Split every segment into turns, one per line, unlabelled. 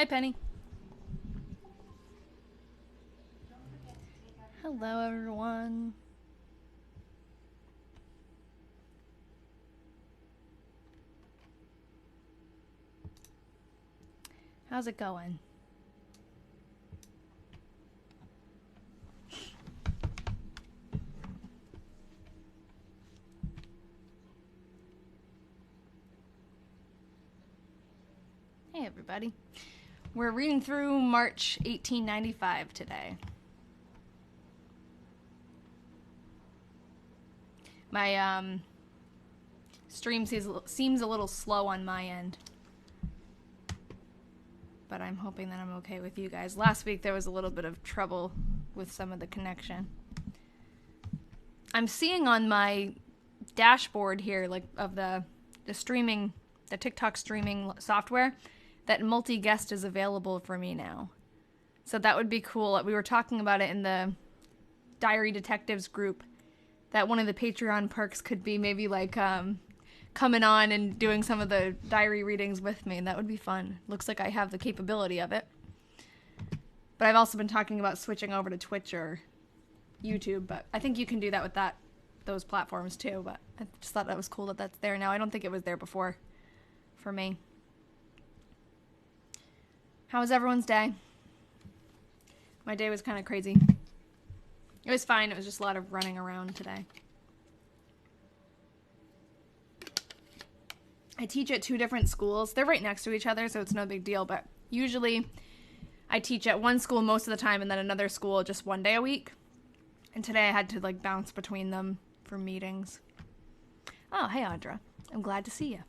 Hi, Penny. Hello, everyone. How's it going? Hey, everybody. We're reading through March 1895 today. My stream seems a little slow on my end, but I'm hoping that I'm okay with you guys. Last week there was a little bit of trouble with some of the connection. I'm seeing on my dashboard here, like of the streaming, the TikTok streaming software, that multi-guest is available for me now. So that would be cool. We were talking about it in the Diary Detectives group, that one of the Patreon perks could be maybe like coming on and doing some of the diary readings with me. That would be fun. Looks like I have the capability of it. But I've also been talking about switching over to Twitch or YouTube, but I think you can do that with those platforms too. But I just thought that was cool that that's there now. I don't think it was there before for me. How was everyone's day? My day was kind of crazy. It was fine. It was just a lot of running around today. I teach at 2 different schools. They're right next to each other, so it's no big deal. But usually I teach at one school most of the time and then another school just one day a week. And today I had to like bounce between them for meetings. Oh, hey, Audra. I'm glad to see you.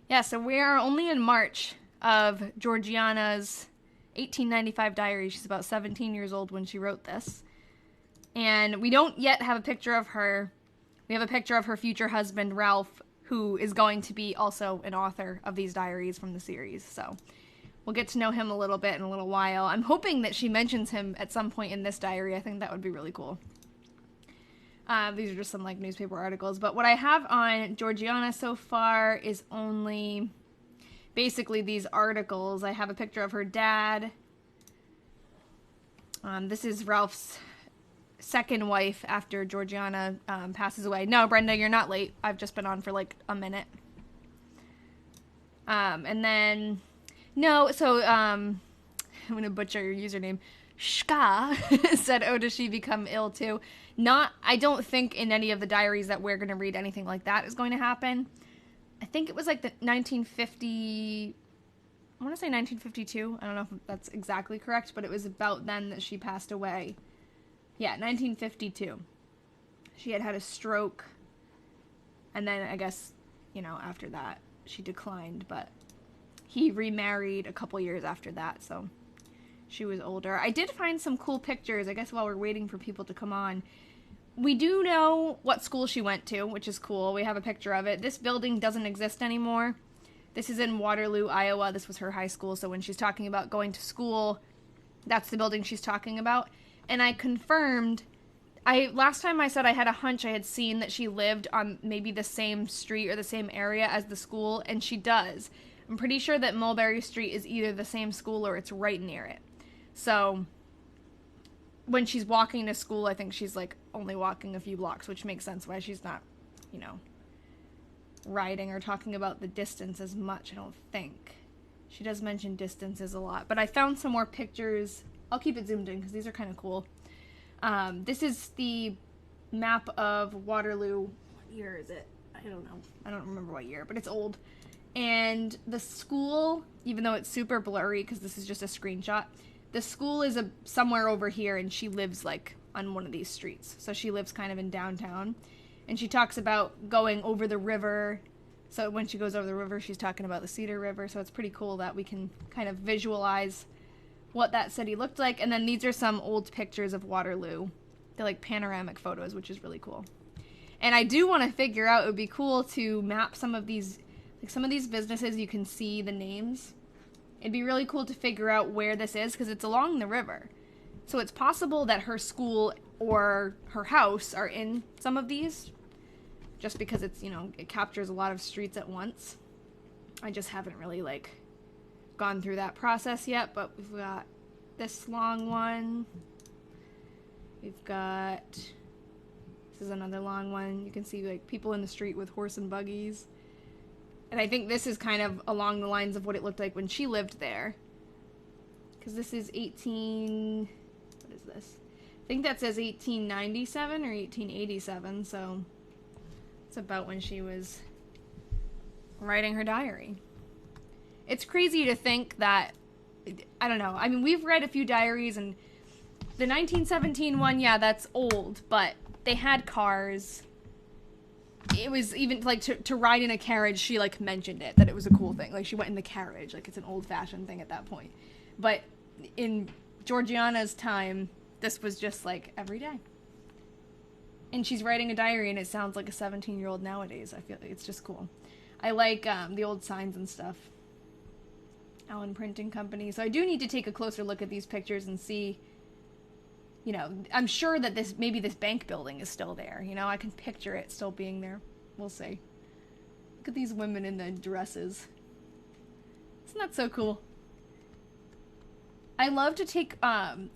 Yeah, so we are only in March of Georgiana's 1895 diary. She's about 17 years old when she wrote this. And we don't yet have a picture of her. We have a picture of her future husband, Ralph, who is going to be also an author of these diaries from the series. So we'll get to know him a little bit in a little while. I'm hoping that she mentions him at some point in this diary. I think that would be really cool. These are just some like newspaper articles. But what I have on Georgiana so far is only basically these articles. I have a picture of her dad. This is Ralph's second wife after Georgiana passes away. No, Brenda, you're not late. I've just been on for like a minute. And then, no, so I'm going to butcher your username. Shka said, oh, does she become ill too? I don't think in any of the diaries that we're going to read anything like that is going to happen. I think it was like the 1950, I want to say 1952. I don't know if that's exactly correct, but it was about then that she passed away. Yeah, 1952. She had a stroke, and then I guess, after that, she declined, but he remarried a couple years after that, so she was older. I did find some cool pictures, I guess, while we're waiting for people to come on. We do know what school she went to, which is cool. We have a picture of it. This building doesn't exist anymore. This is in Waterloo, Iowa. This was her high school, so when she's talking about going to school, that's the building she's talking about. And I confirmed, last time I said I had a hunch I had seen that she lived on maybe the same street or the same area as the school, and she does. I'm pretty sure that Mulberry Street is either the same school or it's right near it. So when she's walking to school, I think she's like only walking a few blocks, which makes sense why she's not, riding or talking about the distance as much, I don't think. She does mention distances a lot, but I found some more pictures. I'll keep it zoomed in because these are kind of cool. This is the map of Waterloo. What year is it? I don't know. I don't remember what year, but it's old. And the school, even though it's super blurry because this is just a screenshot, the school is somewhere over here, and she lives like on one of these streets. So she lives kind of in downtown. And she talks about going over the river. So when she goes over the river, she's talking about the Cedar River. So it's pretty cool that we can kind of visualize what that city looked like. And then these are some old pictures of Waterloo. They're like panoramic photos, which is really cool. And I do want to figure out, it would be cool to map some of these businesses. You can see the names. It'd be really cool to figure out where this is because it's along the river. So it's possible that her school or her house are in some of these just because it's, it captures a lot of streets at once. I just haven't really, like, gone through that process yet, but we've got this long one. We've got, this is another long one. You can see, like, people in the street with horse and buggies. And I think this is kind of along the lines of what it looked like when she lived there. Because this is 18... What is this? I think that says 1897 or 1887, so it's about when she was writing her diary. It's crazy to think that, I don't know, I mean, we've read a few diaries, and the 1917 one, yeah, that's old, but they had cars. It was even, like, to ride in a carriage, she, like, mentioned it, that it was a cool thing. Like, she went in the carriage, like, it's an old-fashioned thing at that point. But in Georgiana's time, this was just, like, every day. And she's writing a diary, and it sounds like a 17-year-old nowadays. I feel like it's just cool. I like the old signs and stuff. Allen Printing Company. So I do need to take a closer look at these pictures and see, you know, I'm sure that maybe this bank building is still there. You know, I can picture it still being there. We'll see. Look at these women in the dresses. Isn't that so cool? I love to take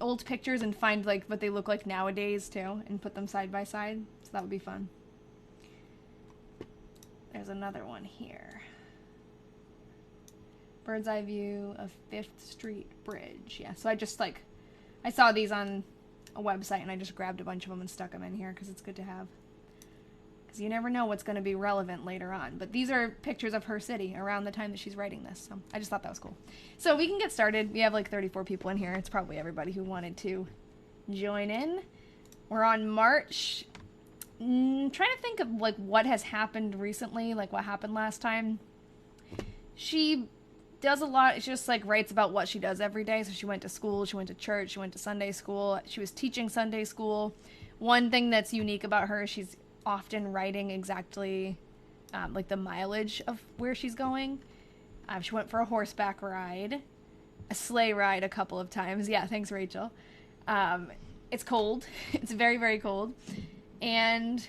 old pictures and find, like, what they look like nowadays, too, and put them side by side. So that would be fun. There's another one here. Bird's eye view of 5th Street Bridge. Yeah, so I just, like, I saw these on a website, and I just grabbed a bunch of them and stuck them in here, because it's good to have. Because you never know what's going to be relevant later on. But these are pictures of her city around the time that she's writing this, so I just thought that was cool. So we can get started. We have, like, 34 people in here. It's probably everybody who wanted to join in. We're on March. Trying to think of, like, what has happened recently, like, what happened last time. She does a lot. She just, like, writes about what she does every day. So she went to school, she went to church, she went to Sunday school. She was teaching Sunday school. One thing that's unique about her, she's often writing exactly, like, the mileage of where she's going. She went for a horseback ride, a sleigh ride a couple of times. Yeah, thanks, Rachel. It's cold. It's very, very cold. And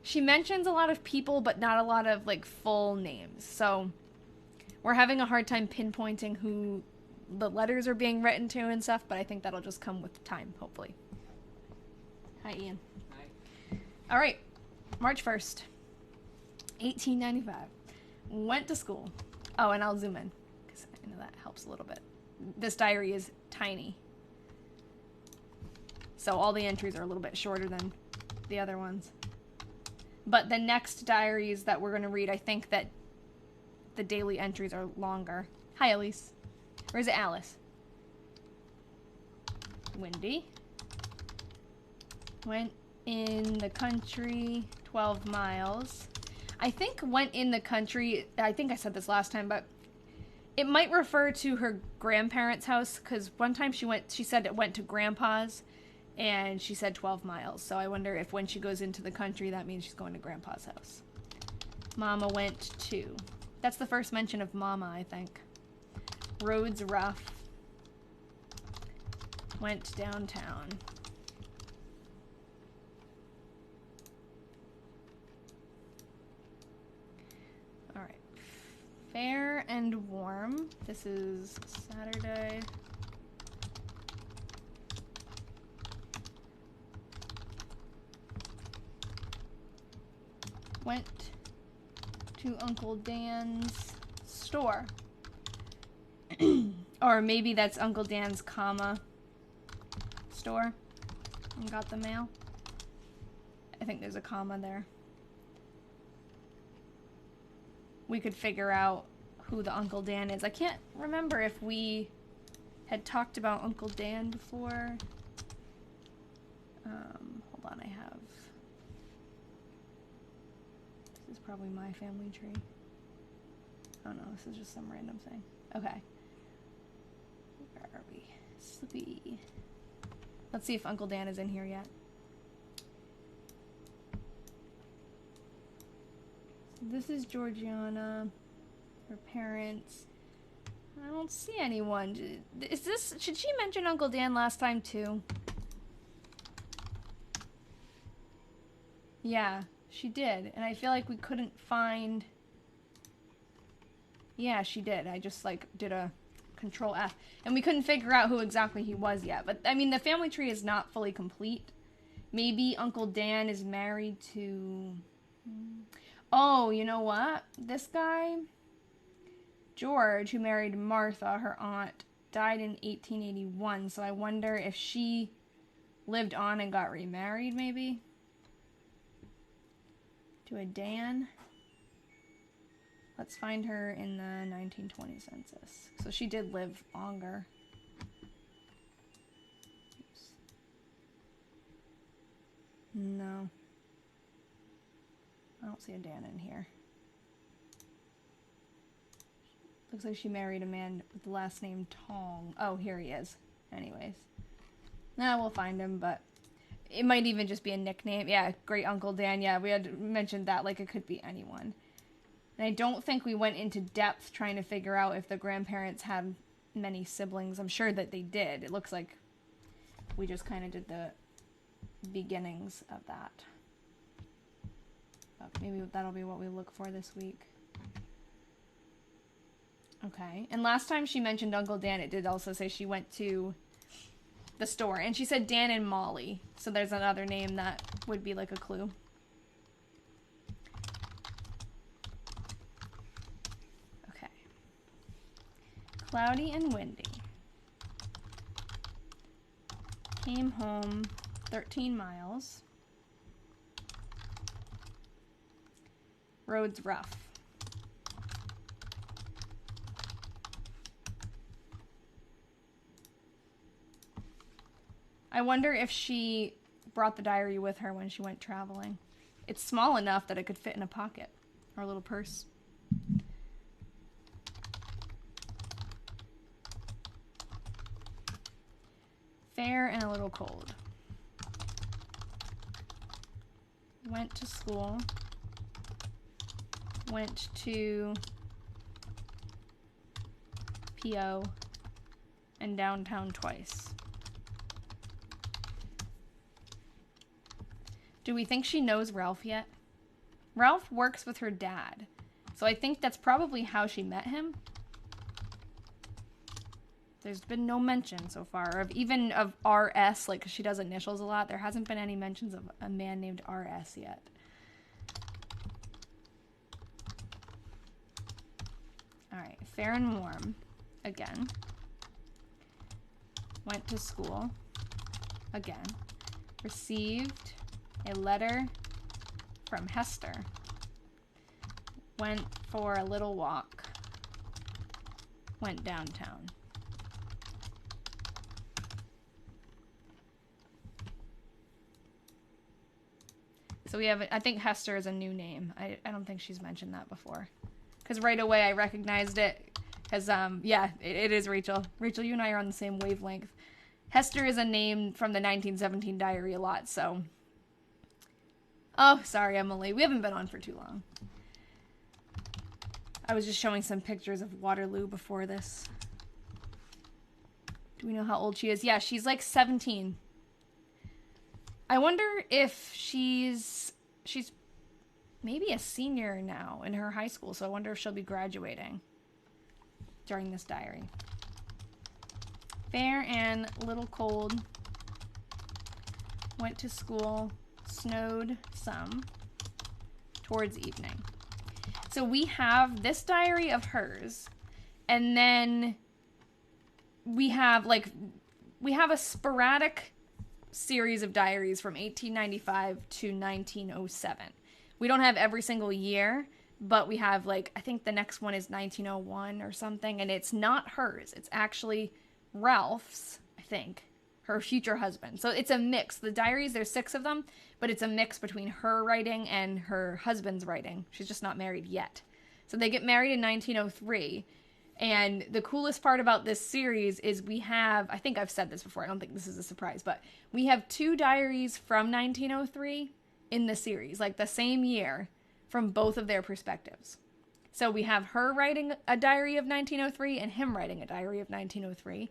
she mentions a lot of people, but not a lot of, like, full names. So we're having a hard time pinpointing who the letters are being written to and stuff, but I think that'll just come with time, hopefully. Hi, Ian.
Hi.
All right. March 1st, 1895. Went to school. Oh, and I'll zoom in, because I know that helps a little bit. This diary is tiny. So all the entries are a little bit shorter than the other ones. But the next diaries that we're going to read, I think that the daily entries are longer. Hi, Elise. Or is it Alice? Wendy. Went in the country 12 miles. I think went in the country, I think I said this last time, but it might refer to her grandparents' house, because one time she said it went to Grandpa's, and she said 12 miles. So I wonder if when she goes into the country, that means she's going to Grandpa's house. Mama went to. That's the first mention of Mama, I think. Roads rough. Went downtown. Alright. Fair and warm. This is Saturday. Went to Uncle Dan's store. Or maybe that's Uncle Dan's comma store and got the mail. I think there's a comma there. We could figure out who the Uncle Dan is. I can't remember if we had talked about Uncle Dan before. Hold on, I have... This is probably my family tree. Oh no, this is just some random thing. Okay. Where are we? Slippy. Let's see if Uncle Dan is in here yet. So this is Georgiana. Her parents. I don't see anyone. Is this... Should she mention Uncle Dan last time too? Yeah, she did. And I feel like we couldn't find Yeah, she did. I just like did a control F. And we couldn't figure out who exactly he was yet. But I mean, the family tree is not fully complete. Maybe Uncle Dan is married to... Oh, you know what? This guy, George, who married Martha, her aunt, died in 1881. So I wonder if she lived on and got remarried, maybe? To a Dan. Let's find her in the 1920 census. So she did live longer. Oops. No. I don't see a Dan in here. Looks like she married a man with the last name Tong. Oh, here he is. Anyways. Nah, we'll find him, but it might even just be a nickname. Yeah, Great Uncle Dan. Yeah, we had mentioned that, like it could be anyone. And I don't think we went into depth trying to figure out if the grandparents had many siblings. I'm sure that they did. It looks like we just kind of did the beginnings of that. But maybe that'll be what we look for this week. Okay. And last time she mentioned Uncle Dan, it did also say she went to the store. And she said Dan and Molly. So there's another name that would be like a clue. Okay. Cloudy and windy. Came home 13 miles. Roads rough. I wonder if she brought the diary with her when she went traveling. It's small enough that it could fit in a pocket or a little purse. Fair and a little cold. Went to school. Went to PO and downtown twice. Do we think she knows Ralph yet? Ralph works with her dad, so I think that's probably how she met him. There's been no mention so far of even of RS, like 'cause she does initials a lot. There hasn't been any mentions of a man named RS yet. Alright, fair and warm. Again. Went to school. Again. Received a letter from Hester. Went for a little walk. Went downtown. So we have, I think Hester is a new name. I don't think she's mentioned that before. Because right away I recognized it. Because, yeah, it is Rachel. Rachel, you and I are on the same wavelength. Hester is a name from the 1917 diary a lot, so... Oh, sorry, Emily. We haven't been on for too long. I was just showing some pictures of Waterloo before this. Do we know how old she is? Yeah, she's like 17. I wonder if she's maybe a senior now in her high school, so I wonder if she'll be graduating during this diary. Fair and little cold. Went to school. Snowed some. Towards evening. So we have this diary of hers, and then we have a sporadic series of diaries from 1895 to 1907. We don't have every single year, but we have, like, I think the next one is 1901 or something, and it's not hers. It's actually Ralph's, I think, her future husband. So it's a mix. The diaries, there's 6 of them, but it's a mix between her writing and her husband's writing. She's just not married yet. So they get married in 1903, and the coolest part about this series is we have, I think I've said this before, I don't think this is a surprise, but we have 2 diaries from 1903 in the series, like the same year, from both of their perspectives. So we have her writing a diary of 1903 and him writing a diary of 1903,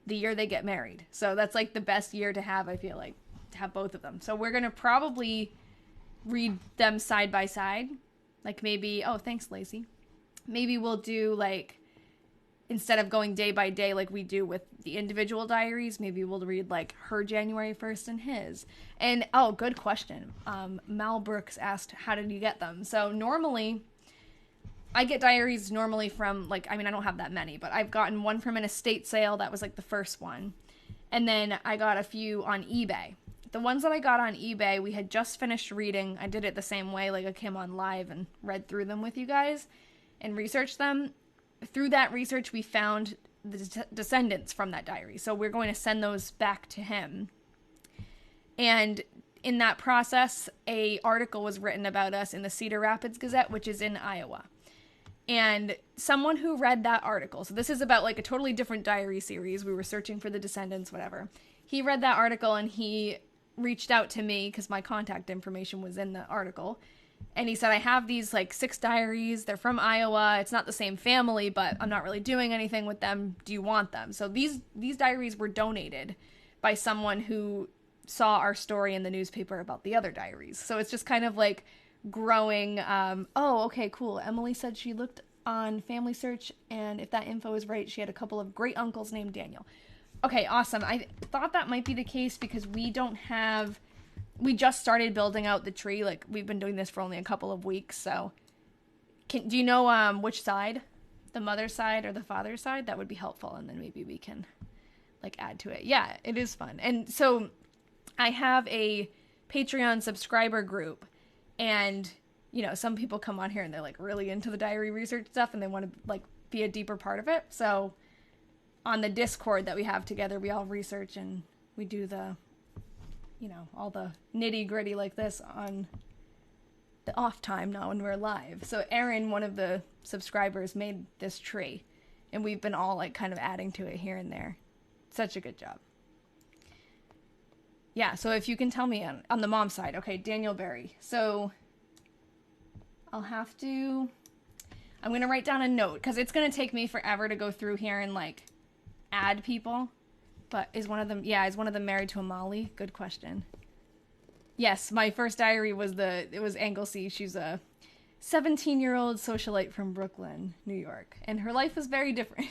the year they get married. So that's like the best year to have, I feel like, to have both of them. So we're going to probably read them side by side. Like maybe, oh, thanks, Lacey. maybe we'll do like, instead of going day by day like we do with the individual diaries, maybe we'll read like her January 1st and his. And oh, good question. Mal Brooks asked, how did you get them? So normally, I get diaries normally from like, I mean, I don't have that many, but I've gotten one from an estate sale. That was like the first one. And then I got a few on eBay. The ones that I got on eBay, we had just finished reading. I did it the same way, like I came on live and read through them with you guys and researched them. Through that research, we found the descendants from that diary. So we're going to send those back to him. And in that process, a article was written about us in the Cedar Rapids Gazette, which is in Iowa. And someone who read that article, so this is about like a totally different diary series. We were searching for the descendants, whatever. He read that article and he reached out to me because my contact information was in the article. And he said, I have these like 6 diaries. They're from Iowa. It's not the same family, but I'm not really doing anything with them. Do you want them? So these diaries were donated by someone who saw our story in the newspaper about the other diaries. So it's just kind of like growing. Oh, okay, cool. Emily said she looked on Family Search, and if that info is right, she had a couple of great uncles named Daniel. Okay, awesome. I thought that might be the case because we just started building out the tree. Like, we've been doing this for only a couple of weeks, so do you know which side? The mother's side or the father's side? That would be helpful, and then maybe we can like add to it. Yeah, it is fun. And so I have a Patreon subscriber group, and you know, some people come on here and they're like really into the diary research stuff and they want to like be a deeper part of it. So on the Discord that we have together, we all research and we do the, you know, all the nitty gritty like this on the off time, not when we're live. So Erin, one of the subscribers, made this tree and we've been all like kind of adding to it here and there. Such a good job. Yeah, so if you can tell me on the mom side. Okay, Daniel Berry. So I'm going to write down a note because it's going to take me forever to go through here and like add people. But is one of them married to a Molly? Good question. Yes, my first diary was Anglesey. She's a 17-year-old socialite from Brooklyn, New York. And her life was very different.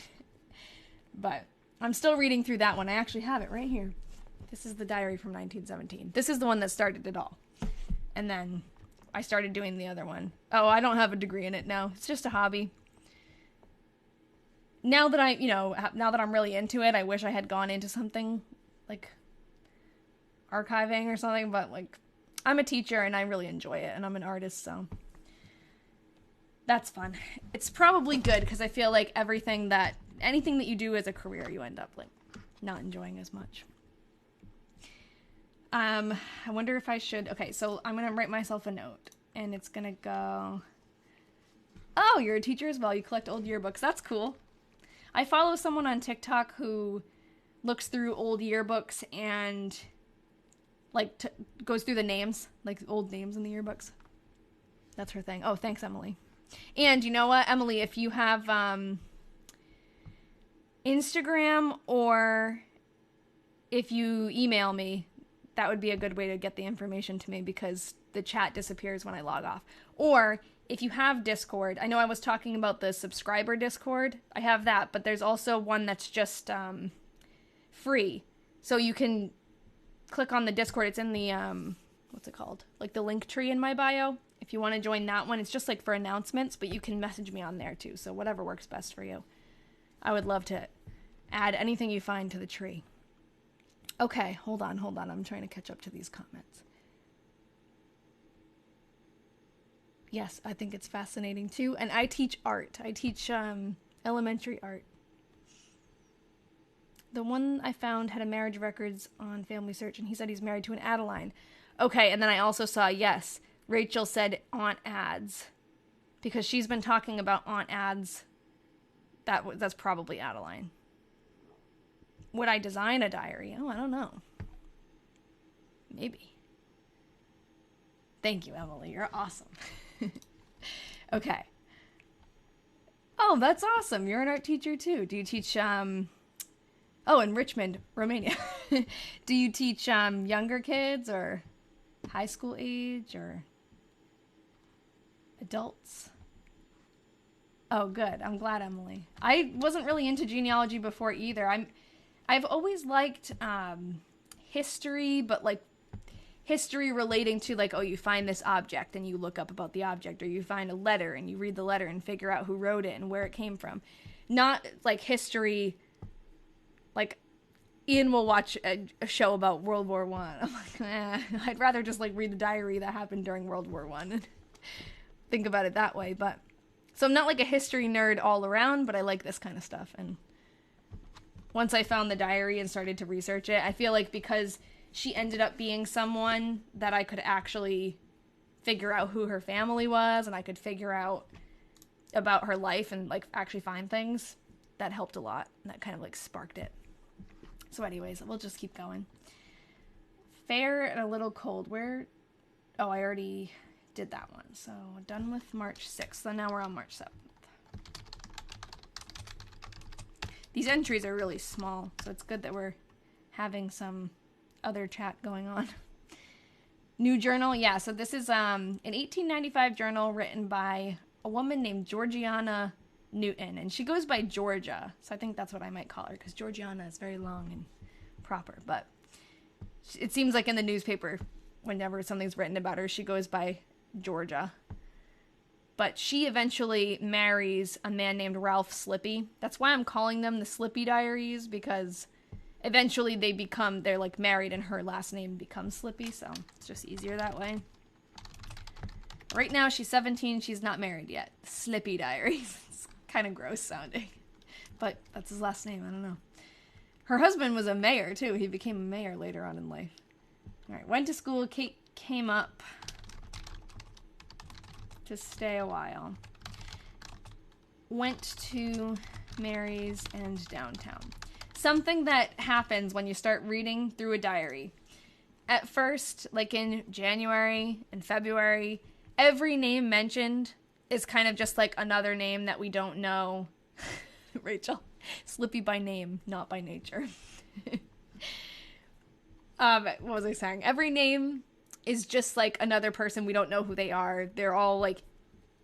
But I'm still reading through that one. I actually have it right here. This is the diary from 1917. This is the one that started it all. And then I started doing the other one. Oh, I don't have a degree in it now. It's just a hobby. Now that I'm really into it, I wish I had gone into something like archiving or something, but like I'm a teacher and I really enjoy it and I'm an artist, so that's fun. It's probably good because I feel like anything that you do as a career, you end up like not enjoying as much. I wonder if I should... Okay, so I'm going to write myself a note. And it's going to go... Oh, you're a teacher as well. You collect old yearbooks. That's cool. I follow someone on TikTok who looks through old yearbooks and like goes through the names, like old names in the yearbooks. That's her thing. Oh, thanks, Emily. And you know what, Emily? If you have Instagram or if you email me... that would be a good way to get the information to me because the chat disappears when I log off. Or if you have Discord, I know I was talking about the subscriber Discord. I have that, but there's also one that's just free. So you can click on the Discord. It's in the, what's it called? Like the link tree in my bio. If you want to join that one, it's just like for announcements, but you can message me on there too. So whatever works best for you. I would love to add anything you find to the tree. Okay, hold on. I'm trying to catch up to these comments. Yes, I think it's fascinating too. And I teach art. I teach elementary art. The one I found had a marriage records on Family Search, and he said he's married to an Adeline. Okay, and then I also saw, yes, Rachel said Aunt Ads. Because she's been talking about Aunt Ads. That's probably Adeline. Would I design a diary? Oh, I don't know. Maybe. Thank you, Emily. You're awesome. Okay. Oh, that's awesome. You're an art teacher too. Do you teach, in Richmond, Romania. Do you teach younger kids or high school age or adults? Oh, good. I'm glad, Emily. I wasn't really into genealogy before either. I've always liked history, but like history relating to like, oh, you find this object and you look up about the object, or you find a letter and you read the letter and figure out who wrote it and where it came from. Not like history, like Ian will watch a show about World War One. I'm like, I'd rather just like read the diary that happened during World War One and think about it that way. But so I'm not like a history nerd all around, but I like this kind of stuff. And once I found the diary and started to research it, I feel like because she ended up being someone that I could actually figure out who her family was, and I could figure out about her life and like actually find things, that helped a lot. And that kind of like sparked it. So anyways, we'll just keep going. Fair and a little cold. Where? Oh, I already did that one. So done with March 6th. So now we're on March 7th. These entries are really small, so it's good that we're having some other chat going on. New journal. Yeah, so this is an 1895 journal written by a woman named Georgiana Newton, and she goes by Georgia, so I think that's what I might call her, because Georgiana is very long and proper, but it seems like in the newspaper, whenever something's written about her, she goes by Georgia. But she eventually marries a man named Ralph Slippy. That's why I'm calling them the Slippy Diaries, because eventually they're like married and her last name becomes Slippy, so it's just easier that way. Right now she's 17, she's not married yet. Slippy Diaries. It's kind of gross sounding, but that's his last name, I don't know. Her husband was a mayor too. He became a mayor later on in life. Alright, went to school. Kate came up to stay a while. Went to Mary's and downtown. Something that happens when you start reading through a diary. At first, like in January and February, every name mentioned is kind of just like another name that we don't know. Rachel, Slippy by name, not by nature. What was I saying? Every name is just like another person. We don't know who they are. They're all like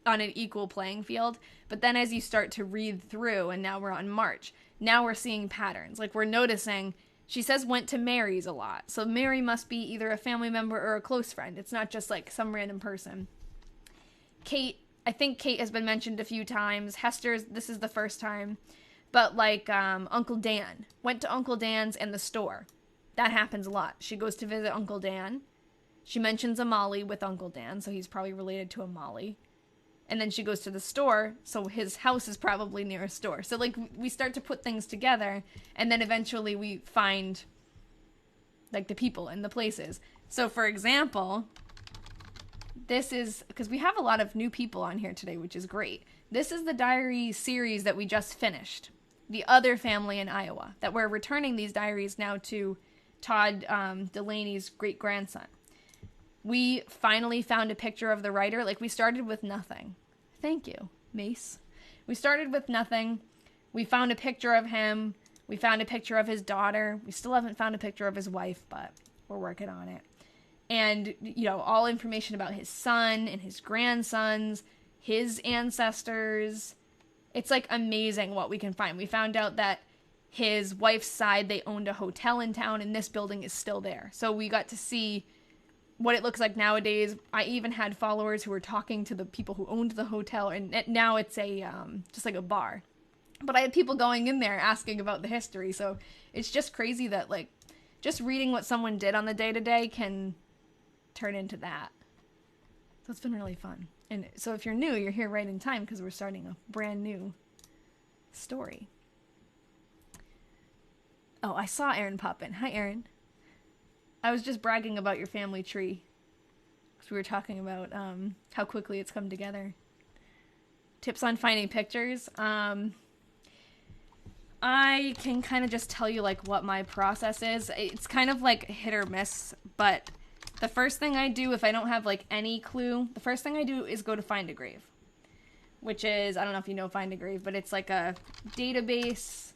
on an equal playing field. But then as you start to read through, and now we're on March, now we're seeing patterns. Like we're noticing, she says went to Mary's a lot. So Mary must be either a family member or a close friend. It's not just like some random person. Kate, I think Kate has been mentioned a few times. Hester's, this is the first time. But like Uncle Dan. Went to Uncle Dan's and the store. That happens a lot. She goes to visit Uncle Dan. She mentions a Molly with Uncle Dan, so he's probably related to a Molly. And then she goes to the store, so his house is probably near a store. So like we start to put things together, and then eventually we find like the people and the places. So for example, this is, because we have a lot of new people on here today, which is great. This is the diary series that we just finished. The other family in Iowa, that we're returning these diaries now to Todd Delaney's great-grandson. We finally found a picture of the writer. Like, we started with nothing. Thank you, Mace. We started with nothing. We found a picture of him. We found a picture of his daughter. We still haven't found a picture of his wife, but we're working on it. And, you know, all information about his son and his grandsons, his ancestors. It's, like, amazing what we can find. We found out that his wife's side, they owned a hotel in town, and this building is still there. So we got to see what it looks like nowadays. I even had followers who were talking to the people who owned the hotel, and now it's a just like a bar. But I had people going in there asking about the history, so it's just crazy that like just reading what someone did on the day-to-day can turn into that. So it's been really fun. And so if you're new, you're here right in time because we're starting a brand new story. Oh, I saw Erin pop in. Hi, Erin. I was just bragging about your family tree because we were talking about how quickly it's come together. Tips on finding pictures. I can kind of just tell you like what my process is. It's kind of like hit or miss, but the first thing I do if I don't have like any clue, the first thing I do is go to Find a Grave, which is, I don't know if you know Find a Grave, but it's like a database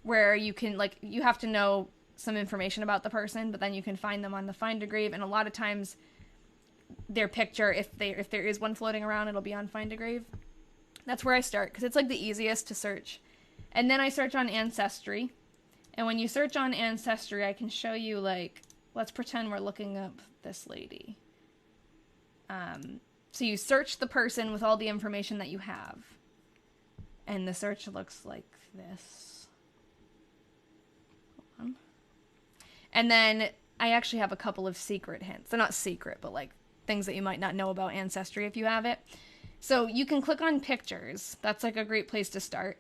where you can like, you have to know some information about the person, but then you can find them on the Find a Grave, and a lot of times their picture, if there is one floating around, it'll be on Find a Grave. That's where I start because it's like the easiest to search. And then I search on Ancestry. And when you search on Ancestry, I can show you, like, let's pretend we're looking up this lady. So you search the person with all the information that you have. And the search looks like this. Hold on. And then I actually have a couple of secret hints. They're not secret, but like things that you might not know about Ancestry if you have it. So you can click on pictures. That's like a great place to start.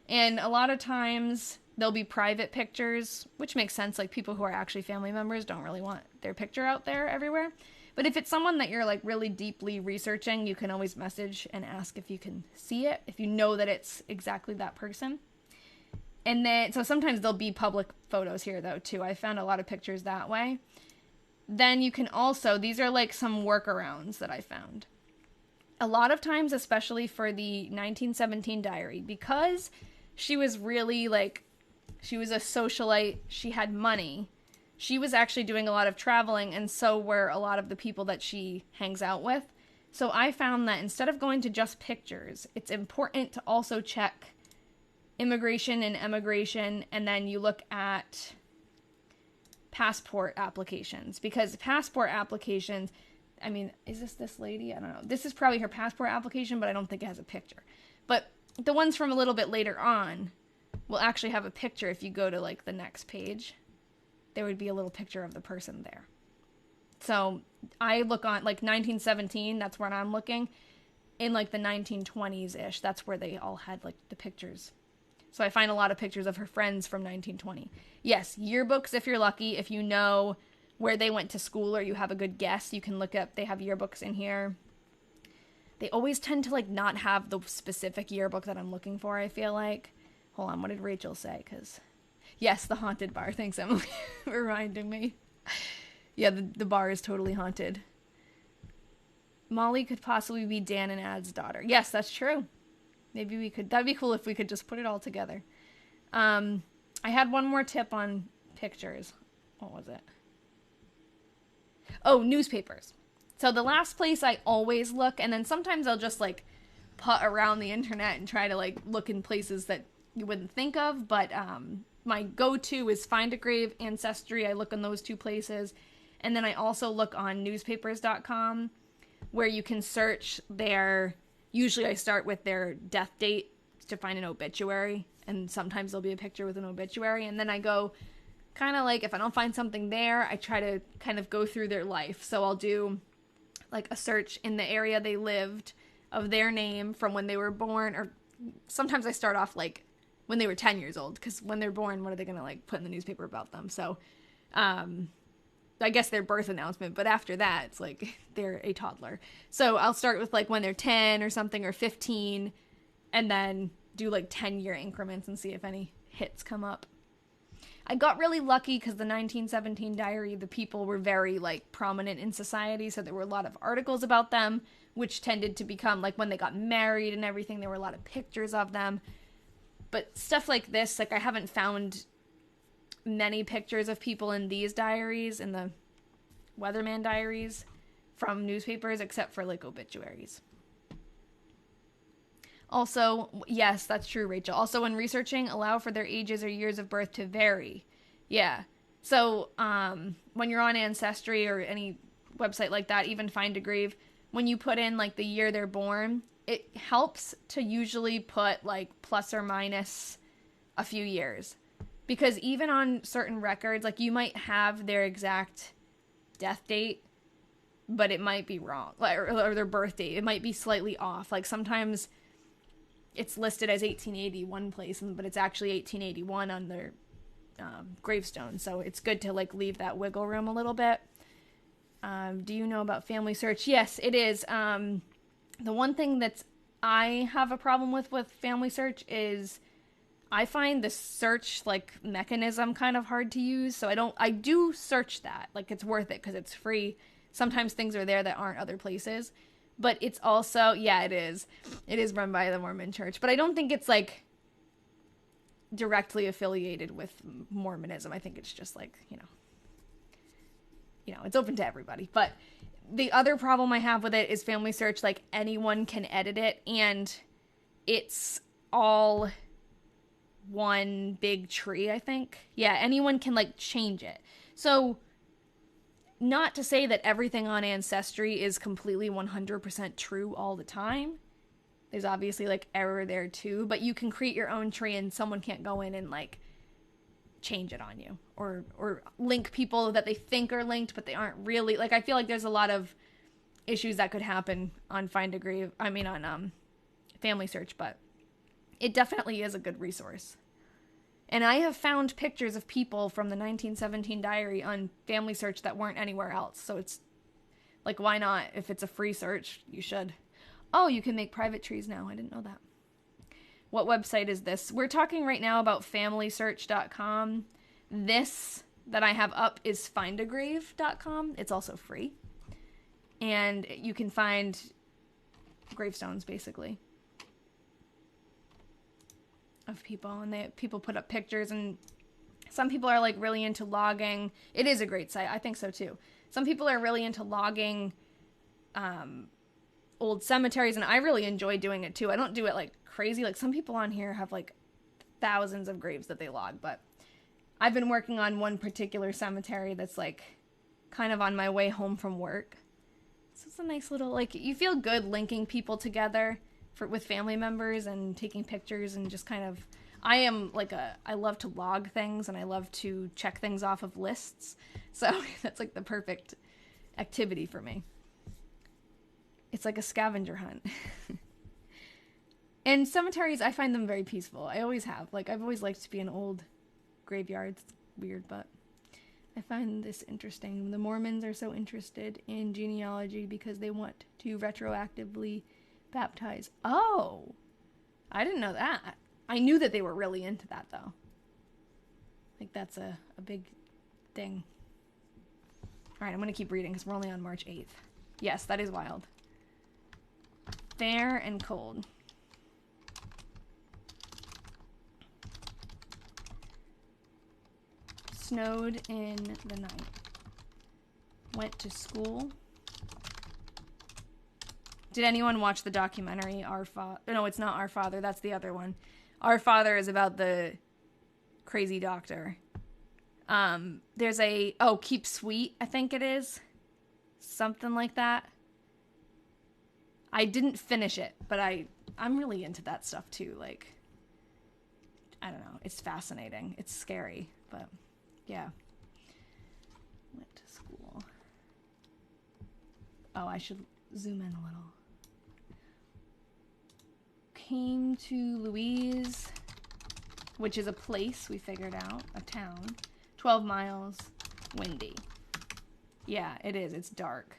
And a lot of times there'll be private pictures, which makes sense. Like people who are actually family members don't really want their picture out there everywhere. But if it's someone that you're like really deeply researching, you can always message and ask if you can see it, if you know that it's exactly that person. And then, so sometimes there'll be public photos here though too. I found a lot of pictures that way. Then you can also, these are like some workarounds that I found. A lot of times, especially for the 1917 diary, because she was really like, she was a socialite, she had money, she was actually doing a lot of traveling, and so were a lot of the people that she hangs out with. So I found that instead of going to just pictures, it's important to also check immigration and emigration, and then you look at passport applications, because passport applications, I mean, is this lady? I don't know. This is probably her passport application, but I don't think it has a picture. But the ones from a little bit later on will actually have a picture. If you go to like the next page, there would be a little picture of the person there. So I look on like 1917, that's where I'm looking. In like the 1920s-ish, that's where they all had like the pictures. So I find a lot of pictures of her friends from 1920. Yes, yearbooks if you're lucky. If you know where they went to school or you have a good guess, you can look up, they have yearbooks in here. They always tend to like not have the specific yearbook that I'm looking for, I feel like. Hold on, what did Rachel say? Because, yes, the haunted bar. Thanks, Emily, for reminding me. Yeah, the bar is totally haunted. Molly could possibly be Dan and Ad's daughter. Yes, that's true. Maybe we could, that'd be cool if we could just put it all together. I had one more tip on pictures. What was it? Oh, newspapers. So the last place I always look, and then sometimes I'll just like putt around the internet and try to like look in places that you wouldn't think of, but my go-to is Find a Grave, Ancestry. I look in those two places. And then I also look on newspapers.com, where you can search their, usually I start with their death date to find an obituary, and sometimes there'll be a picture with an obituary, and then I go kind of like, if I don't find something there, I try to kind of go through their life. So I'll do like a search in the area they lived of their name from when they were born, or sometimes I start off like when they were 10 years old, because when they're born, what are they going to like put in the newspaper about them? So I guess their birth announcement, but after that, it's like they're a toddler. So I'll start with like when they're 10 or something, or 15, and then do like 10-year increments and see if any hits come up. I got really lucky because the 1917 diary, the people were very like prominent in society, so there were a lot of articles about them, which tended to become like when they got married and everything, there were a lot of pictures of them. But stuff like this, like I haven't found many pictures of people in these diaries, in the Weatherman diaries from newspapers, except for like obituaries. Also, yes, that's true, Rachel. Also, when researching, allow for their ages or years of birth to vary. Yeah. So, when you're on Ancestry or any website like that, even Find a Grave, when you put in like the year they're born, it helps to usually put like plus or minus a few years. Because even on certain records, like you might have their exact death date, but it might be wrong, like, or their birth date. It might be slightly off. Like sometimes it's listed as 1880 one place, but it's actually 1881 on their gravestone. So it's good to like leave that wiggle room a little bit. Do you know about Family Search? Yes, it is. The one thing that's I have a problem with Family Search is I find the search like mechanism kind of hard to use. So I do search that. Like it's worth it because it's free. Sometimes things are there that aren't other places. But it's also, yeah, it is. It is run by the Mormon Church. But I don't think it's like directly affiliated with Mormonism. I think it's just like, you know, it's open to everybody. But the other problem I have with it is Family Search, like anyone can edit it, and it's all one big tree, I think. Yeah, anyone can like change it. So not to say that everything on Ancestry is completely 100% true all the time. There's obviously like error there too, but you can create your own tree and someone can't go in and like change it on you or link people that they think are linked but they aren't really. Like I feel like there's a lot of issues that could happen on Find a Grave, I mean on Family Search, but it definitely is a good resource. And I have found pictures of people from the 1917 diary on Family Search that weren't anywhere else. So it's like, why not? If it's a free search, you should. Oh, you can make private trees now. I didn't know that. What website is this? We're talking right now about familysearch.com. This that I have up is findagrave.com. It's also free. And you can find gravestones, basically, of people, and people put up pictures, and some people are like really into logging. It is a great site. I think so too. Some people are really into logging old cemeteries, and I really enjoy doing it too. I don't do it like crazy. Like some people on here have like thousands of graves that they log, but I've been working on one particular cemetery that's like kind of on my way home from work. So it's a nice little, like, you feel good linking people together with family members and taking pictures and just kind of, I love to log things and I love to check things off of lists. So that's like the perfect activity for me. It's like a scavenger hunt. And cemeteries, I find them very peaceful. I always have. Like, I've always liked to be in old graveyards. It's weird, but I find this interesting. The Mormons are so interested in genealogy because they want to retroactively baptize. Oh, I didn't know that. I knew that they were really into that, though. Like, that's a big thing. All right, I'm going to keep reading because we're only on March 8th. Yes, that is wild. Fair and cold. Snowed in the night. Went to school. Did anyone watch the documentary Our Father? No, it's not Our Father. That's the other one. Our Father is about the crazy doctor. There's Keep Sweet, I think it is. Something like that. I didn't finish it, but I'm really into that stuff too. Like, I don't know. It's fascinating. It's scary, but yeah. Went to school. Oh, I should zoom in a little. Came to Louise, which is a place we figured out, a town. 12 miles, windy. Yeah, it is. It's dark.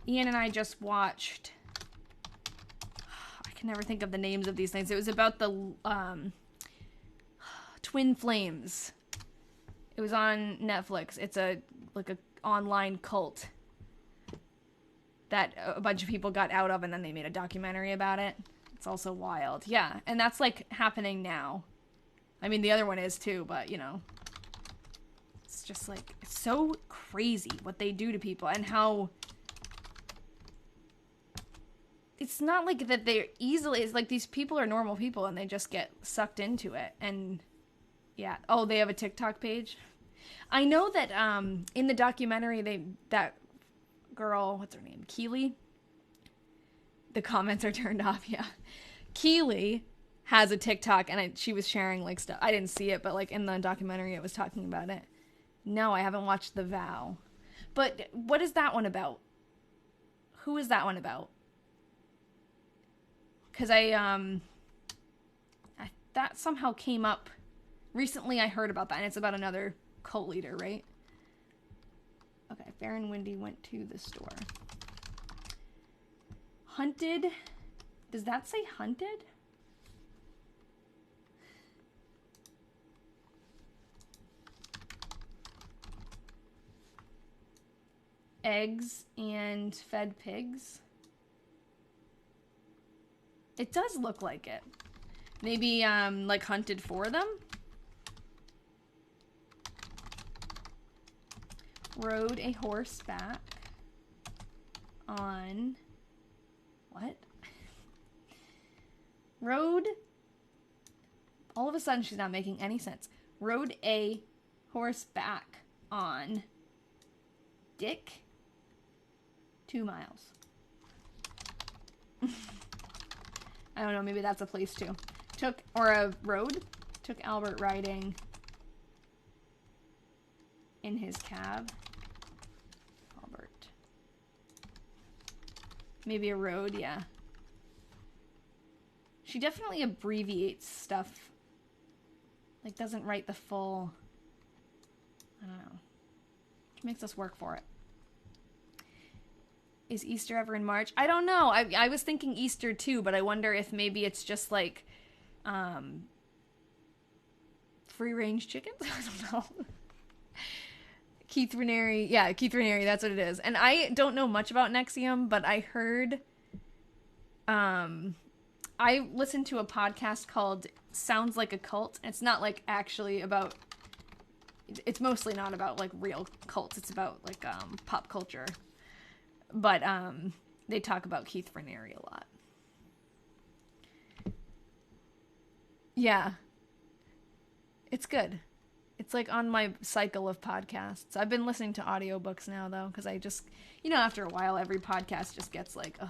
Ian and I just watched, I can never think of the names of these things. It was about the Twin Flames. It was on Netflix. It's a online cult that a bunch of people got out of, and then they made a documentary about it. It's also wild. Yeah, and that's like happening now. I mean, the other one is too, but you know, it's just like, it's so crazy what they do to people and how it's not like that they're easily, it's like these people are normal people and they just get sucked into it. And yeah. Oh, they have a TikTok page. I know that in the documentary, that girl, what's her name? Keely? The comments are turned off, yeah. Keely has a TikTok, and she was sharing, like, stuff. I didn't see it, but, like, in the documentary, it was talking about it. No, I haven't watched The Vow. But what is that one about? Who is that one about? Because that somehow came up. Recently, I heard about that, and it's about another cult leader, right? Okay, Fair and Windy went to the store. Hunted. Does that say hunted? Eggs and fed pigs. It does look like it. Maybe, like hunted for them? Rode a horseback on What? Rode. All of a sudden, she's not making any sense. Rode a horseback on Dick 2 miles. I don't know, maybe that's a place too. Took Albert riding in his cab. Albert. Maybe a road, yeah. She definitely abbreviates stuff. Like, doesn't write the full... I don't know. She makes us work for it. Is Easter ever in March? I don't know. I was thinking Easter too, but I wonder if maybe it's just like free-range chickens? I don't know. Keith Raniere, that's what it is. And I don't know much about Nexium, but I heard... I listened to a podcast called Sounds Like a Cult. It's not like actually about... It's mostly not about like real cults. It's about like pop culture. But they talk about Keith Raniere a lot. Yeah. It's good. It's like on my cycle of podcasts. I've been listening to audiobooks now, though, because I just, after a while, every podcast just gets like, ugh.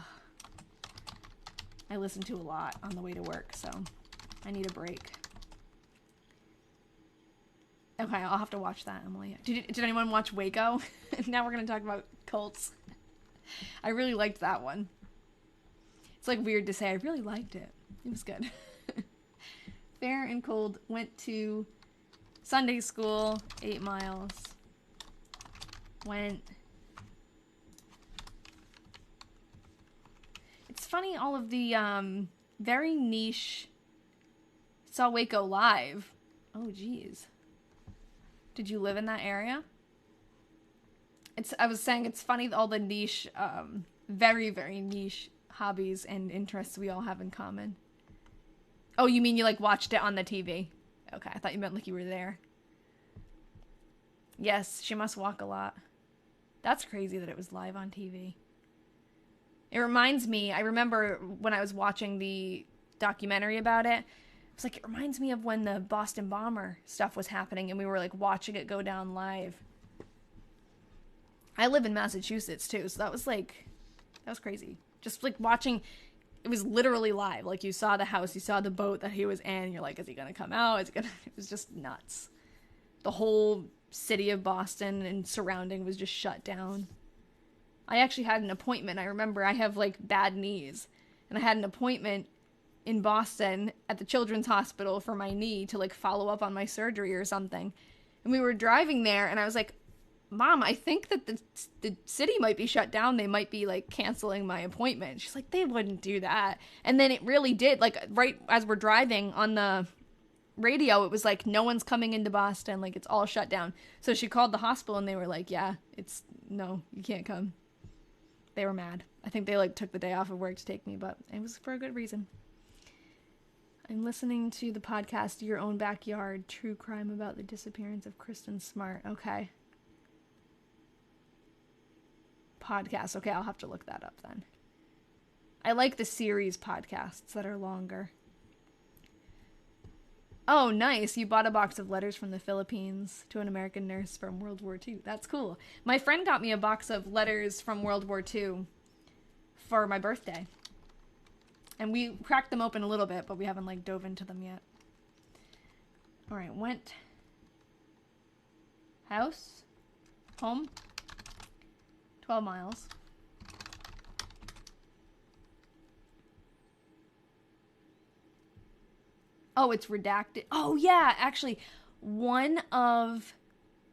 I listen to a lot on the way to work, so I need a break. Okay, I'll have to watch that, Emily. Did anyone watch Waco? Now we're going to talk about cults. I really liked that one. It's like weird to say. I really liked it. It was good. Fair and Cold went to Sunday school, 8 miles. Went. It's funny, all of the very niche. Saw Waco live. Oh, geez. Did you live in that area? I was saying it's funny all the niche, very, very niche hobbies and interests we all have in common. Oh, you mean you like watched it on the TV? Okay, I thought you meant like you were there. Yes, she must walk a lot. That's crazy that it was live on TV. It reminds me, I remember when I was watching the documentary about it, it was like, it reminds me of when the Boston bomber stuff was happening and we were like watching it go down live. I live in Massachusetts too, so that was crazy. Just like watching, it was literally live. Like you saw the house, you saw the boat that he was in, and you're like, is he gonna come out? It was just nuts. The whole city of Boston and surrounding was just shut down. I actually had an appointment. I remember I have like bad knees, and I had an appointment in Boston at the Children's Hospital for my knee to like follow up on my surgery or something. And we were driving there, and I was like, Mom, I think that the city might be shut down. They might be like canceling my appointment. She's like, they wouldn't do that. And then it really did. Like right as we're driving on the radio, it was like, no one's coming into Boston. Like it's all shut down. So she called the hospital and they were like, yeah, no, you can't come. They were mad. I think they like took the day off of work to take me, but it was for a good reason. I'm listening to the podcast, Your Own Backyard, true crime about the disappearance of Kristen Smart. Okay. Podcast. Okay, I'll have to look that up then. I like the series podcasts that are longer. Oh, nice. You bought a box of letters from the Philippines to an American nurse from World War II. That's cool. My friend got me a box of letters from World War II for my birthday. And we cracked them open a little bit, but we haven't like dove into them yet. All right, went. House. Home. 12 miles. Oh, it's redacted. Oh, yeah. Actually, one of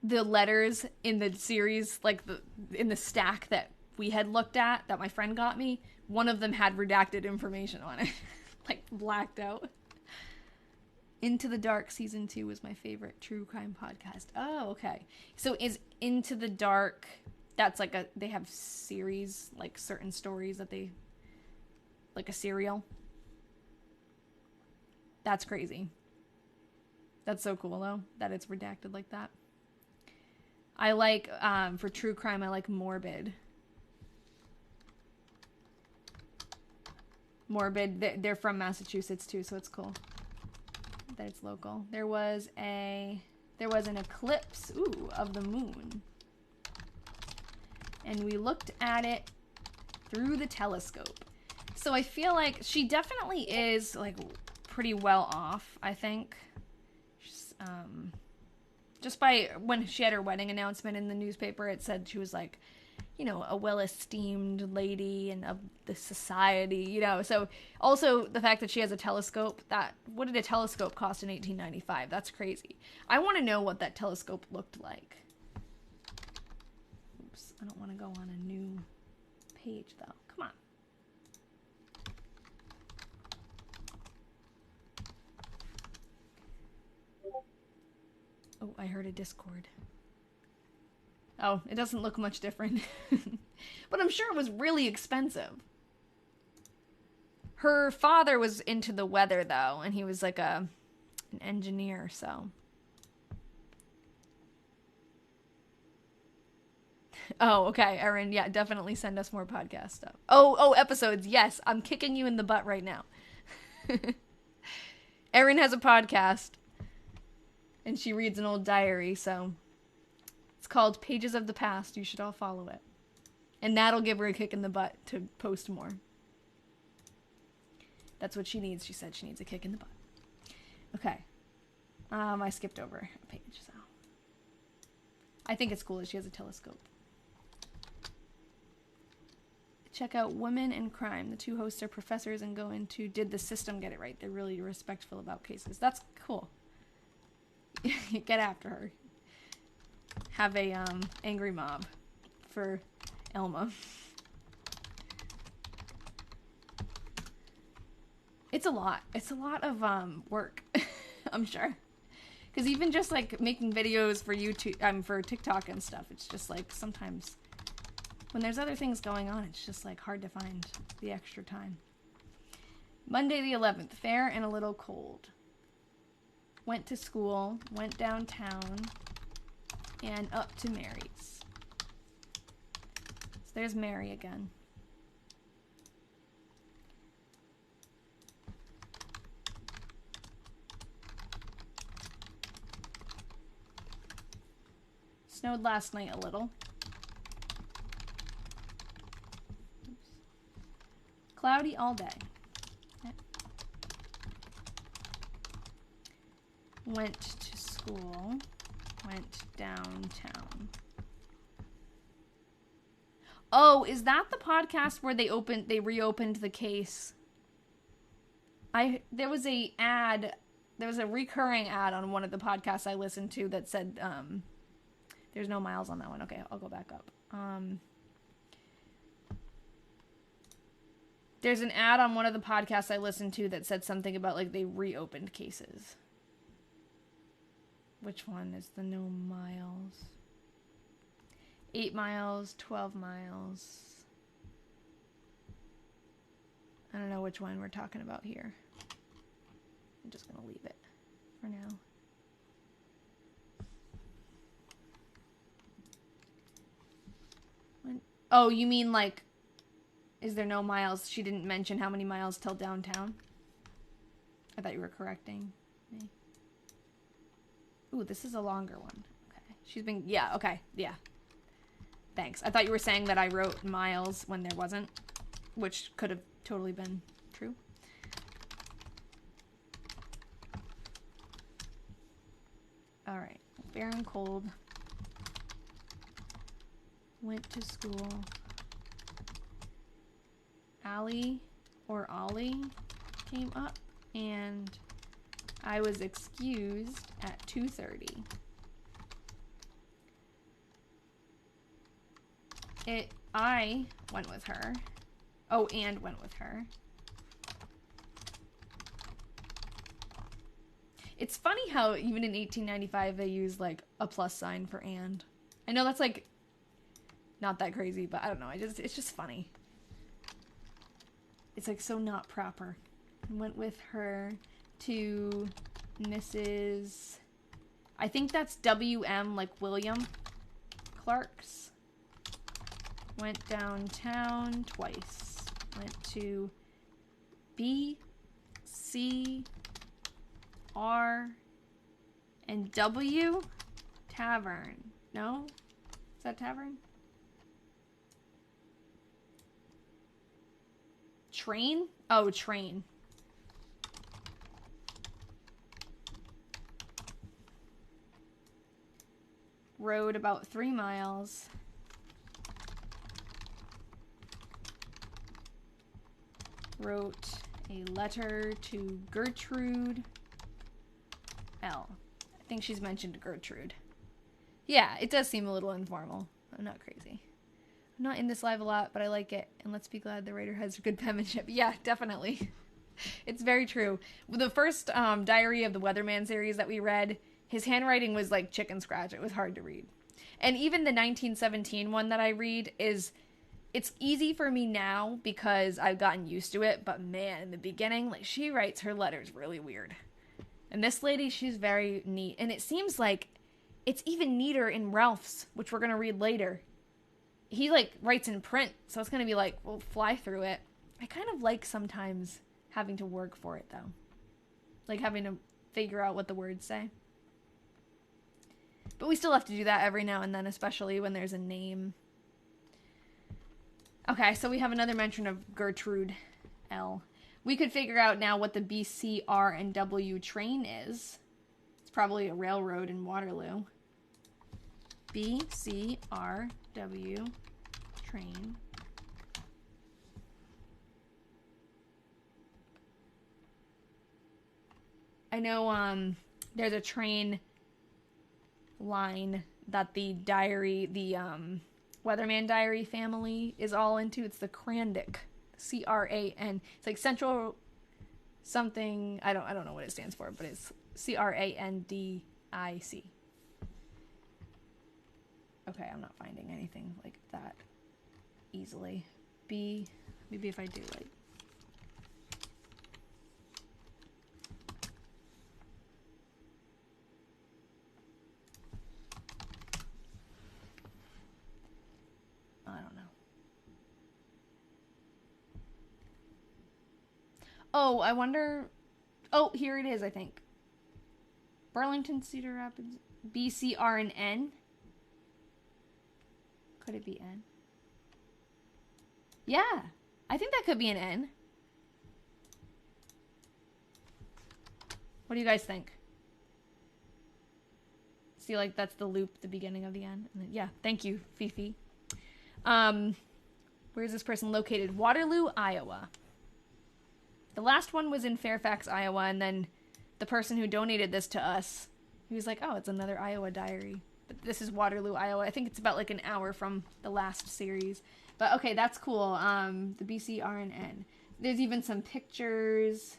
the letters in the series, like in the stack that we had looked at, that my friend got me, one of them had redacted information on it. Like, blacked out. Into the Dark Season 2 was my favorite true crime podcast. Oh, okay. So is Into the Dark... That's like they have series, like certain stories that they, like a serial. That's crazy. That's so cool though, that it's redacted like that. I like, for true crime, I like Morbid. morbid. They're from Massachusetts too, so it's cool that it's local. There was an eclipse, of the moon. And we looked at it through the telescope. So I feel like she definitely is, like, pretty well off, I think. Just by when she had her wedding announcement in the newspaper, it said she was, like, you know, a well-esteemed lady and of the society, you know. So also the fact that she has a telescope, what did a telescope cost in 1895? That's crazy. I want to know what that telescope looked like. Oops, I don't want to go on a new page, though. Come on. Oh, I heard a Discord. Oh, it doesn't look much different. But I'm sure it was really expensive. Her father was into the weather, though, and he was like an engineer, so. Oh, okay, Erin, yeah, definitely send us more podcast stuff. Oh, episodes, yes, I'm kicking you in the butt right now. Erin has a podcast, and she reads an old diary, so it's called Pages of the Past. You should all follow it. And that'll give her a kick in the butt to post more. That's what she needs. She said she needs a kick in the butt. Okay. I skipped over a page, so. I think it's cool that she has a telescope. Check out Women in Crime. The two hosts are professors and go into Did the System Get It Right? They're really respectful about cases. That's cool. Get after her. Have a angry mob for Elma. It's a lot. It's a lot of work, I'm sure. Because even just like making videos for YouTube, for TikTok and stuff, it's just like sometimes when there's other things going on, it's just like hard to find the extra time. Monday the 11th, fair and a little cold. Went to school, went downtown, and up to Mary's. So there's Mary again. Snowed last night a little. Oops. Cloudy all day. Okay. Went to school. Went downtown. Oh, is that the podcast where they reopened the case? There was a recurring ad on one of the podcasts I listened to that said, there's no miles on that one. Okay, I'll go back up. There's an ad on one of the podcasts I listened to that said something about, like, they reopened cases. Which one is the no miles? 8 miles, 12 miles. I don't know which one we're talking about here. I'm just going to leave it for now. Oh, you mean like, is there no miles? She didn't mention how many miles till downtown? I thought you were correcting me. Ooh, this is a longer one. Okay. Yeah, okay, yeah. Thanks. I thought you were saying that I wrote miles when there wasn't, which could have totally been true. Alright. Fair and cold. Went to school. Allie or Ollie came up and I was excused at 2:30. I went with her. Oh, and went with her. It's funny how even in 1895 they use like a plus sign for and. I know that's like not that crazy, but I don't know. It's just funny. It's like so not proper. I went with her to Mrs. I think that's W.M. like William Clark's. Went downtown twice. Went to B, C, R, and W? Tavern. No? Is that tavern? Train? Oh, train. Rode about 3 miles. Wrote a letter to Gertrude L. I think she's mentioned Gertrude. Yeah, it does seem a little informal. I'm not crazy. I'm not in this live a lot, but I like it. And let's be glad the writer has good penmanship. Yeah, definitely. It's very true. The first Diary of the Weatherman series that we read, his handwriting was like chicken scratch. It was hard to read. And even the 1917 one that I read is... It's easy for me now because I've gotten used to it, but man, in the beginning, like, she writes her letters really weird. And this lady, she's very neat. And it seems like it's even neater in Ralph's, which we're going to read later. He, like, writes in print, so it's going to be like, we'll fly through it. I kind of like sometimes having to work for it, though. Like, having to figure out what the words say. But we still have to do that every now and then, especially when there's a name. Okay, so we have another mention of Gertrude L. We could figure out now what the B, C, R, and W train is. It's probably a railroad in Waterloo. B, C, R, W train. I know there's a train line that the Weatherman Diary family is all into. It's the Crandic, C-R-A-N. It's like Central something. I don't know what it stands for, but it's C-R-A-N-D-I-C. Okay, I'm not finding anything like that easily. B, maybe if I do like... I don't know. Oh, I wonder... Oh, here it is, I think. Burlington, Cedar Rapids, B, C, R, and N. Could it be N? Yeah, I think that could be an N. What do you guys think? See, like, that's the loop, the beginning of the N. And then, yeah, thank you, Fifi. Where's this person located? Waterloo, Iowa. The last one was in Fairfax, Iowa, and then the person who donated this to us, he was like, oh, it's another Iowa diary. But this is Waterloo, Iowa. I think it's about like an hour from the last series. But okay, that's cool. The BCRNN. There's even some pictures.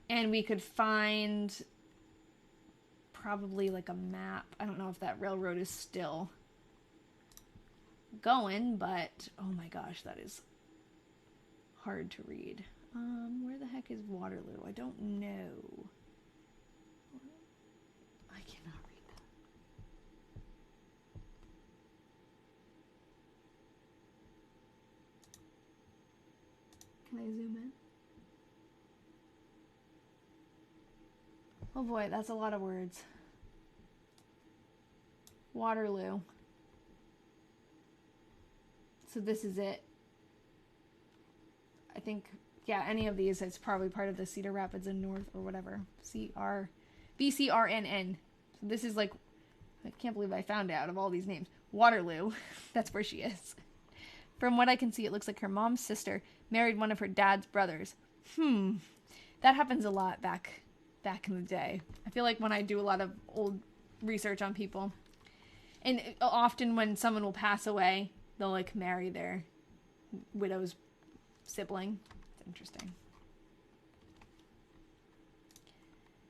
And we could find probably like a map. I don't know if that railroad is still going, but oh my gosh, that is hard to read. Where the heck is Waterloo? I don't know. I cannot read that. Can I zoom in? Oh boy, that's a lot of words. Waterloo. So this is it. I think, yeah, any of these, it's probably part of the Cedar Rapids and North or whatever. BCRNN. So this is like, I can't believe I found out of all these names. Waterloo. That's where she is. From what I can see, it looks like her mom's sister married one of her dad's brothers. That happens a lot back in the day. I feel like when I do a lot of old research on people, and often when someone will pass away, they'll like marry their widow's sibling. It's interesting.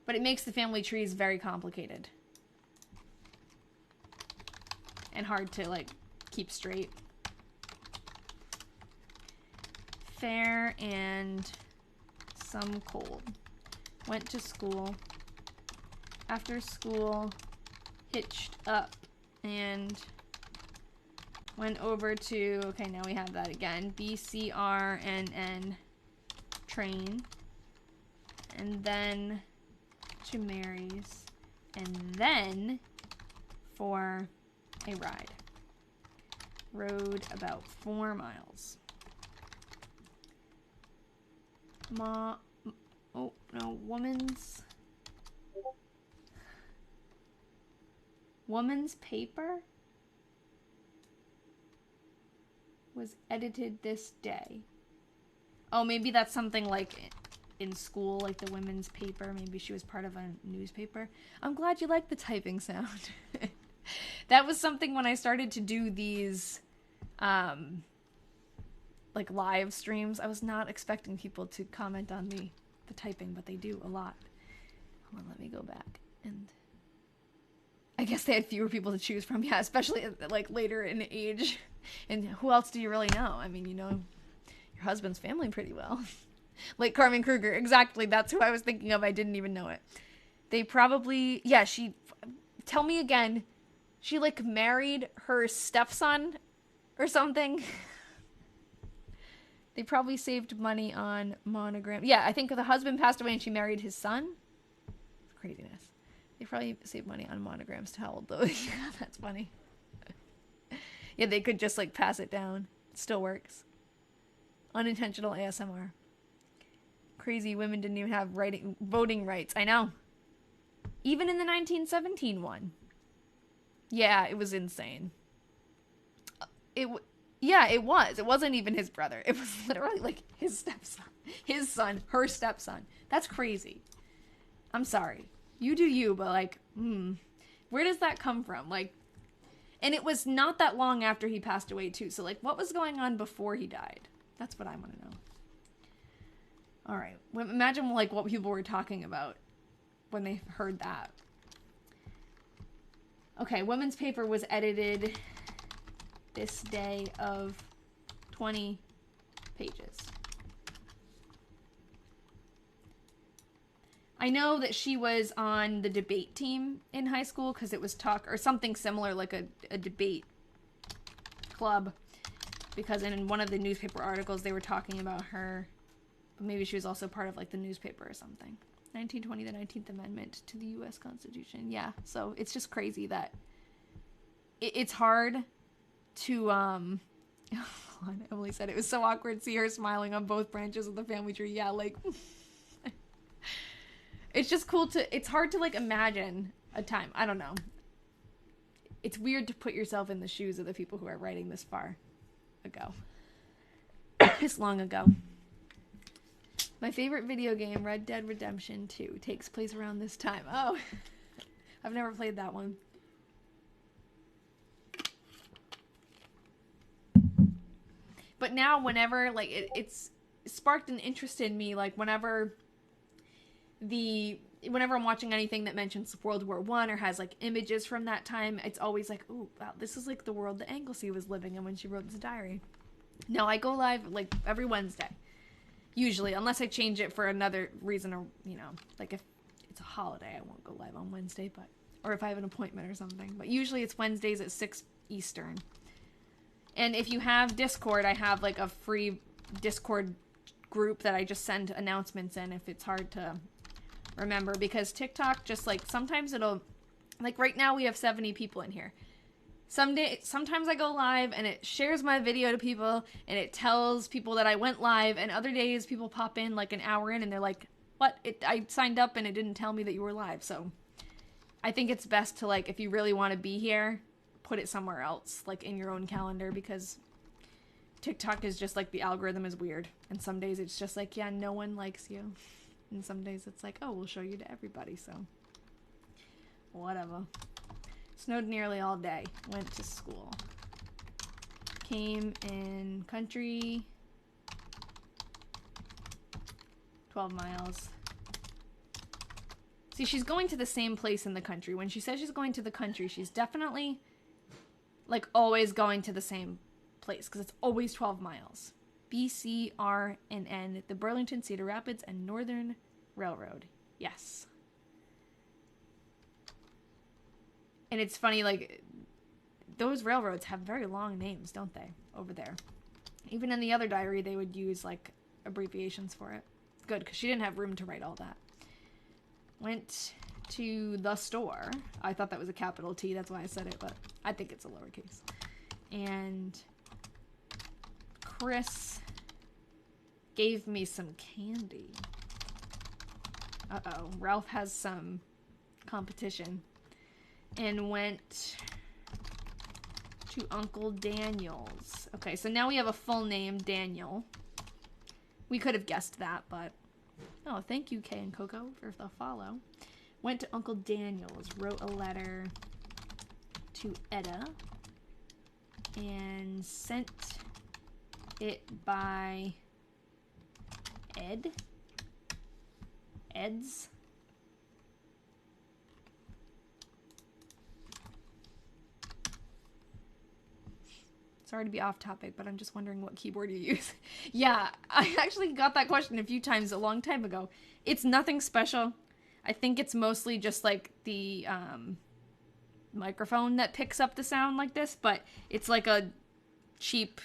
But it makes the family trees very complicated and hard to like keep straight. Fair and some cold. Went to school. After school, hitched up and Went over to, okay, now we have that again. BCRNN train. And then to Mary's. And then for a ride. Rode about 4 miles. Oh, no, Woman's paper was edited this day. Oh, maybe that's something like in school, like the women's paper. Maybe she was part of a newspaper. I'm glad you like the typing sound. That was something when I started to do these, like live streams. I was not expecting people to comment on the typing, but they do a lot. Hold on, let me go back. And I guess they had fewer people to choose from. Yeah, especially like later in age. And who else do you really know? I mean, you know your husband's family pretty well. Like Carmen Kruger. Exactly. That's who I was thinking of. I didn't even know it. They probably, yeah, tell me again. She like married her stepson or something. They probably saved money on monogram. Yeah, I think the husband passed away and she married his son. Craziness. They probably saved money on monograms to how old though. Yeah, that's funny. Yeah, they could just like pass it down. It still works. Unintentional ASMR. Crazy women didn't even have voting rights. I know. Even in the 1917 one. Yeah, it was insane. Yeah, it was. It wasn't even his brother. It was literally like his stepson. His son, her stepson. That's crazy. I'm sorry. You do you, but like, where does that come from? Like, and it was not that long after he passed away too. So like, what was going on before he died? That's what I want to know. All right. Imagine like what people were talking about when they heard that. Okay, women's paper was edited this day of 20 pages. I know that she was on the debate team in high school because it was or something similar, like a debate club. Because in one of the newspaper articles, they were talking about her. But maybe she was also part of like the newspaper or something. 1920, the 19th Amendment to the U.S. Constitution. Yeah, so it's just crazy that it's hard to, Emily said it was so awkward to see her smiling on both branches of the family tree. Yeah, like, it's just cool it's hard to like imagine a time. I don't know. It's weird to put yourself in the shoes of the people who are writing this far ago. This long ago. My favorite video game, Red Dead Redemption 2, takes place around this time. Oh, I've never played that one. But now whenever, like, it's sparked an interest in me, like, whenever I'm watching anything that mentions World War I or has, like, images from that time, it's always like, ooh, wow, this is, like, the world that Anglesey was living in when she wrote this diary. No, I go live, like, every Wednesday. Usually, unless I change it for another reason or, you know, like, if it's a holiday, I won't go live on Wednesday, or if I have an appointment or something. But usually it's Wednesdays at 6 Eastern. And if you have Discord, I have, like, a free Discord group that I just send announcements in if it's hard to remember. Because TikTok just, like, sometimes it'll... Like, right now we have 70 people in here. Sometimes I go live and it shares my video to people and it tells people that I went live, and other days people pop in, like, an hour in and they're like, what? I signed up and it didn't tell me that you were live. So I think it's best to, like, if you really want to be here, put it somewhere else, like in your own calendar, because TikTok is just like, the algorithm is weird, and some days it's just like, yeah, no one likes you, and some days it's like, oh, we'll show you to everybody. So whatever. Snowed nearly all day. Went to school. Came in country. 12 miles. See, she's going to the same place in the country. When she says she's going to the country, she's definitely, like, always going to the same place, because it's always 12 miles. BCRNN, the Burlington, Cedar Rapids, and Northern Railroad. Yes. And it's funny, like, those railroads have very long names, don't they, over there? Even in the other diary, they would use, like, abbreviations for it. Good, because she didn't have room to write all that. Went to the store. I thought that was a capital T, that's why I said it, but I think it's a lowercase. And Chris gave me some candy. Uh-oh, Ralph has some competition. And went to Uncle Daniel's. Okay, so now we have a full name, Daniel. We could have guessed that, but... Oh, thank you, Kay and Coco, for the follow. Went to Uncle Daniel's, wrote a letter to Etta, and sent it by Ed's. Sorry to be off topic, but I'm just wondering what keyboard you use. Yeah, I actually got that question a few times a long time ago. It's nothing special. I think it's mostly just like the microphone that picks up the sound like this, but it's like a cheap,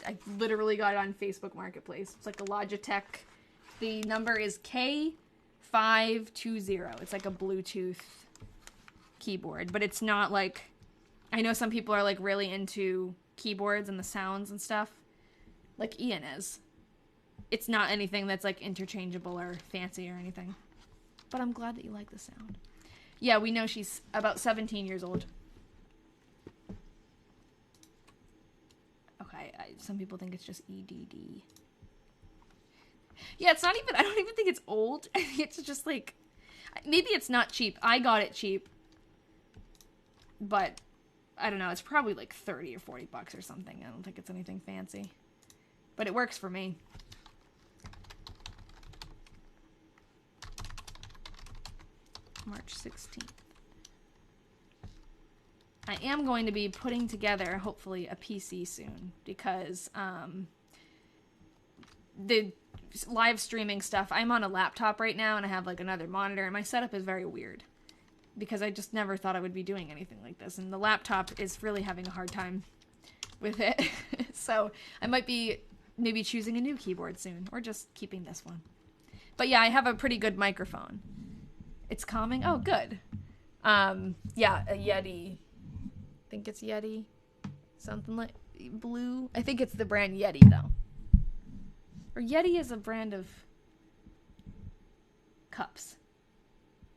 I literally got it on Facebook Marketplace. It's like a Logitech. The number is K520. It's like a Bluetooth keyboard, but it's not like, I know some people are like really into keyboards and the sounds and stuff, like Ian is. It's not anything that's like interchangeable or fancy or anything, but I'm glad that you like the sound. Yeah, we know she's about 17 years old. Okay, some people think it's just EDD. Yeah, it's not even, I don't even think it's old. It's just like, maybe it's not cheap. I got it cheap, but I don't know, it's probably like 30 or 40 bucks or something. I don't think it's anything fancy, but it works for me. March 16th. I am going to be putting together, hopefully, a PC soon, because the live streaming stuff, I'm on a laptop right now, and I have like another monitor, and my setup is very weird, because I just never thought I would be doing anything like this, and the laptop is really having a hard time with it. So I might be maybe choosing a new keyboard soon, or just keeping this one. But yeah, I have a pretty good microphone. It's calming. Oh, good. Yeah, a Yeti. I think it's Yeti. Something like blue. I think it's the brand Yeti, though. Or Yeti is a brand of cups.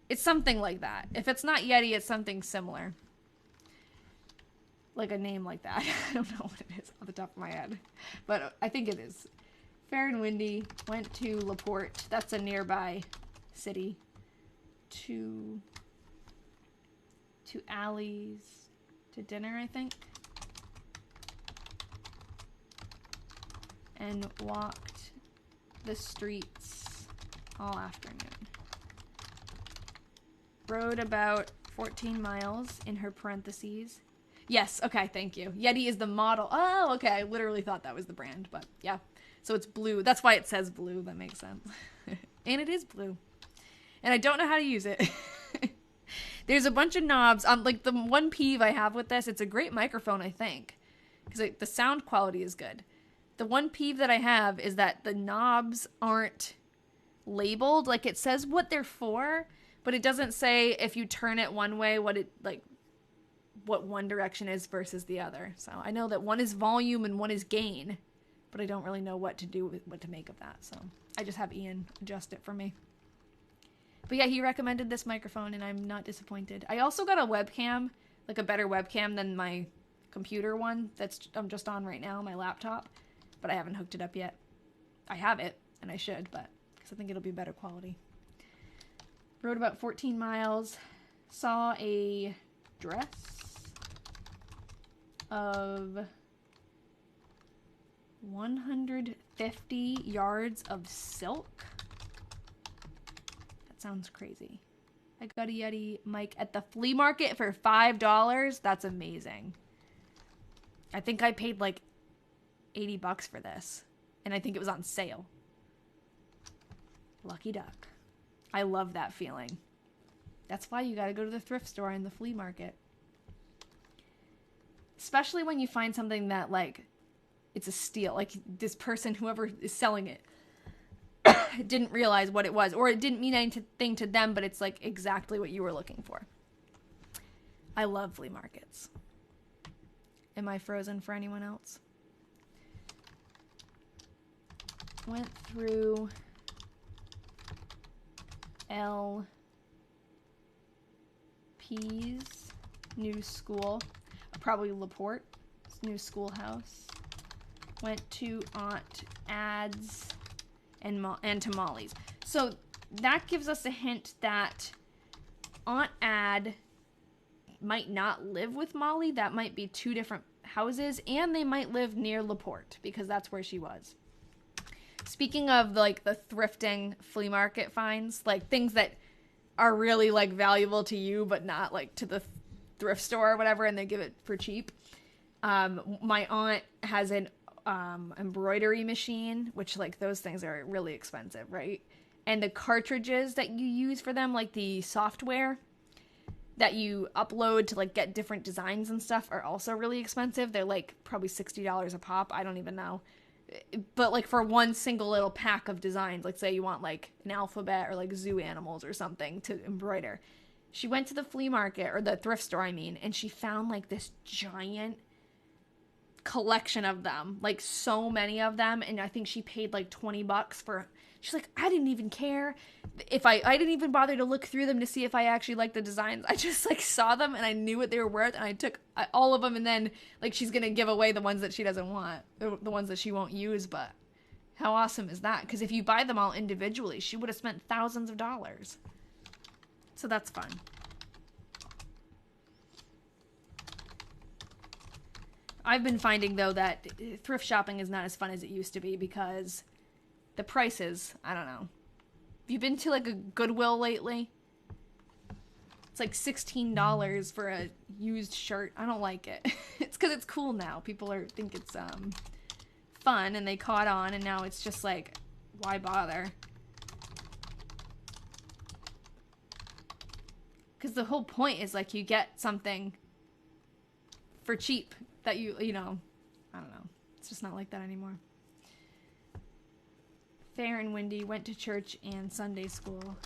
It's something like that. If it's not Yeti, it's something similar. Like a name like that. I don't know what it is off the top of my head. But I think it is. Fair and windy. Went to LaPorte. That's a nearby city. To Allie's to dinner, I think. And walked the streets all afternoon. Rode about 14 miles in her parentheses. Yes, okay, thank you. Yeti is the model. Oh, okay, I literally thought that was the brand, but yeah. So it's blue. That's why it says blue. That makes sense. And it is blue. And I don't know how to use it. There's a bunch of knobs. Like, the one peeve I have with this, it's a great microphone, I think, because like, the sound quality is good. The one peeve that I have is that the knobs aren't labeled. Like, it says what they're for, but it doesn't say if you turn it one way, what one direction is versus the other. So I know that one is volume and one is gain, but I don't really know what to do with what to make of that. So I just have Ian adjust it for me. But yeah, he recommended this microphone, and I'm not disappointed. I also got a webcam, like a better webcam than my computer one I'm just on right now, my laptop, but I haven't hooked it up yet. I have it, and I should, but because I think it'll be better quality. Rode about 14 miles, saw a dress of 150 yards of silk. Sounds crazy. I got a Yeti mic at the flea market for $5. That's amazing. I think I paid like 80 bucks for this, and I think it was on sale. Lucky duck. I love that feeling. That's why you gotta go to the thrift store and the flea market. especially when you find something that, like, it's a steal. Like, this person, whoever is selling it, didn't realize what it was, or it didn't mean anything to them, but it's, like, exactly what you were looking for. I love flea markets. Am I frozen for anyone else? Went through LP's new school, probably LaPorte, new schoolhouse. Went to Aunt Ad's and to Molly's. So that gives us a hint that Aunt Ad might not live with Molly. That might be two different houses, and they might live near LaPorte because that's where she was. Speaking of, like, the thrifting flea market finds, like, things that are really, like, valuable to you but not, like, to the thrift store or whatever, and they give it for cheap. My aunt has an embroidery machine, which, like, those things are really expensive, right? And the cartridges that you use for them, like the software that you upload to, like, get different designs and stuff, are also really expensive. They're, like, probably $60 a pop. I don't even know. But, like, for one single little pack of designs, like, say you want, like, an alphabet or, like, zoo animals or something to embroider. She went to the flea market, or the thrift store, I mean, and she found, like, this giant collection of them, like, so many of them, and I think she paid, like, $20 for. She's like, I didn't even care if I didn't even bother to look through them to see if I actually liked the designs. I just, like, saw them and I knew what they were worth, and I took all of them, and then, like, she's gonna give away the ones that she doesn't want, the ones that she won't use. But how awesome is that? Because if you buy them all individually, she would have spent thousands of dollars. So that's fun. I've been finding, though, that thrift shopping is not as fun as it used to be because the prices, I don't know. Have you been to, like, a Goodwill lately? It's like $16 for a used shirt. I don't like it. It's because it's cool now. People think it's fun, and they caught on, and now it's just like, why bother? Because the whole point is, like, you get something for cheap that you know, I don't know. It's just not like that anymore. Fair and windy, went to church and Sunday school.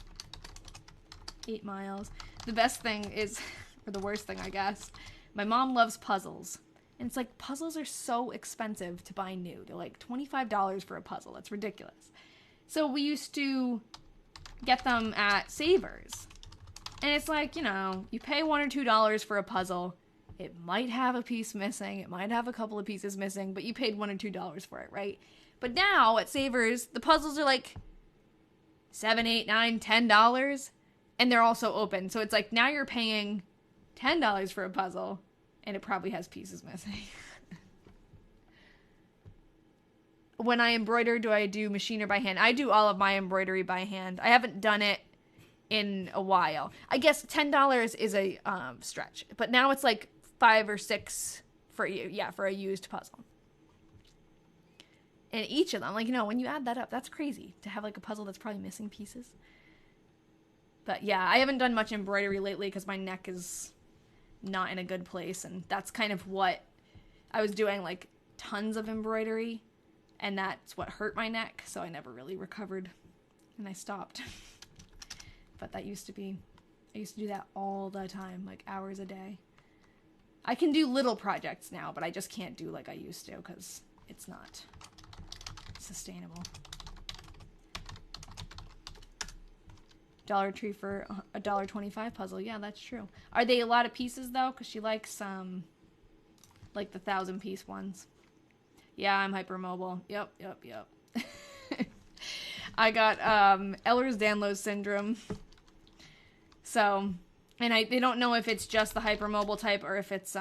8 miles. The best thing is, or the worst thing, I guess, my mom loves puzzles. And it's like, puzzles are so expensive to buy new. They're like $25 for a puzzle. That's ridiculous. So we used to get them at Savers. And it's like, you know, you pay $1 or $2 for a puzzle. It might have a piece missing. It might have a couple of pieces missing, but you paid $1 or $2 for it, right? But now at Savers, the puzzles are like $7, $8, $9, $10, and they're also open. So it's like, now you're paying $10 for a puzzle, and it probably has pieces missing. When I embroider, do I do machine or by hand? I do all of my embroidery by hand. I haven't done it in a while. I guess $10 is a stretch, but now it's like $5 or $6 for a used puzzle. And each of them, like, you know, when you add that up, that's crazy to have, like, a puzzle that's probably missing pieces. But yeah, I haven't done much embroidery lately because my neck is not in a good place, and that's kind of what I was doing, like, tons of embroidery, and that's what hurt my neck, so I never really recovered, and I stopped. But that used to be, I used to do that all the time, like, hours a day. I can do little projects now, but I just can't do like I used to because it's not sustainable. Dollar Tree for a $1.25 puzzle. Yeah, that's true. Are they a lot of pieces though? Because she likes like the 1,000-piece ones. Yeah, I'm hypermobile. Yep. I got Ehlers-Danlos syndrome. So, and they don't know if it's just the hypermobile type or if it's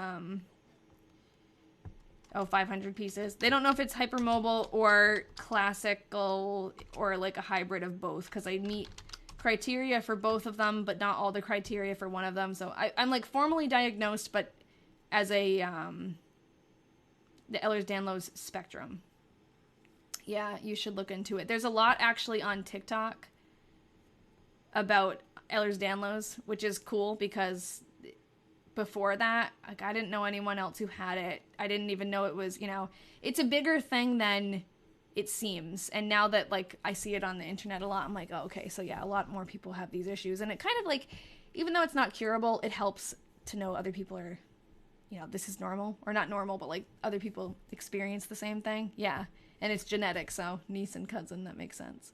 500 pieces. They don't know if it's hypermobile or classical or like a hybrid of both because I meet criteria for both of them, but not all the criteria for one of them. So I'm like formally diagnosed, but as a the Ehlers-Danlos spectrum. Yeah, you should look into it. There's a lot actually on TikTok about Ehlers-Danlos, which is cool because before that. Like, I didn't know anyone else who had it. I didn't even know it was, it's a bigger thing than it seems. And now that, like, I see it on the internet a lot, I'm like, oh, okay, so yeah, a lot more people have these issues. And it kind of, like, even though it's not curable, it helps to know other people are, this is normal. Or not normal, but, like, other people experience the same thing. Yeah. And it's genetic, so niece and cousin, that makes sense.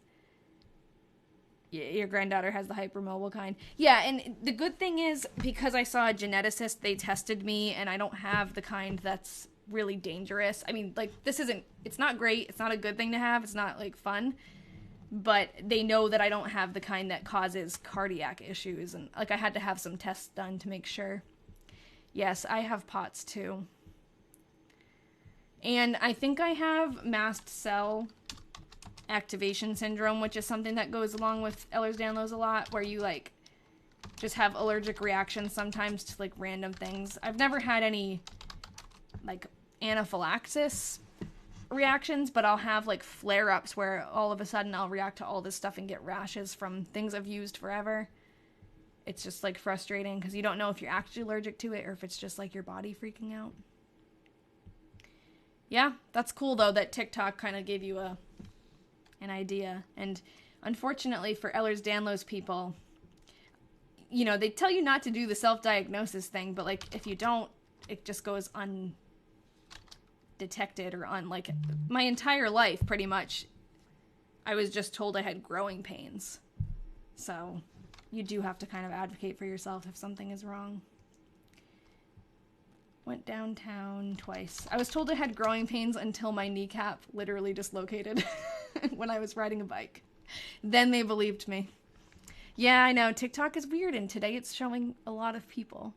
Your granddaughter has the hypermobile kind. Yeah, and the good thing is, because I saw a geneticist, they tested me, and I don't have the kind that's really dangerous. I mean, like, it's not great, it's not a good thing to have, it's not, like, fun, but they know that I don't have the kind that causes cardiac issues, and, like, I had to have some tests done to make sure. Yes, I have POTS, too. And I think I have mast cell activation syndrome, which is something that goes along with Ehlers-Danlos a lot, where you, like, just have allergic reactions sometimes to, like, random things. I've never had any, like, anaphylaxis reactions, but I'll have, like, flare-ups where all of a sudden I'll react to all this stuff and get rashes from things I've used forever. It's just, like, frustrating because you don't know if you're actually allergic to it or if it's just, like, your body freaking out. Yeah, that's cool, though, that TikTok kind of gave you an idea. And unfortunately for Ehlers-Danlos people, they tell you not to do the self-diagnosis thing, but, like, if you don't, it just goes undetected or like, my entire life, pretty much, I was just told I had growing pains. So you do have to kind of advocate for yourself if something is wrong. Went downtown twice. I was told I had growing pains until my kneecap literally dislocated when I was riding a bike. Then they believed me. Yeah, I know. TikTok is weird, and today it's showing a lot of people.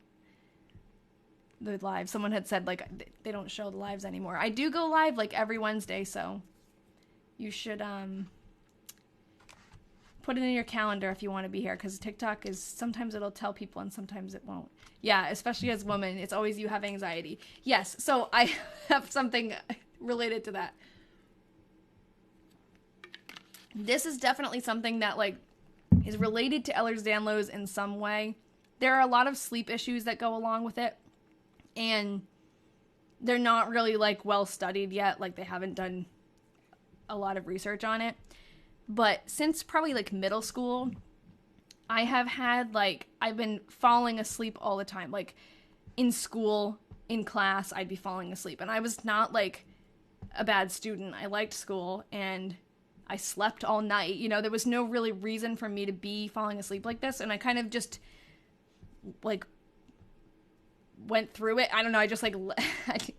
The live. Someone had said, like, they don't show the lives anymore. I do go live, like, every Wednesday, so you should, put it in your calendar if you want to be here, because TikTok is, sometimes it'll tell people and sometimes it won't. Yeah, especially as women, it's always you have anxiety. Yes, so I have something related to that. This is definitely something that, like, is related to Ehlers-Danlos in some way. There are a lot of sleep issues that go along with it, and they're not really, like, well studied yet. Like, they haven't done a lot of research on it. But since probably, like, middle school, I have had, like, I've been falling asleep all the time. Like, in school, in class, I'd be falling asleep. And I was not, like, a bad student. I liked school, and I slept all night. There was no really reason for me to be falling asleep like this. And I kind of just, like, went through it. I don't know. I just, like,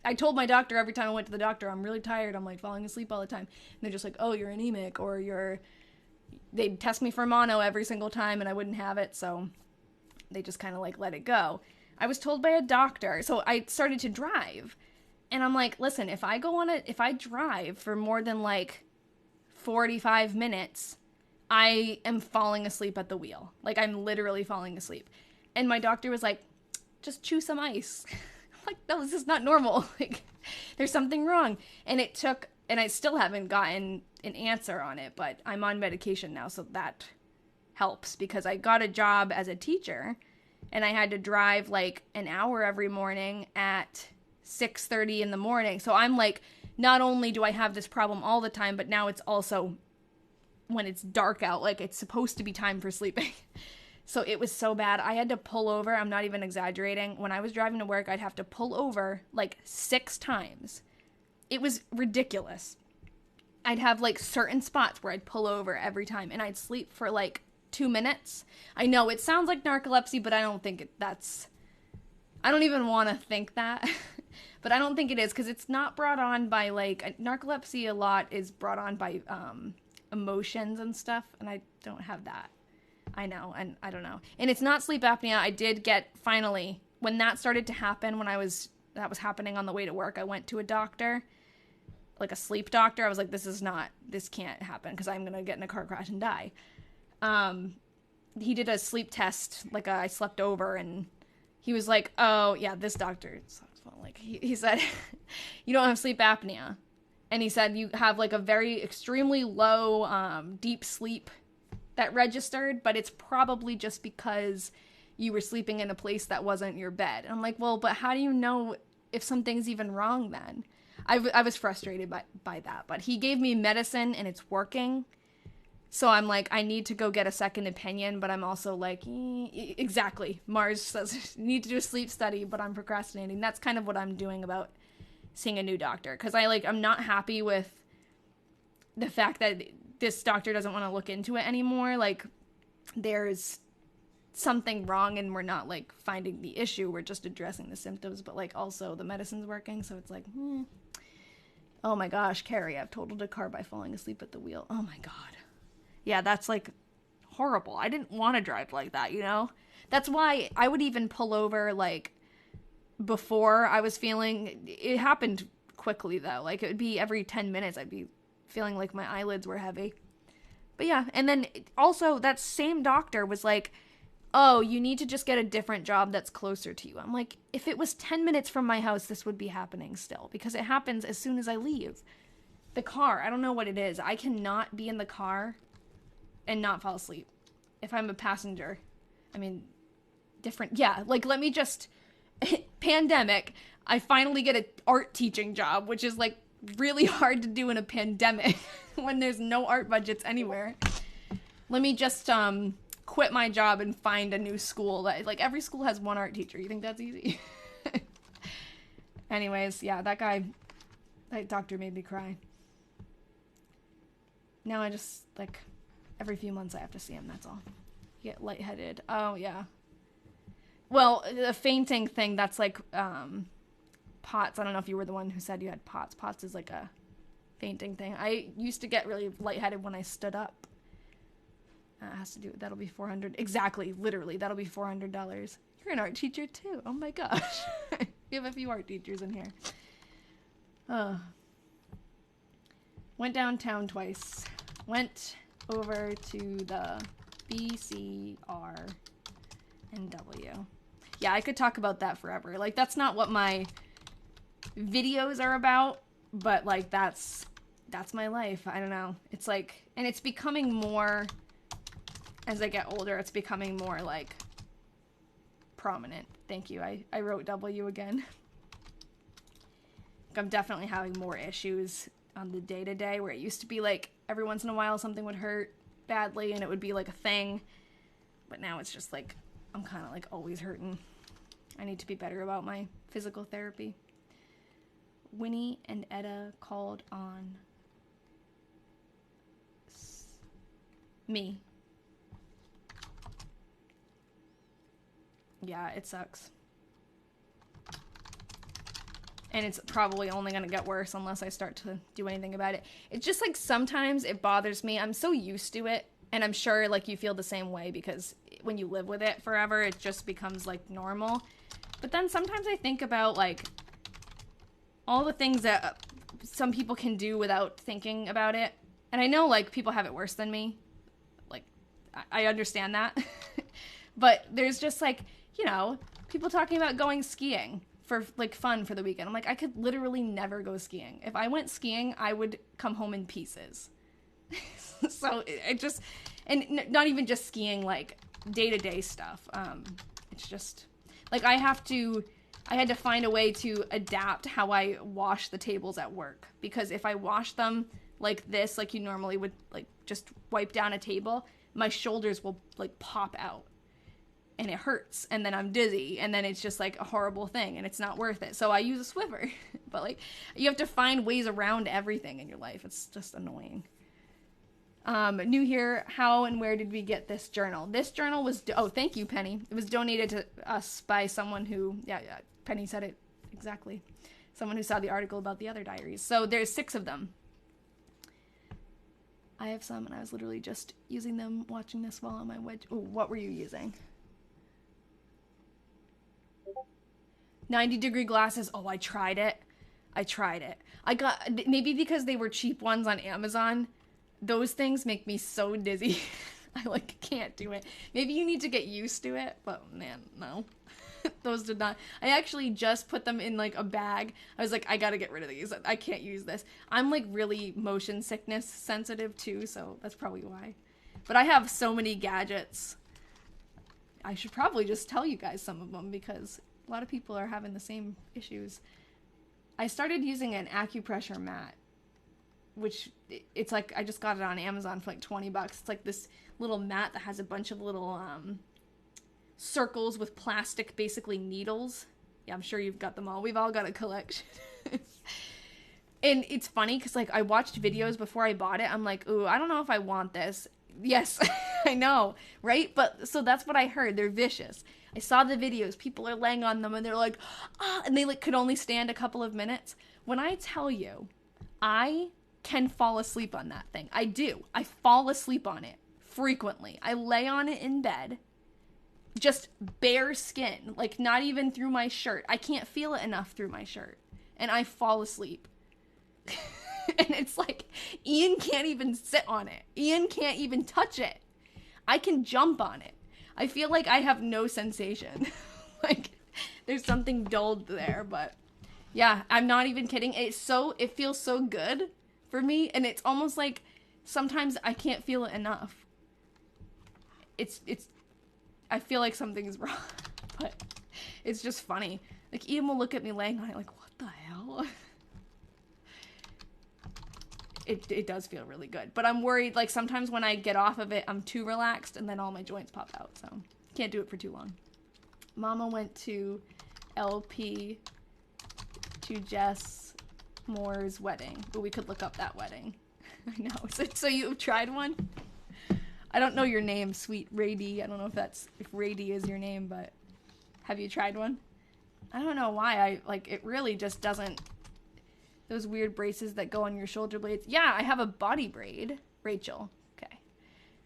I told my doctor every time I went to the doctor, I'm really tired. I'm, like, falling asleep all the time. And they're just like, oh, you're anemic, or they'd test me for mono every single time and I wouldn't have it. So they just kind of, like, let it go. I was told by a doctor. So I started to drive, and I'm like, listen, if I drive for more than, like, 45 minutes, I am falling asleep at the wheel. Like, I'm literally falling asleep. And my doctor was like, just chew some ice. I'm like, no, this is not normal. Like, there's something wrong. And I still haven't gotten an answer on it, but I'm on medication now, so that helps, because I got a job as a teacher, and I had to drive, like, an hour every morning at 6:30 in the morning. So I'm like, not only do I have this problem all the time, but now it's also when it's dark out, like, it's supposed to be time for sleeping. So it was so bad. I had to pull over. I'm not even exaggerating. When I was driving to work, I'd have to pull over, like, 6 times. It was ridiculous. I'd have, like, certain spots where I'd pull over every time, and I'd sleep for, like, 2 minutes. I know it sounds like narcolepsy, but I don't think I don't even want to think that. But I don't think it is, because it's not brought on by, like, narcolepsy a lot is brought on by emotions and stuff, and I don't have that. I know, and I don't know. And it's not sleep apnea. I did get, finally, when that started to happen, that was happening on the way to work, I went to a doctor, like a sleep doctor. I was like, this can't happen, because I'm going to get in a car crash and die. He did a sleep test, like, I slept over, and he was like, oh, yeah, this doctor, like, he said, you don't have sleep apnea. And he said you have, like, a very extremely low deep sleep that registered, but it's probably just because you were sleeping in a place that wasn't your bed. And I'm like, well, but how do you know if something's even wrong then? I was frustrated by that. But he gave me medicine and it's working. So I'm like, I need to go get a second opinion, but I'm also like, exactly. Mars says, need to do a sleep study, but I'm procrastinating. That's kind of what I'm doing about seeing a new doctor. Because I'm not happy with the fact that this doctor doesn't want to look into it anymore. Like, there's something wrong and we're not, like, finding the issue. We're just addressing the symptoms, but, like, also the medicine's working. So it's like, Oh my gosh, Carrie, I've totaled a car by falling asleep at the wheel. Oh my God. Yeah, that's like horrible. I didn't want to drive like that, you know? That's why I would even pull over like before I was feeling, it happened quickly though. Like it would be every 10 minutes I'd be feeling like my eyelids were heavy. But yeah, and then also that same doctor was like, oh, you need to just get a different job that's closer to you. I'm like, if it was 10 minutes from my house, this would be happening still because it happens as soon as I leave. The car, I don't know what it is. I cannot be in the car and not fall asleep if I'm a passenger. I mean, different. Yeah, like let me just pandemic. I finally get an art teaching job, which is like really hard to do in a pandemic when there's no art budgets anywhere. Let me just quit my job and find a new school. Like every school has one art teacher. You think that's easy? Anyways, yeah, that doctor made me cry. Now I just like every few months I have to see him, that's all. Get lightheaded. Oh, yeah. Well, the fainting thing, that's like POTS. I don't know if you were the one who said you had POTS. POTS is like a fainting thing. I used to get really lightheaded when I stood up. Has to do, that'll be $400. Exactly, literally, that'll be $400. You're an art teacher too. Oh my gosh. We have a few art teachers in here. Went downtown twice. Went over to the BCR and W. Yeah, I could talk about that forever. Like, that's not what my videos are about, but, like, that's my life. I don't know. It's, like, and it's becoming more, as I get older, it's becoming more, like, prominent. Thank you. I wrote W again. I'm definitely having more issues on the day-to-day, where it used to be, like, every once in a while something would hurt badly and it would be, like, a thing. But now it's just, like, I'm kind of, like, always hurting. I need to be better about my physical therapy. Winnie and Etta called on me. Yeah, it sucks. And it's probably only going to get worse unless I start to do anything about it. It's just like sometimes it bothers me. I'm so used to it. And I'm sure like you feel the same way because when you live with it forever, it just becomes like normal. But then sometimes I think about like all the things that some people can do without thinking about it. And I know like people have it worse than me. Like I understand that. But there's just like, you know, people talking about going skiing for like fun for the weekend. I'm like, I could literally never go skiing. If I went skiing, I would come home in pieces. So it just, and not even just skiing, like day-to-day stuff. It's just like I had to find a way to adapt how I wash the tables at work, because if I wash them like this, like you normally would like just wipe down a table, my shoulders will like pop out. And it hurts, and then I'm dizzy, and then it's just like a horrible thing, and it's not worth it. So I use a Swiffer. But like, you have to find ways around everything in your life. It's just annoying. New here, how and where did we get this journal? This journal was, oh, thank you, Penny. It was donated to us by someone who, yeah, Penny said it exactly. Someone who saw the article about the other diaries. So there's 6 of them. I have some, and I was literally just using them, watching this while on my wedge. Oh, what were you using? 90-degree glasses. Oh, I tried it. I got, maybe because they were cheap ones on Amazon, those things make me so dizzy. I like can't do it. Maybe you need to get used to it, but man, no. Those did not. I actually just put them in like a bag. I was like, I gotta get rid of these. I can't use this. I'm like really motion sickness sensitive too, so that's probably why. But I have so many gadgets. I should probably just tell you guys some of them because a lot of people are having the same issues. I started using an acupressure mat, which it's like, I just got it on Amazon for like $20. It's like this little mat that has a bunch of little circles with plastic, basically needles. Yeah, I'm sure you've got them all. We've all got a collection. And it's funny because, like, I watched videos before I bought it. I'm like, ooh, I don't know if I want this. Yes, I know, right? But so that's what I heard. They're vicious. I saw the videos. People are laying on them and they're like, ah, and they like could only stand a couple of minutes. When I tell you, I can fall asleep on that thing. I do. I fall asleep on it frequently. I lay on it in bed, just bare skin, like not even through my shirt. I can't feel it enough through my shirt. And I fall asleep. And it's like, Ian can't even sit on it. Ian can't even touch it. I can jump on it. I feel like I have no sensation. Like, there's something dulled there, but yeah, I'm not even kidding. It feels so good for me, and it's almost like sometimes I can't feel it enough. I feel like something's wrong, but it's just funny. Like, Ian will look at me laying on it like, what the hell? It does feel really good. But I'm worried, like, sometimes when I get off of it, I'm too relaxed, and then all my joints pop out, so can't do it for too long. Mama went to LP to Jess Moore's wedding. But we could look up that wedding. I know. So you've tried one? I don't know your name, Sweet Rady. I don't know if Rady is your name, but have you tried one? I don't know why. It really just doesn't... Those weird braces that go on your shoulder blades. Yeah, I have a body braid. Rachel. Okay.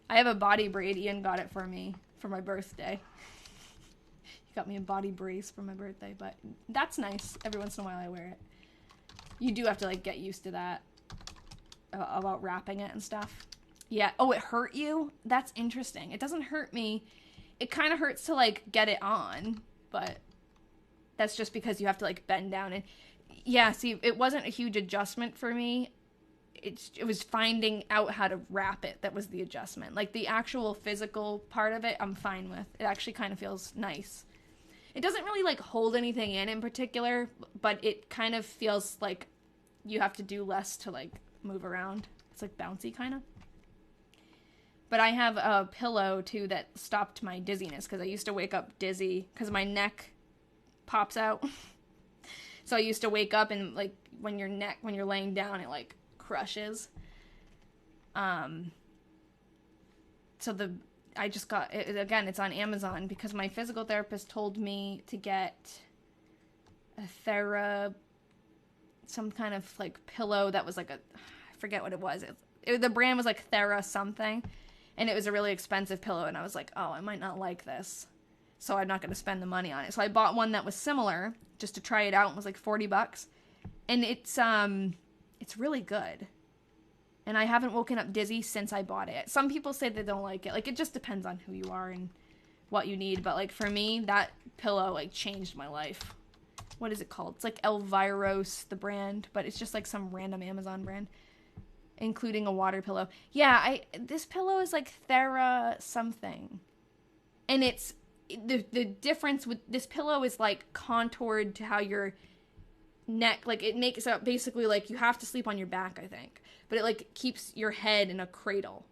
I have a body braid. Ian got it for me for my birthday. He got me a body brace for my birthday, but that's nice. Every once in a while I wear it. You do have to, like, get used to that. About wrapping it and stuff. Yeah. Oh, it hurt you? That's interesting. It doesn't hurt me. It kind of hurts to, like, get it on, but that's just because you have to, like, bend down and... Yeah, see, it wasn't a huge adjustment for me. It was finding out how to wrap it that was the adjustment. Like, the actual physical part of it, I'm fine with. It actually kind of feels nice. It doesn't really, like, hold anything in particular, but it kind of feels like you have to do less to, like, move around. It's, like, bouncy, kind of. But I have a pillow, too, that stopped my dizziness, because I used to wake up dizzy, because my neck pops out. So I used to wake up and, like, when you're laying down, it, like, crushes. I just got, again, it's on Amazon, because my physical therapist told me to get some kind of, like, pillow that was, like, I forget what it was. The brand was, like, Thera something, and it was a really expensive pillow, and I was like, oh, I might not like this, so I'm not going to spend the money on it. So I bought one that was similar, just to try it out. It was like $40, and it's really good. And I haven't woken up dizzy since I bought it. Some people say they don't like it. Like, it just depends on who you are and what you need. But, like, for me, that pillow, like, changed my life. What is it called? It's like Elviros, the brand, but it's just like some random Amazon brand, including a water pillow. Yeah, this pillow is like Thera something, and it's the difference with this pillow is like contoured to how your neck, like, it makes up basically like you have to sleep on your back, I think, but it like keeps your head in a cradle.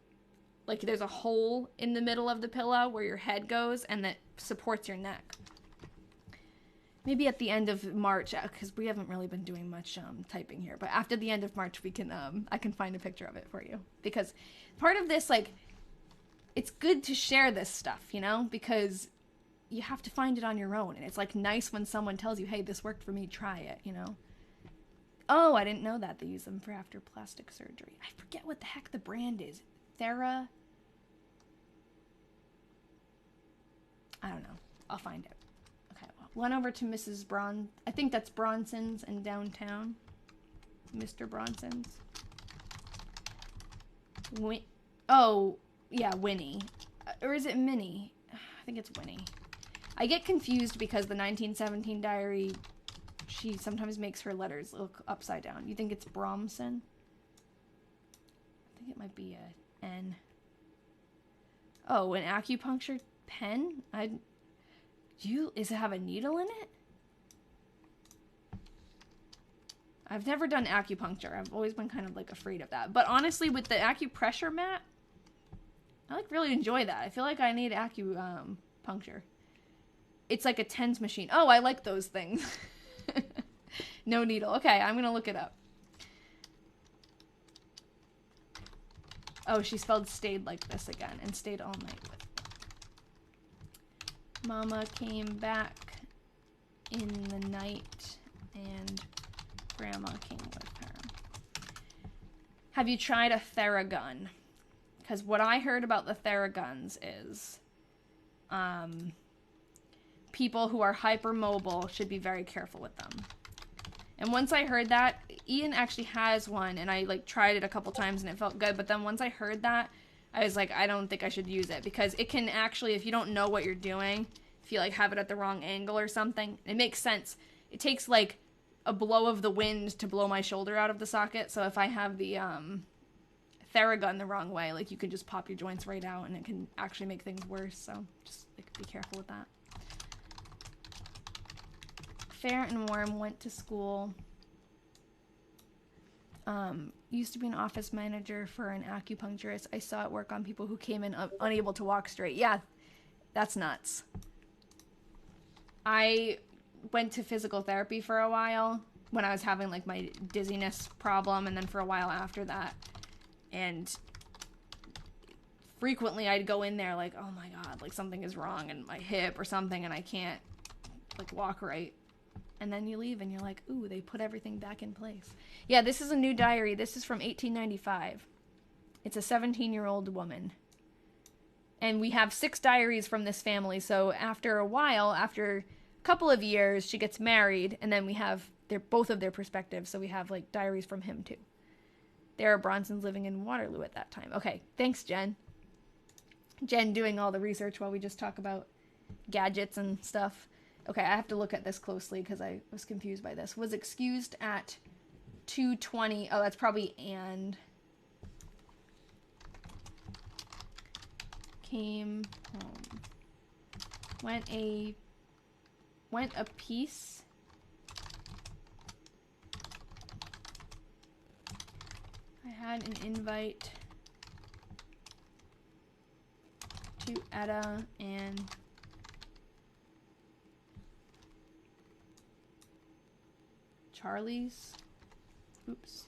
Like, there's a hole in the middle of the pillow where your head goes, and that supports your neck. Maybe at the end of March, because we haven't really been doing much typing here, but after the end of March, we can I can find a picture of it for you, because part of this, like, it's good to share this stuff, you know, because you have to find it on your own, and it's, like, nice when someone tells you, hey, this worked for me, try it, you know. Oh, I didn't know that they use them for after plastic surgery. I forget what the heck the brand is. Thera? I don't know. I'll find it. Okay, well, went over to Mrs. I think that's Bronson's in downtown. Mr. Bronson's. Oh, yeah, Winnie. Or is it Minnie? I think it's Winnie. I get confused because the 1917 diary, she sometimes makes her letters look upside down. You think it's Bromson? I think it might be a N. Oh, an acupuncture pen? Does it have a needle in it? I've never done acupuncture. I've always been kind of like afraid of that. But honestly, with the acupressure mat, I like really enjoy that. I feel like I need acupuncture. It's like a TENS machine. Oh, I like those things. No needle. Okay, I'm gonna look it up. Oh, she spelled stayed like this again, and stayed all night with me. Mama came back in the night, and Grandma came with her. Have you tried a Theragun? Because what I heard about the Theraguns is, people who are hypermobile should be very careful with them. And once I heard that, Ian actually has one, and I like tried it a couple times and it felt good, but then once I heard that, I was like, I don't think I should use it, because it can actually, if you don't know what you're doing, if you like have it at the wrong angle or something, it makes sense. It takes like a blow of the wind to blow my shoulder out of the socket, so if I have the Theragun the wrong way, like you can just pop your joints right out and it can actually make things worse, so just like be careful with that. Fair and warm, went to school. Used to be an office manager for an acupuncturist. I saw it work on people who came in unable to walk straight. Yeah, that's nuts. I went to physical therapy for a while when I was having like my dizziness problem, and then for a while after that. And frequently I'd go in there like, oh my god, like something is wrong in my hip or something and I can't like walk right. And then you leave and you're like, ooh, they put everything back in place. Yeah, this is a new diary. This is from 1895. It's a 17-year-old woman. And we have 6 diaries from this family. So after a while, after a couple of years, she gets married. And then we have both of their perspectives. So we have like diaries from him too. There are Bronsons living in Waterloo at that time. Okay, thanks, Jen. Jen doing all the research while we just talk about gadgets and stuff. Okay, I have to look at this closely because I was confused by this. Was excused at 2:20. Oh, that's probably and. Came home. Went a piece. I had an invite to Etta and Charlie's. Oops.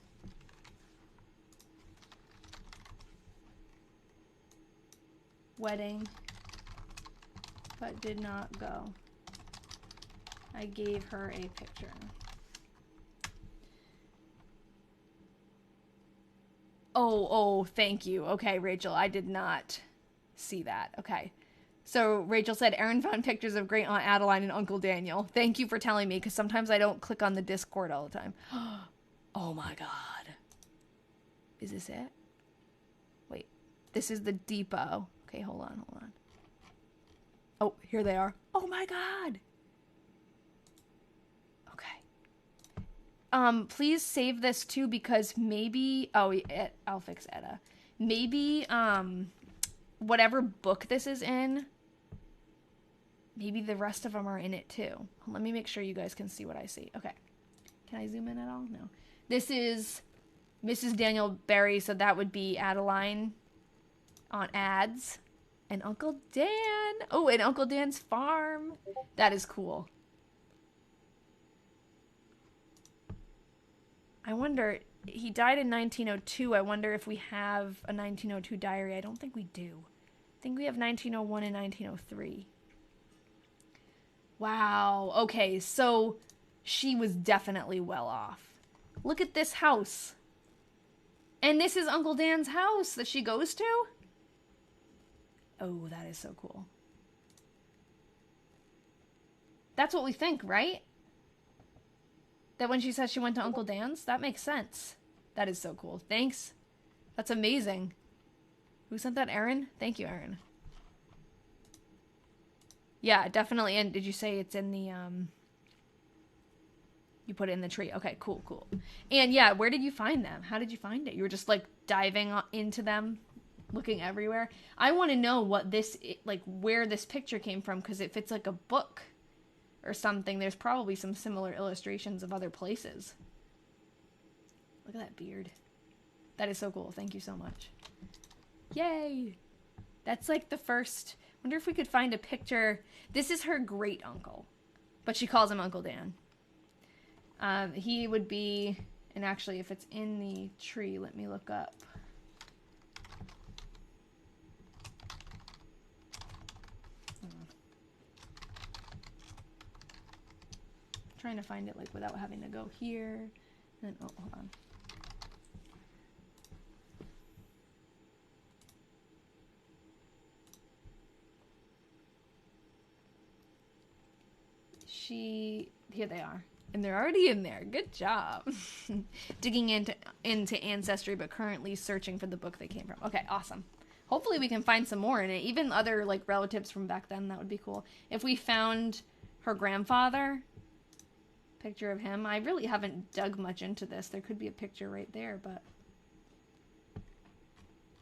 Wedding, but did not go. I gave her a picture. Oh, thank you. Okay, Rachel, I did not see that. Okay. So Rachel said, Erin found pictures of Great Aunt Adeline and Uncle Daniel. Thank you for telling me, because sometimes I don't click on the Discord all the time. Oh my god. Is this it? Wait. This is the depot. Okay, hold on. Oh, here they are. Oh my god. Okay. Please save this too, because maybe... Oh, I'll fix Etta. Maybe, whatever book this is in, maybe the rest of them are in it too. Let me make sure you guys can see what I see. Okay. Can I zoom in at all? No. This is Mrs. Daniel Berry, so that would be Adeline on ads. And Uncle Dan. Oh, and Uncle Dan's farm. That is cool. I wonder, he died in 1902. I wonder if we have a 1902 diary. I don't think we do. I think we have 1901 and 1903. Wow. Okay, so she was definitely well off. Look at this house. And this is Uncle Dan's house that she goes to? Oh, that is so cool. That's what we think, right? That when she says she went to Uncle Dan's? That makes sense. That is so cool. Thanks. That's amazing. Who sent that, Erin? Thank you, Erin. Yeah, definitely. And did you say it's in the, you put it in the tree? Okay, cool. And yeah, where did you find them? How did you find it? You were just like diving into them looking everywhere. I want to know what this, like, where this picture came from, because if it's like a book or something, there's probably some similar illustrations of other places. Look at that beard. That is so cool. Thank you so much. Yay! That's like the first... Wonder if we could find a picture. This is her great uncle, but she calls him Uncle Dan. He would be, and actually if it's in the tree, let me look up. Trying to find it like without having to go here. And then, oh, hold on. Here they are. And they're already in there. Good job. Digging into Ancestry, but currently searching for the book they came from. Okay, awesome. Hopefully we can find some more in it. Even other, like, relatives from back then, that would be cool. If we found her grandfather, picture of him. I really haven't dug much into this. There could be a picture right there, but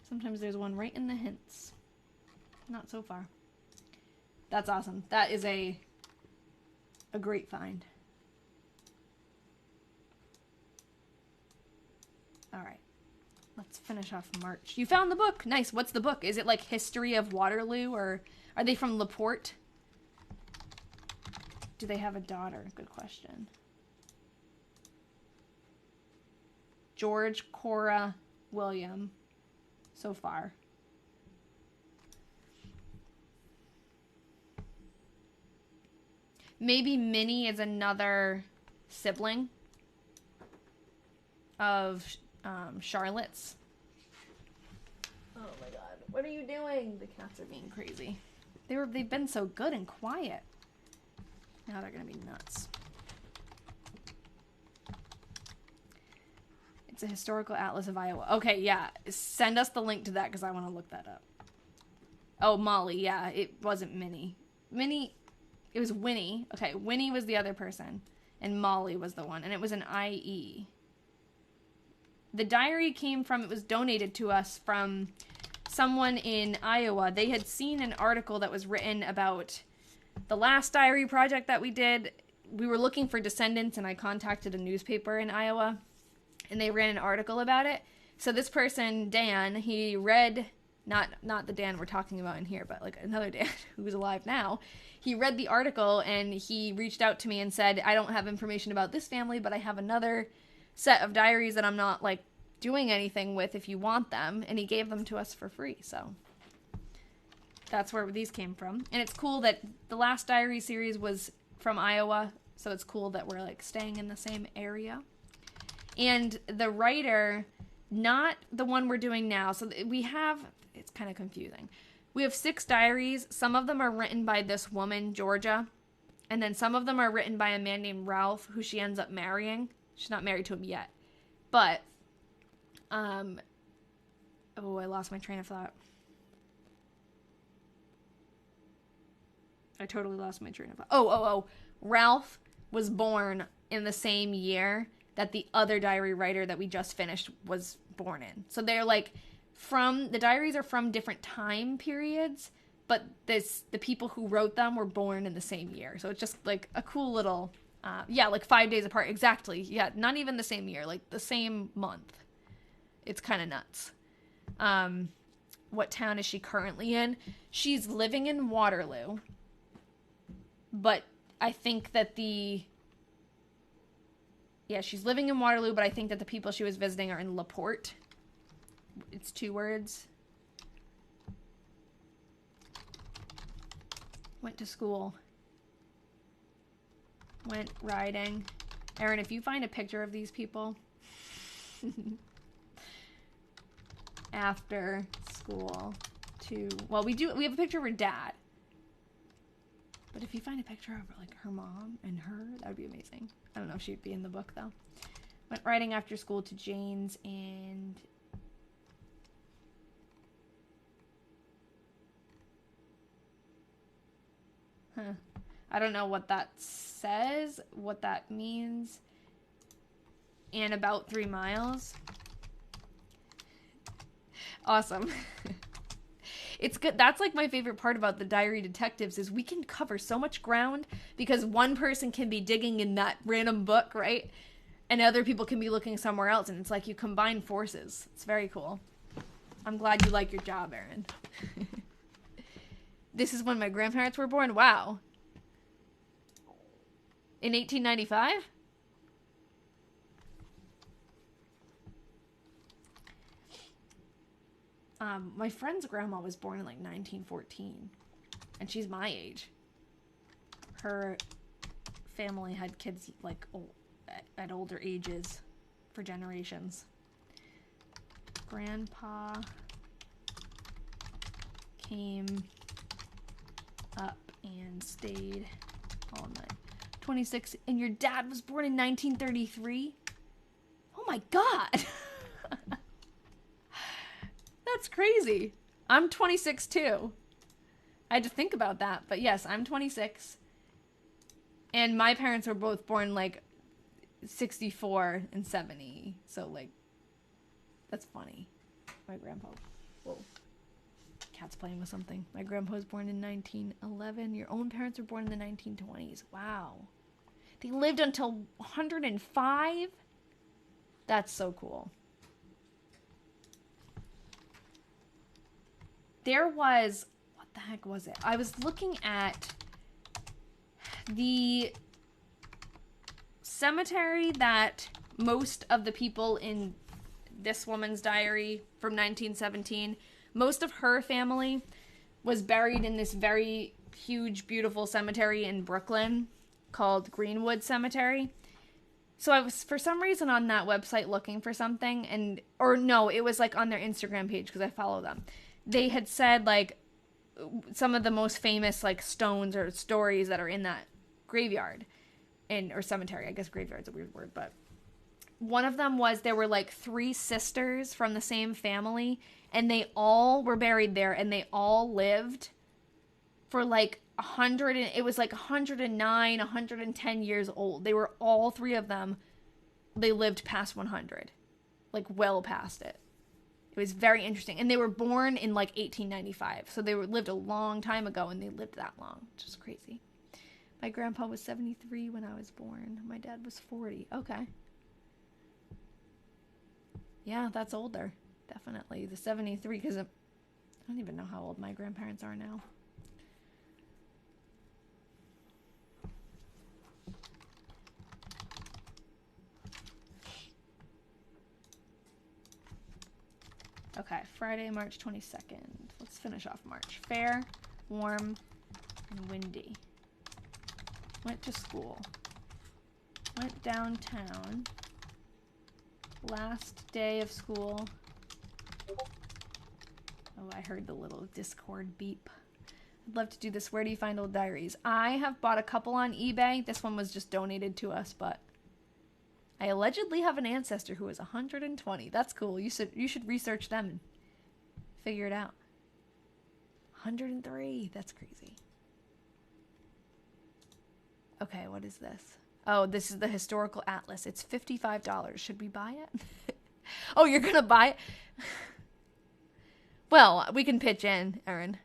sometimes there's one right in the hints. Not so far. That's awesome. That is a great find. All right. Let's finish off March. You found the book. Nice. What's the book? Is it like History of Waterloo, or are they from LaPorte? Do they have a daughter? Good question. George, Cora, William. So far. Maybe Minnie is another sibling of Charlotte's. Oh my god. What are you doing? The cats are being crazy. They've been so good and quiet. Now they're gonna be nuts. It's a historical atlas of Iowa. Okay, yeah. Send us the link to that because I want to look that up. Oh, Molly. Yeah, it wasn't Minnie. Minnie... It was Winnie. Okay, Winnie was the other person. And Molly was the one. And it was an IE. The diary came from... It was donated to us from someone in Iowa. They had seen an article that was written about the last diary project that we did. We were looking for descendants, and I contacted a newspaper in Iowa. And they ran an article about it. So this person, Dan, he read... Not the Dan we're talking about in here, but like another Dan who's alive now. He read the article and he reached out to me and said, I don't have information about this family, but I have another set of diaries that I'm not like doing anything with if you want them. And he gave them to us for free. So that's where these came from. And it's cool that the last diary series was from Iowa. So it's cool that we're like staying in the same area. And the writer, not the one we're doing now. So we have... It's kind of confusing. We have 6 diaries. Some of them are written by this woman, Georgia. And then some of them are written by a man named Ralph, who she ends up marrying. She's not married to him yet. But, oh, I lost my train of thought. I totally lost my train of thought. Oh. Ralph was born in the same year that the other diary writer that we just finished was born in. So they're like... the diaries are from different time periods, but the people who wrote them were born in the same year. So it's just like a cool little, like 5 days apart. Exactly. Yeah. Not even the same year, like the same month. It's kind of nuts. What town is she currently in? She's living in Waterloo, but I think that she's living in Waterloo, but I think that the people she was visiting are in LaPorte. It's 2 words. Went to school. Went riding. Erin, if you find a picture of these people. After school to... Well, we have a picture of her dad. But if you find a picture of like her mom and her, that would be amazing. I don't know if she'd be in the book though. Went riding after school to Jane's and... I don't know what that says, what that means. And about 3 miles. Awesome. It's good. That's like my favorite part about the Diary Detectives is we can cover so much ground because one person can be digging in that random book, right? And other people can be looking somewhere else, and it's like you combine forces. It's very cool. I'm glad you like your job, Erin. This is when my grandparents were born? Wow. In 1895? My friend's grandma was born in like 1914, and she's my age. Her family had kids like at older ages for generations. Grandpa came up and stayed all night. 26, and your dad was born in 1933? Oh my god! That's crazy. I'm 26 too. I had to think about that, but yes, I'm 26. And my parents were both born like 64 and 70. So like, that's funny. My grandpa. Whoa. Cat's playing with something. My grandpa was born in 1911. Your own parents were born in the 1920s. Wow. They lived until 105? That's so cool. There was, what the heck was it? I was looking at the cemetery that most of the people in this woman's diary from 1917, most of her family was buried in this very huge, beautiful cemetery in Brooklyn called Greenwood Cemetery. So I was, for some reason, on that website looking for something, and, or no, it was like on their Instagram page because I follow them. They had said like some of the most famous like stones or stories that are in that graveyard or cemetery. I guess graveyard's a weird word, but one of them was there were like 3 sisters from the same family, and they all were buried there, and they all lived for like 100, and it was like 109, 110 years old. They were all 3 of them. They lived past 100, like well past it. It was very interesting, and they were born in like 1895, so they lived a long time ago, and they lived that long, which is crazy. My grandpa was 73 when I was born. My dad was 40. Okay. Yeah, that's older. Definitely. The 73, because I don't even know how old my grandparents are now. Okay, Friday, March 22nd. Let's finish off March. Fair, warm, and windy. Went to school. Went downtown. Last day of school. Oh, I heard the little Discord beep. I'd love to do this. Where do you find old diaries? I have bought a couple on eBay. This one was just donated to us, but I allegedly have an ancestor who is 120. That's cool. You should research them and figure it out. 103. That's crazy. Okay, what is this? Oh, this is the historical atlas. It's $55. Should we buy it? Oh, you're gonna buy it? Well, we can pitch in, Erin,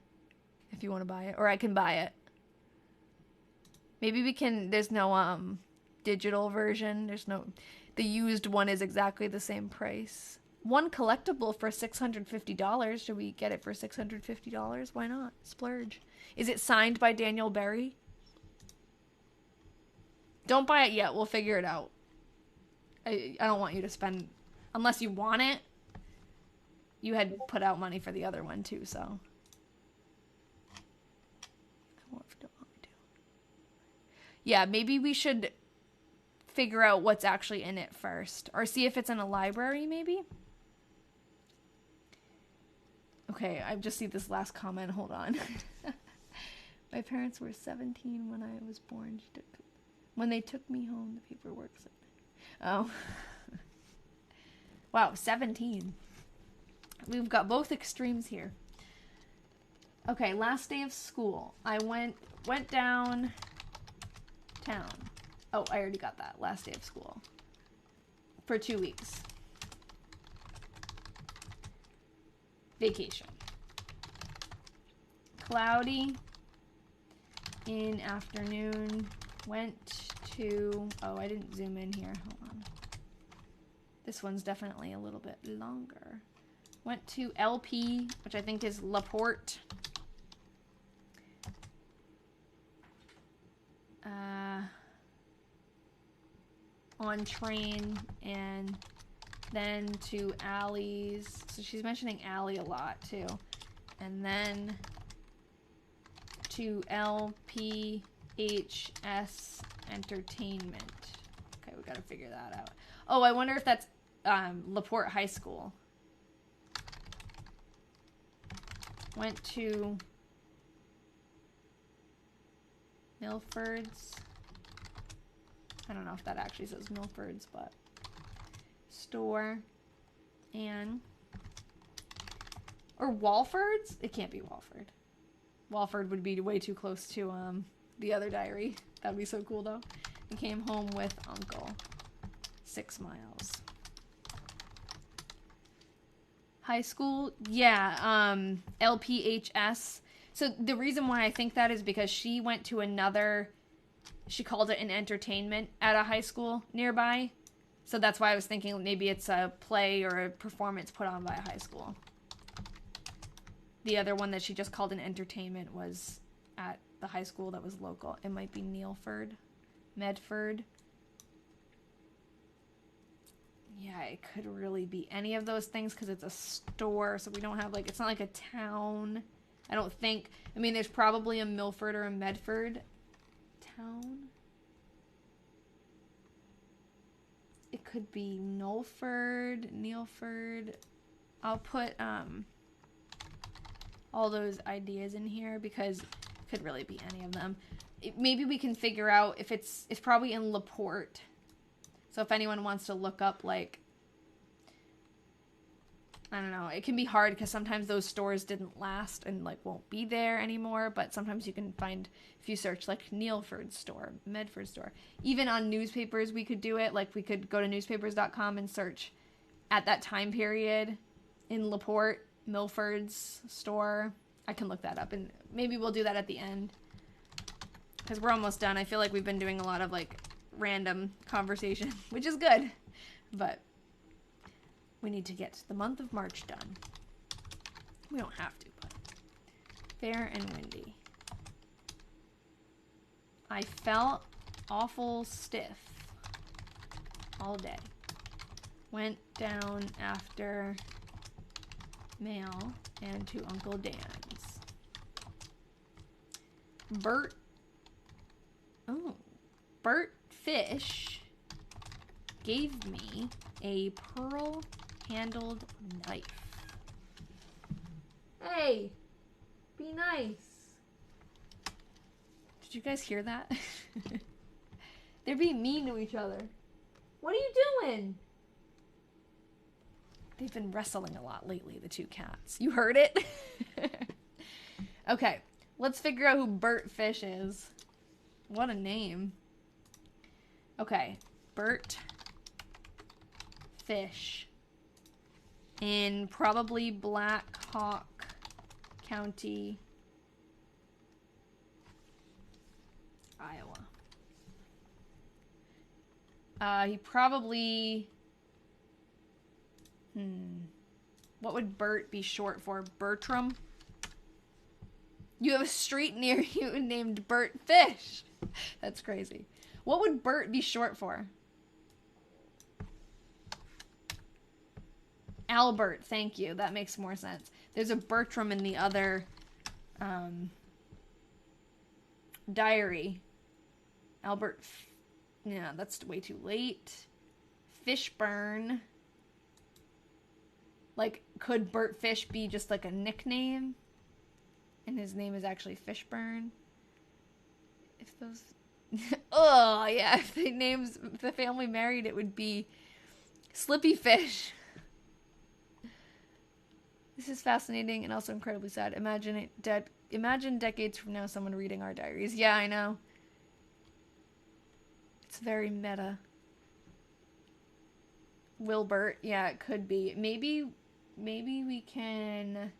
if you want to buy it, or I can buy it. Maybe we can. There's no digital version. There's no. The used one is exactly the same price. One collectible for $650. Should we get it for $650? Why not? Splurge. Is it signed by Daniel Berry? Don't buy it yet. We'll figure it out. I don't want you to spend, unless you want it. You had put out money for the other one too, so. Yeah, maybe we should figure out what's actually in it first. Or see if it's in a library, maybe? Okay, I just see this last comment. Hold on. My parents were 17 when I was born. When they took me home, the paperwork said. Oh. Wow, 17. We've got both extremes here. Okay, last day of school. I went downtown. Oh, I already got that. Last day of school. For 2 weeks. Vacation. Cloudy in afternoon. Went to... Oh, I didn't zoom in here. Hold on. This one's definitely a little bit longer. Went to LP, which I think is Laporte. On train, and then to Allie's. So she's mentioning Allie a lot too. And then to LPHS Entertainment. Okay, we gotta figure that out. Oh, I wonder if that's Laporte High School. Went to Milford's. I don't know if that actually says Milford's, but store. And or Walford's? It can't be Walford. Walford would be way too close to the other diary. That'd be so cool though. He came home with Uncle. 6 miles. High school? Yeah, LPHS. So the reason why I think that is because she went to another, she called it an entertainment at a high school nearby. So that's why I was thinking maybe it's a play or a performance put on by a high school. The other one that she just called an entertainment was at the high school that was local. It might be Neilford, Medford. Yeah, it could really be any of those things because it's a store, so we don't have, like, it's not like a town. I don't think. I mean, there's probably a Milford or a Medford town. It could be Knowlford, Neilford. I'll put all those ideas in here because it could really be any of them. Maybe we can figure out if it's probably in Laporte. So if anyone wants to look up, like, I don't know, it can be hard because sometimes those stores didn't last and, like, won't be there anymore, but sometimes you can find, if you search, like, Neilford store, Medford store. Even on newspapers we could do it, like, we could go to newspapers.com and search at that time period in Laporte, Milford's store. I can look that up, and maybe we'll do that at the end because we're almost done. I feel like we've been doing a lot of, like, random conversation, which is good, but we need to get the month of March done. We don't have to, but fair and windy. I felt awful stiff all day. Went down after mail and to Uncle Dan's. Bert Fish gave me a pearl-handled knife. Hey, be nice. Did you guys hear that? They're being mean to each other. What are you doing? They've been wrestling a lot lately, the two cats. You heard it? Okay, let's figure out who Bert Fish is. What a name. Okay, Bert Fish in probably Black Hawk County, Iowa. He probably... What would Bert be short for? Bertram? You have a street near you named Bert Fish. That's crazy. What would Bert be short for? Albert, thank you. That makes more sense. There's a Bertram in the other diary. Albert, yeah, that's way too late. Fishburne. Like, could Bert Fish be just like a nickname? And his name is actually Fishburne? If those... Oh, yeah, if the family married, it would be Slippy Fish. This is fascinating and also incredibly sad. Imagine decades from now someone reading our diaries. Yeah, I know. It's very meta. Wilbert, yeah, it could be. Maybe maybe we can...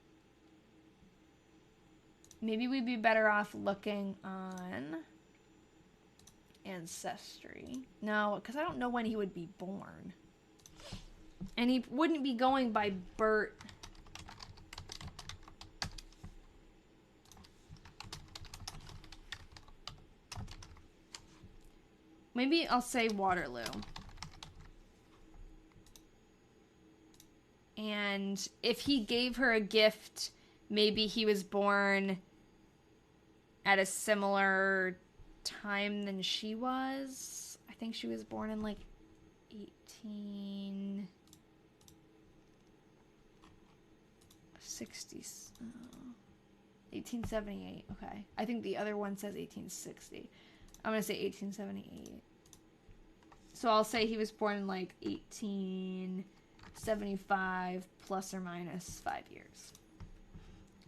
Maybe we'd be better off looking on Ancestry. No, because I don't know when he would be born. And he wouldn't be going by Bert. Maybe I'll say Waterloo. And if he gave her a gift, maybe he was born at a similar time than she was. I think she was born in like 1878. Okay. I think the other one says 1860. I'm going to say 1878. So I'll say he was born in like 1875 plus or minus 5 years.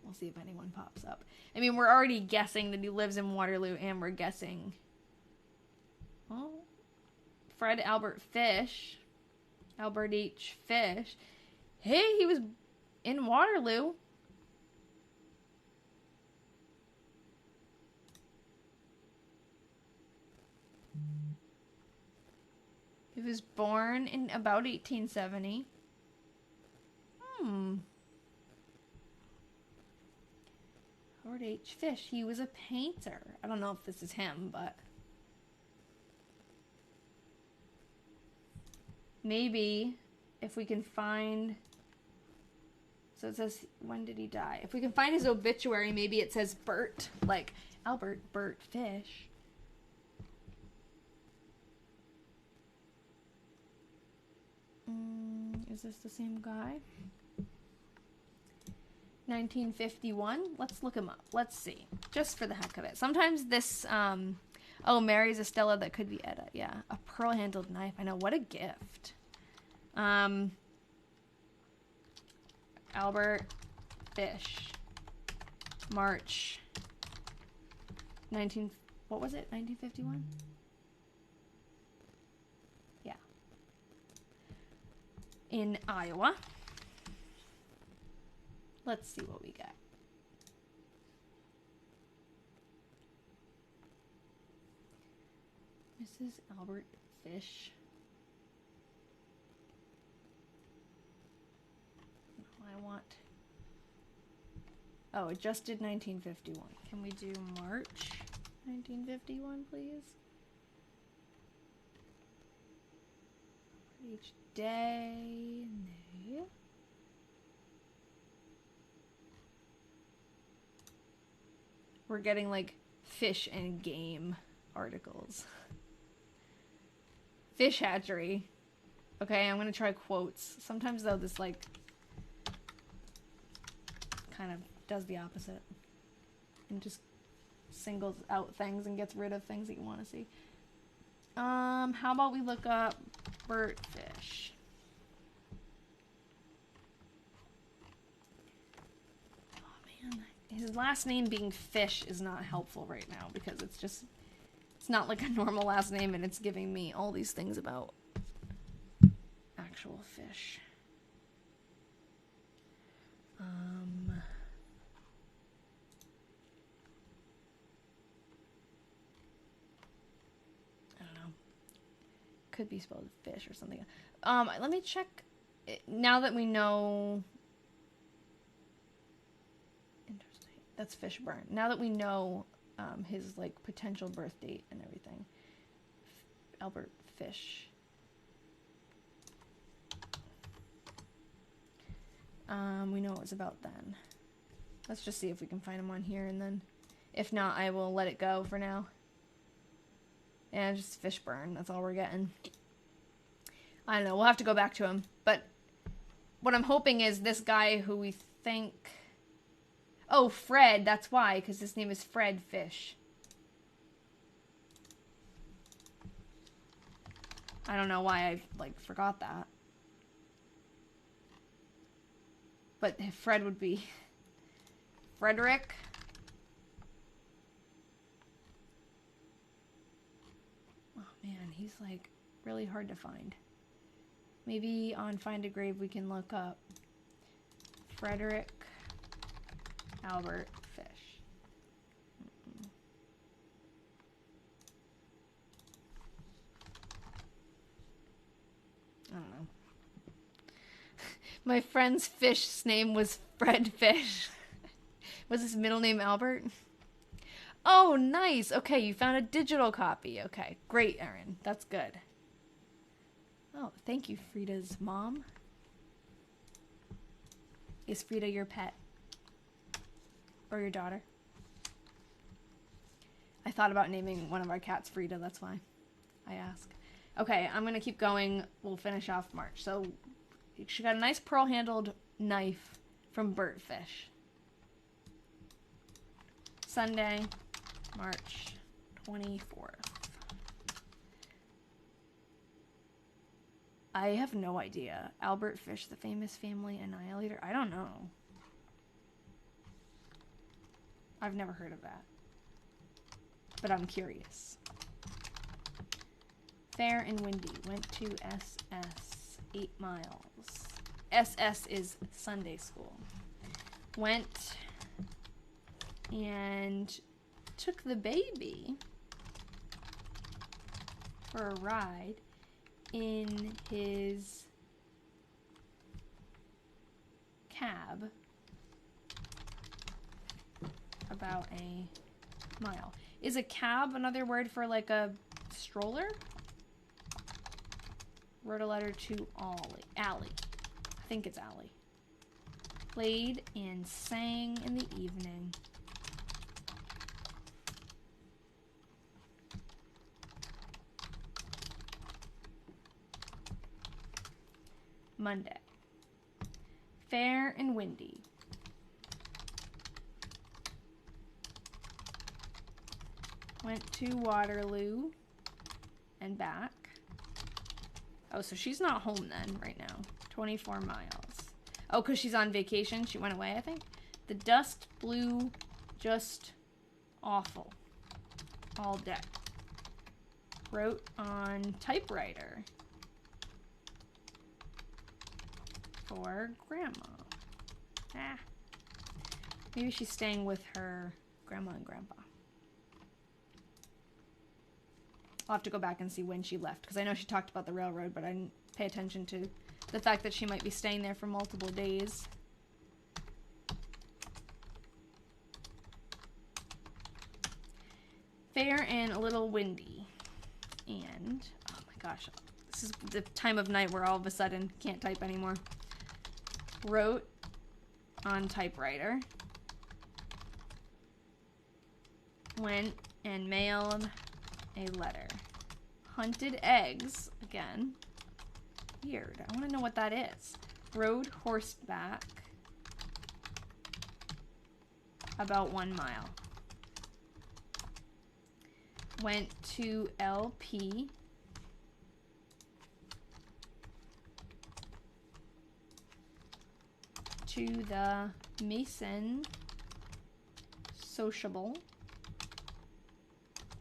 We'll see if anyone pops up. I mean, we're already guessing that he lives in Waterloo, and we're guessing... Oh, Fred Albert Fish. Albert H. Fish. Hey, he was in Waterloo. He was born in about 1870. Albert H. Fish. He was a painter. I don't know if this is him, but... Maybe if we can find... So it says, when did he die? If we can find his obituary, maybe it says Bert. Like, Albert Bert Fish. Is this the same guy? 1951. Let's look him up. Let's see. Just for the heck of it. Sometimes this, oh, Mary's Estella, that could be Etta. Yeah. A pearl-handled knife. I know. What a gift. Albert Fish. March. What was it? 1951? Yeah. In Iowa. Let's see what we got. Mrs. Albert Fish. I want... Oh, it just did 1951. Can we do March 1951, please? Each day... No. We're getting, like, fish and game articles. Fish hatchery. Okay, I'm gonna try quotes. Sometimes, though, this, like, kind of does the opposite. And just singles out things and gets rid of things that you want to see. How about we look up Bert Fish? Oh, man. His last name being Fish is not helpful right now because it's not like a normal last name and it's giving me all these things about actual fish. I don't know. Could be spelled fish or something. Let me check. Now that we know... Interesting. That's Fishburne. Now that we know his, like, potential birth date and everything. Albert Fish. We know what it was about then. Let's just see if we can find him on here, and then if not, I will let it go for now. And just Fishburne, that's all we're getting. I don't know, we'll have to go back to him. But what I'm hoping is this guy who we think... Oh, Fred, that's why, because his name is Fred Fish. I don't know why I, like, forgot that. But Fred would be Frederick. Oh man, he's like really hard to find. Maybe on Find a Grave we can look up Frederick Albert Fish. I don't know. My friend's fish's name was Fred Fish. Was his middle name Albert? Oh, nice. Okay, you found a digital copy. Okay, great, Erin. That's good. Oh, thank you, Frida's mom. Is Frida your pet? Or your daughter? I thought about naming one of our cats Frida, that's why I ask. Okay, I'm going to keep going. We'll finish off March. So, she got a nice pearl-handled knife from Birdfish. Sunday, March 24th. I have no idea. Albert Fish, the famous family annihilator? I don't know. I've never heard of that. But I'm curious. Fair and windy. Went to SS. 8 miles. SS is Sunday school. Went and took the baby for a ride in his cab about a mile. Is a cab another word for like a stroller? Wrote a letter to Allie. I think it's Allie. Played and sang in the evening. Monday. Fair and windy. Went to Waterloo and back. Oh, so she's not home then right now. 24 miles. Oh, because she's on vacation. She went away, I think. The dust blew just awful all day. Wrote on typewriter for grandma. Maybe she's staying with her grandma and grandpa. I'll have to go back and see when she left, because I know she talked about the railroad, but I didn't pay attention to the fact that she might be staying there for multiple days. Fair and a little windy. And, oh my gosh, this is the time of night where all of a sudden can't type anymore. Wrote on typewriter. Went and mailed a letter. Hunted eggs, again. Weird. I want to know what that is. Rode horseback about 1 mile. Went to LP. To the Mason Sociable.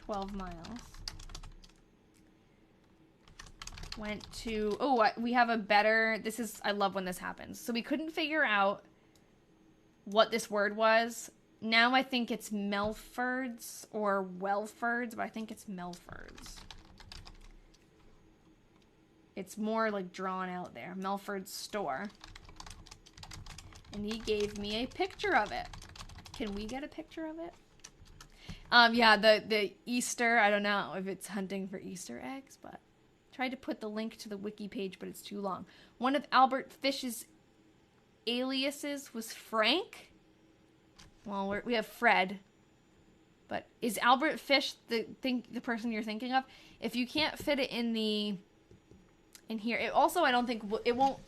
12 miles. Went to, we have a better, I love when this happens. So we couldn't figure out what this word was. Now I think it's Melfords or Welfords, but I think it's Melfords. It's more like drawn out there. Melford's store. And he gave me a picture of it. Can we get a picture of it? Yeah, the Easter, I don't know if it's hunting for Easter eggs, but tried to put the link to the wiki page, but it's too long. One of Albert Fish's aliases was Frank. Well, we have Fred, but is Albert Fish the person you're thinking of? If you can't fit it in here, it also, I don't think it won't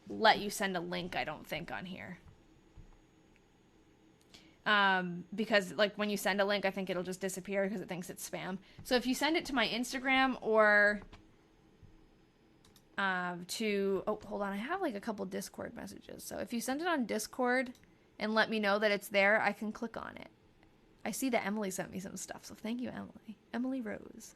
let you send a link, I don't think, on here. Because like when you send a link, I think it'll just disappear because it thinks it's spam. So if you send it to my Instagram or hold on, I have like a couple Discord messages. So if you send it on Discord and let me know that it's there, I can click on it. I see that Emily sent me some stuff, so thank you, Emily. Emily Rose.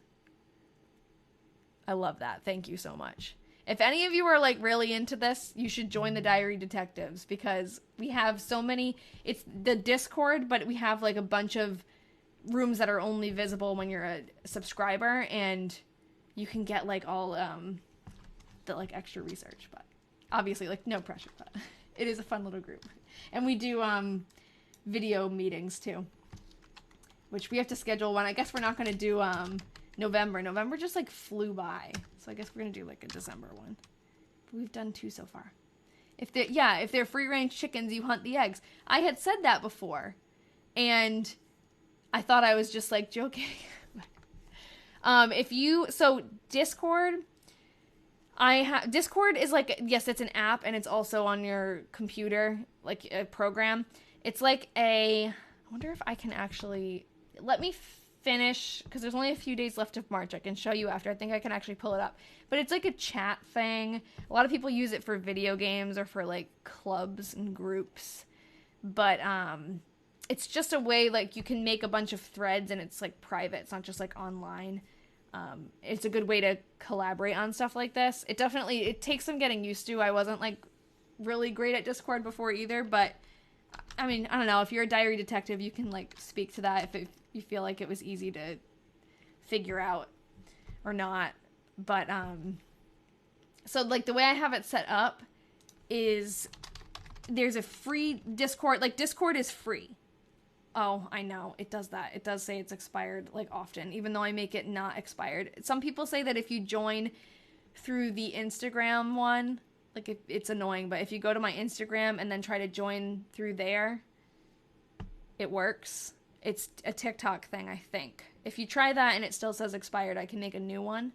I love that. Thank you so much. If any of you are like really into this, you should join the Diary Detectives because we have so many. It's the Discord, but we have like a bunch of rooms that are only visible when you're a subscriber, and you can get like all the like extra research. But obviously, like no pressure. But it is a fun little group, and we do video meetings too, which we have to schedule one. I guess we're not going to do November. November just like flew by. So I guess we're going to do like a December one. But we've done 2 so far. If they're free-range chickens, you hunt the eggs. I had said that before. And I thought I was just like joking. Discord, Discord is like, yes, it's an app and it's also on your computer, like a program. It's like I wonder if I can actually, let me finish, because there's only a few days left of March. I can show you after. I think I can actually pull it up. But it's like a chat thing. A lot of people use it for video games or for like clubs and groups. But it's just a way, like, you can make a bunch of threads and it's like private. It's not just like online. It's a good way to collaborate on stuff like this. It takes some getting used to. I wasn't like really great at Discord before either, but I mean, I don't know. If you're a diary detective, you can like speak to that if you feel like it was easy to figure out or not. But so like the way I have it set up is there's a free Discord. Like Discord is free. Oh, I know. It does that. It does say it's expired like often, even though I make it not expired. Some people say that if you join through the Instagram one, like it's annoying, but if you go to my Instagram and then try to join through there, it works. It's a TikTok thing, I think. If you try that and it still says expired, I can make a new one.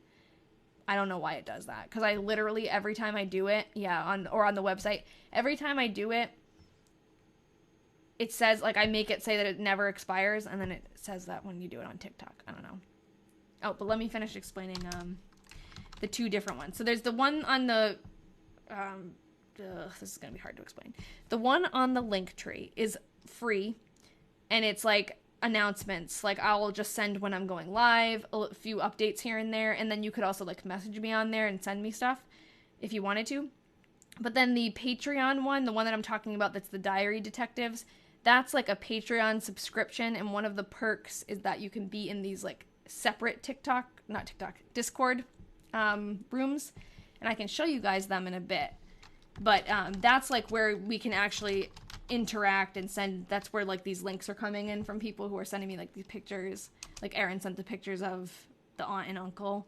I don't know why it does that, because I literally, every time I do it, on the website, every time I do it, it says, like, I make it say that it never expires, and then it says that when you do it on TikTok. I don't know. Oh, but let me finish explaining the 2 different ones. So there's the one on the this is going to be hard to explain. The one on the Linktree is free, and it's like announcements. Like, I'll just send when I'm going live, a few updates here and there, and then you could also like message me on there and send me stuff if you wanted to. But then the Patreon one, the one that I'm talking about, that's the Diary Detectives, that's like a Patreon subscription, and one of the perks is that you can be in these like separate Discord rooms, and I can show you guys them in a bit. But that's like where we can actually interact and send. That's where like these links are coming in from people who are sending me like these pictures. Like Erin sent the pictures of the aunt and uncle.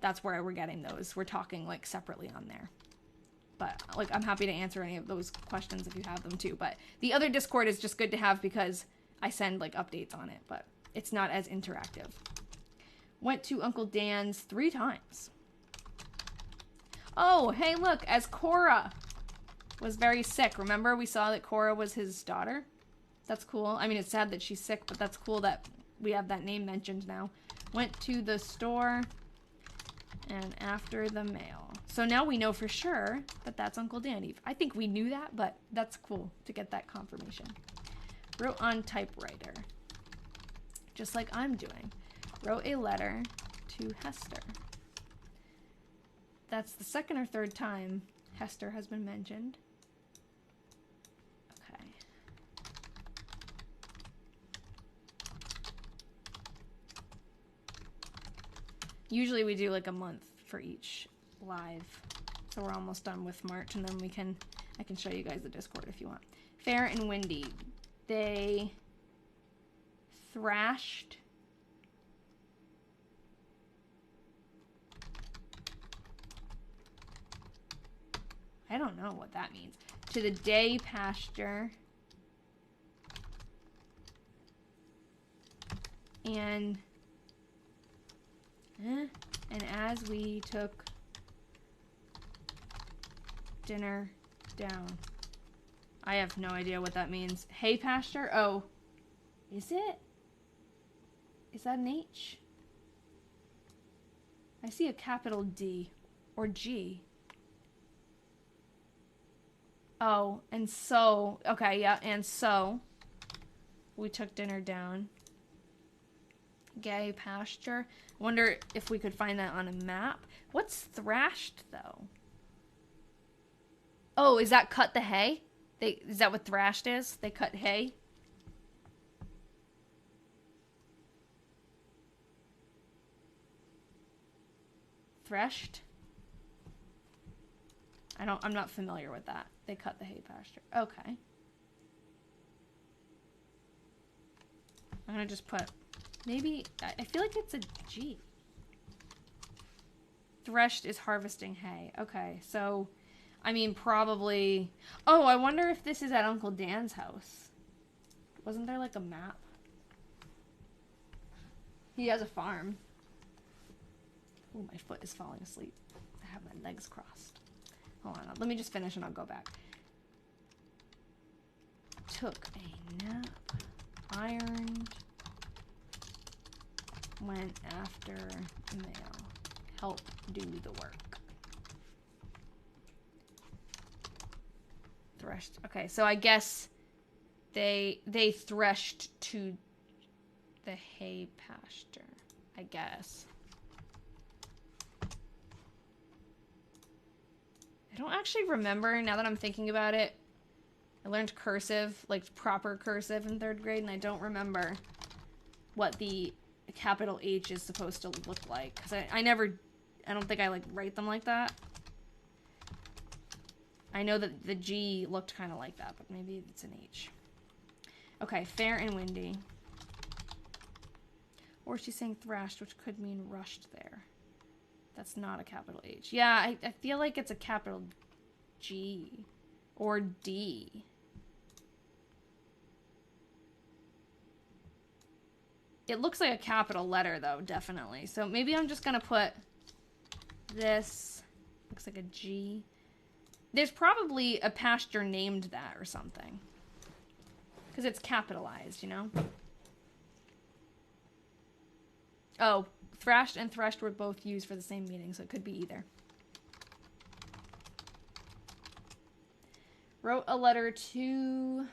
That's where we're getting those. We're talking like separately on there. But like, I'm happy to answer any of those questions if you have them too. But the other Discord is just good to have because I send like updates on it, but it's not as interactive. Went to Uncle Dan's 3 times. Oh, hey, look, as Cora was very sick. Remember, we saw that Cora was his daughter? That's cool. I mean, it's sad that she's sick, but that's cool that we have that name mentioned now. Went to the store and after the mail. So now we know for sure that that's Uncle Dan. I think we knew that, but that's cool to get that confirmation. Wrote on typewriter, just like I'm doing. Wrote a letter to Hester. That's the 2nd or 3rd time Hester has been mentioned. Okay. Usually we do like a month for each live. So we're almost done with March, and then I can show you guys the Discord if you want. Fair and windy. They thrashed I don't know what that means. To the day pasture. And as we took dinner down. I have no idea what that means. Hay pasture? Oh. Is it? Is that an H? I see a capital D. Or G. Oh, and so, okay, yeah, and so we took dinner down. Gay pasture. Wonder if we could find that on a map. What's thrashed, though? Oh, is that cut the hay? Is that what thrashed is? They cut hay? Threshed? I'm not familiar with that. They cut the hay pasture. Okay. I'm gonna just put, maybe, I feel like it's a G. Threshed is harvesting hay. Okay, so, I mean, probably, oh, I wonder if this is at Uncle Dan's house. Wasn't there like a map? He has a farm. Oh, my foot is falling asleep. I have my legs crossed. Hold on, let me just finish and I'll go back. Took a nap. Ironed. Went after mail. Help do the work. Threshed. Okay, so I guess they threshed to the hay pasture, I guess. I don't actually remember, now that I'm thinking about it. I learned cursive, like proper cursive in 3rd grade, and I don't remember what the capital H is supposed to look like. Because I don't think I like write them like that. I know that the G looked kind of like that, but maybe it's an H. Okay, fair and windy. Or she's saying thrashed, which could mean rushed there. That's not a capital H. Yeah, I feel like it's a capital G. Or D. It looks like a capital letter, though, definitely. So maybe I'm just going to put this. Looks like a G. There's probably a pasture named that or something. Because it's capitalized, you know? Oh, thrashed and threshed were both used for the same meaning, so it could be either. Wrote a letter to...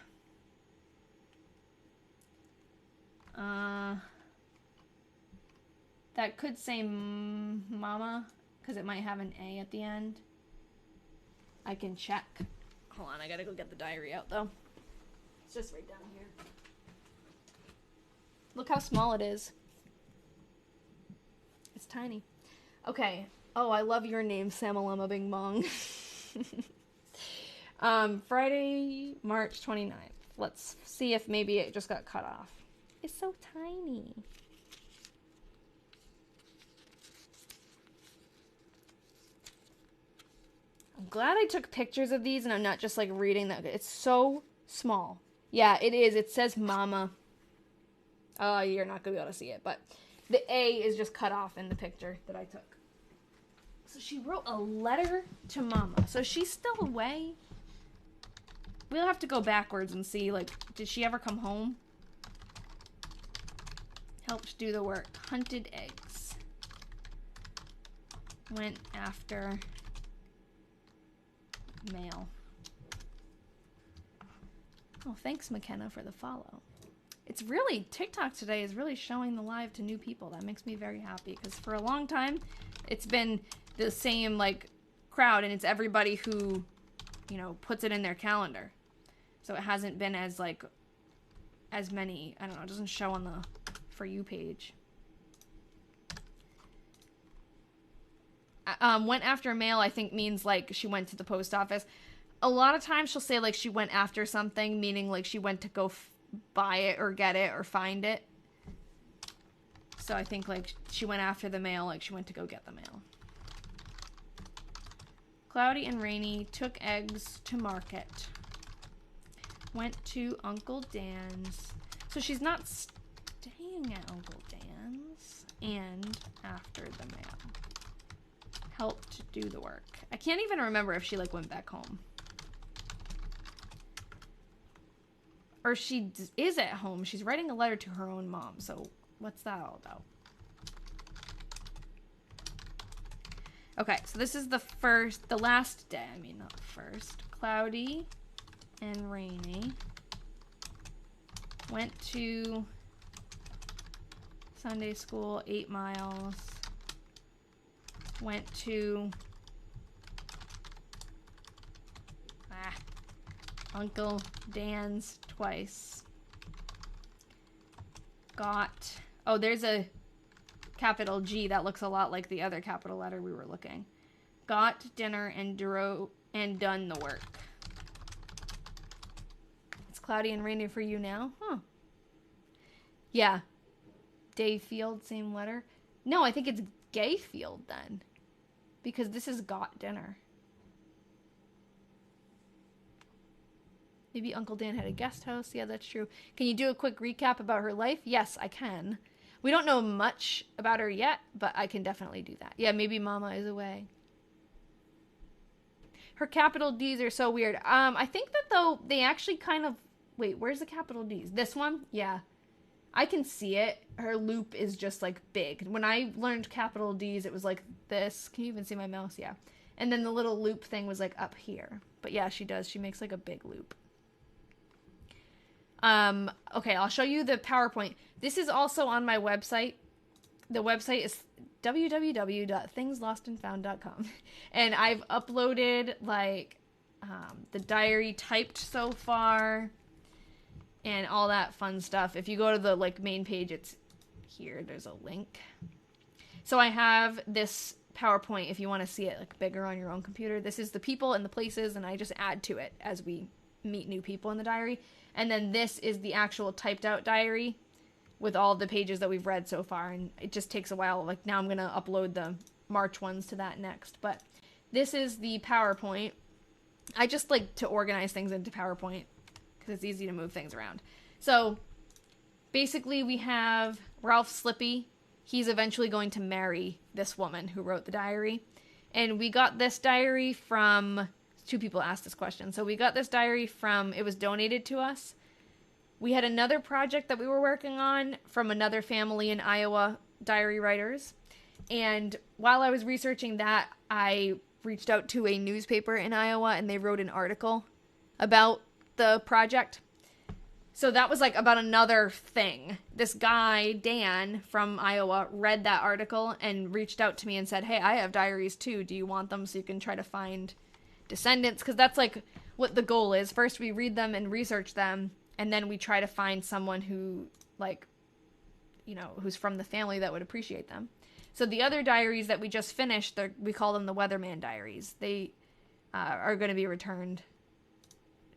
that could say mama, because it might have an A at the end. I can check. Hold on, I gotta go get the diary out, though. It's just right down here. Look how small it is. It's tiny. Okay. Oh, I love your name, Samalama Bing Bong. Friday, March 29th. Let's see if maybe it just got cut off. It's so tiny. I'm glad I took pictures of these and I'm not just like reading that. It's so small. Yeah, it is. It says mama. Oh, you're not going to be able to see it, but the A is just cut off in the picture that I took. So she wrote a letter to mama. So she's still away. We'll have to go backwards and see, like, did she ever come home? Helped do the work. Hunted eggs. Went after mail. Oh, thanks, McKenna, for the follow. It's really, TikTok today is really showing the live to new people. That makes me very happy, because for a long time, it's been the same, like, crowd, and it's everybody who, you know, puts it in their calendar. So it hasn't been as, like, as many, I don't know, it doesn't show on the For You page. Went after mail, I think, means, like, she went to the post office. A lot of times she'll say, like, she went after something, meaning, like, she went to go buy it or get it or find it. So I think, like, she went after the mail, like, she went to go get the mail. Cloudy and rainy, took eggs to market. Went to Uncle Dan's. So she's not staying at Uncle Dan's. And after the mail. Helped do the work. I can't even remember if she, like, went back home. Or she is at home. She's writing a letter to her own mom. So what's that all about? Okay, so this is the last day. I mean, not first. Cloudy and rainy. Went to Sunday school, 8 miles. Went to Uncle Dan's twice. Got, oh, there's a capital G that looks a lot like the other capital letter we were looking. Got dinner and done the work. It's cloudy and rainy for you now? Huh. Yeah. Dayfield, same letter. No, I think it's Gayfield then. Because this is got dinner. Maybe Uncle Dan had a guest house. Yeah, that's true. Can you do a quick recap about her life? Yes, I can. We don't know much about her yet, but I can definitely do that. Yeah, maybe Mama is away. Her capital D's are so weird. I think that, though, they actually kind of... Wait, where's the capital D's? This one? Yeah. I can see it. Her loop is just, like, big. When I learned capital D's, it was like this. Can you even see my mouse? Yeah. And then the little loop thing was, like, up here. But, yeah, she does. She makes, like, a big loop. Okay, I'll show you the PowerPoint. This is also on my website. The website is www.thingslostandfound.com. And I've uploaded, like, the diary typed so far and all that fun stuff. If you go to the, like, main page, it's here. There's a link. So I have this PowerPoint if you want to see it, like, bigger on your own computer. This is the people and the places, and I just add to it as we meet new people in the diary. And then this is the actual typed out diary with all the pages that we've read so far. And it just takes a while. Like, now I'm going to upload the March ones to that next. But this is the PowerPoint. I just like to organize things into PowerPoint because it's easy to move things around. So basically we have Ralph Slippy. He's eventually going to marry this woman who wrote the diary. And we got this diary from... Two people asked this question. So we got this diary from, it was donated to us. We had another project that we were working on from another family in Iowa, diary writers. And while I was researching that, I reached out to a newspaper in Iowa and they wrote an article about the project. So that was like about another thing. This guy, Dan, from Iowa, read that article and reached out to me and said, hey, I have diaries too. Do you want them so you can try to find descendants? Because that's like what the goal is. First we read them and research them, and then we try to find someone who, like, you know, who's from the family that would appreciate them. So the other diaries that we just finished, we call them the Weatherman diaries. They are going to be returned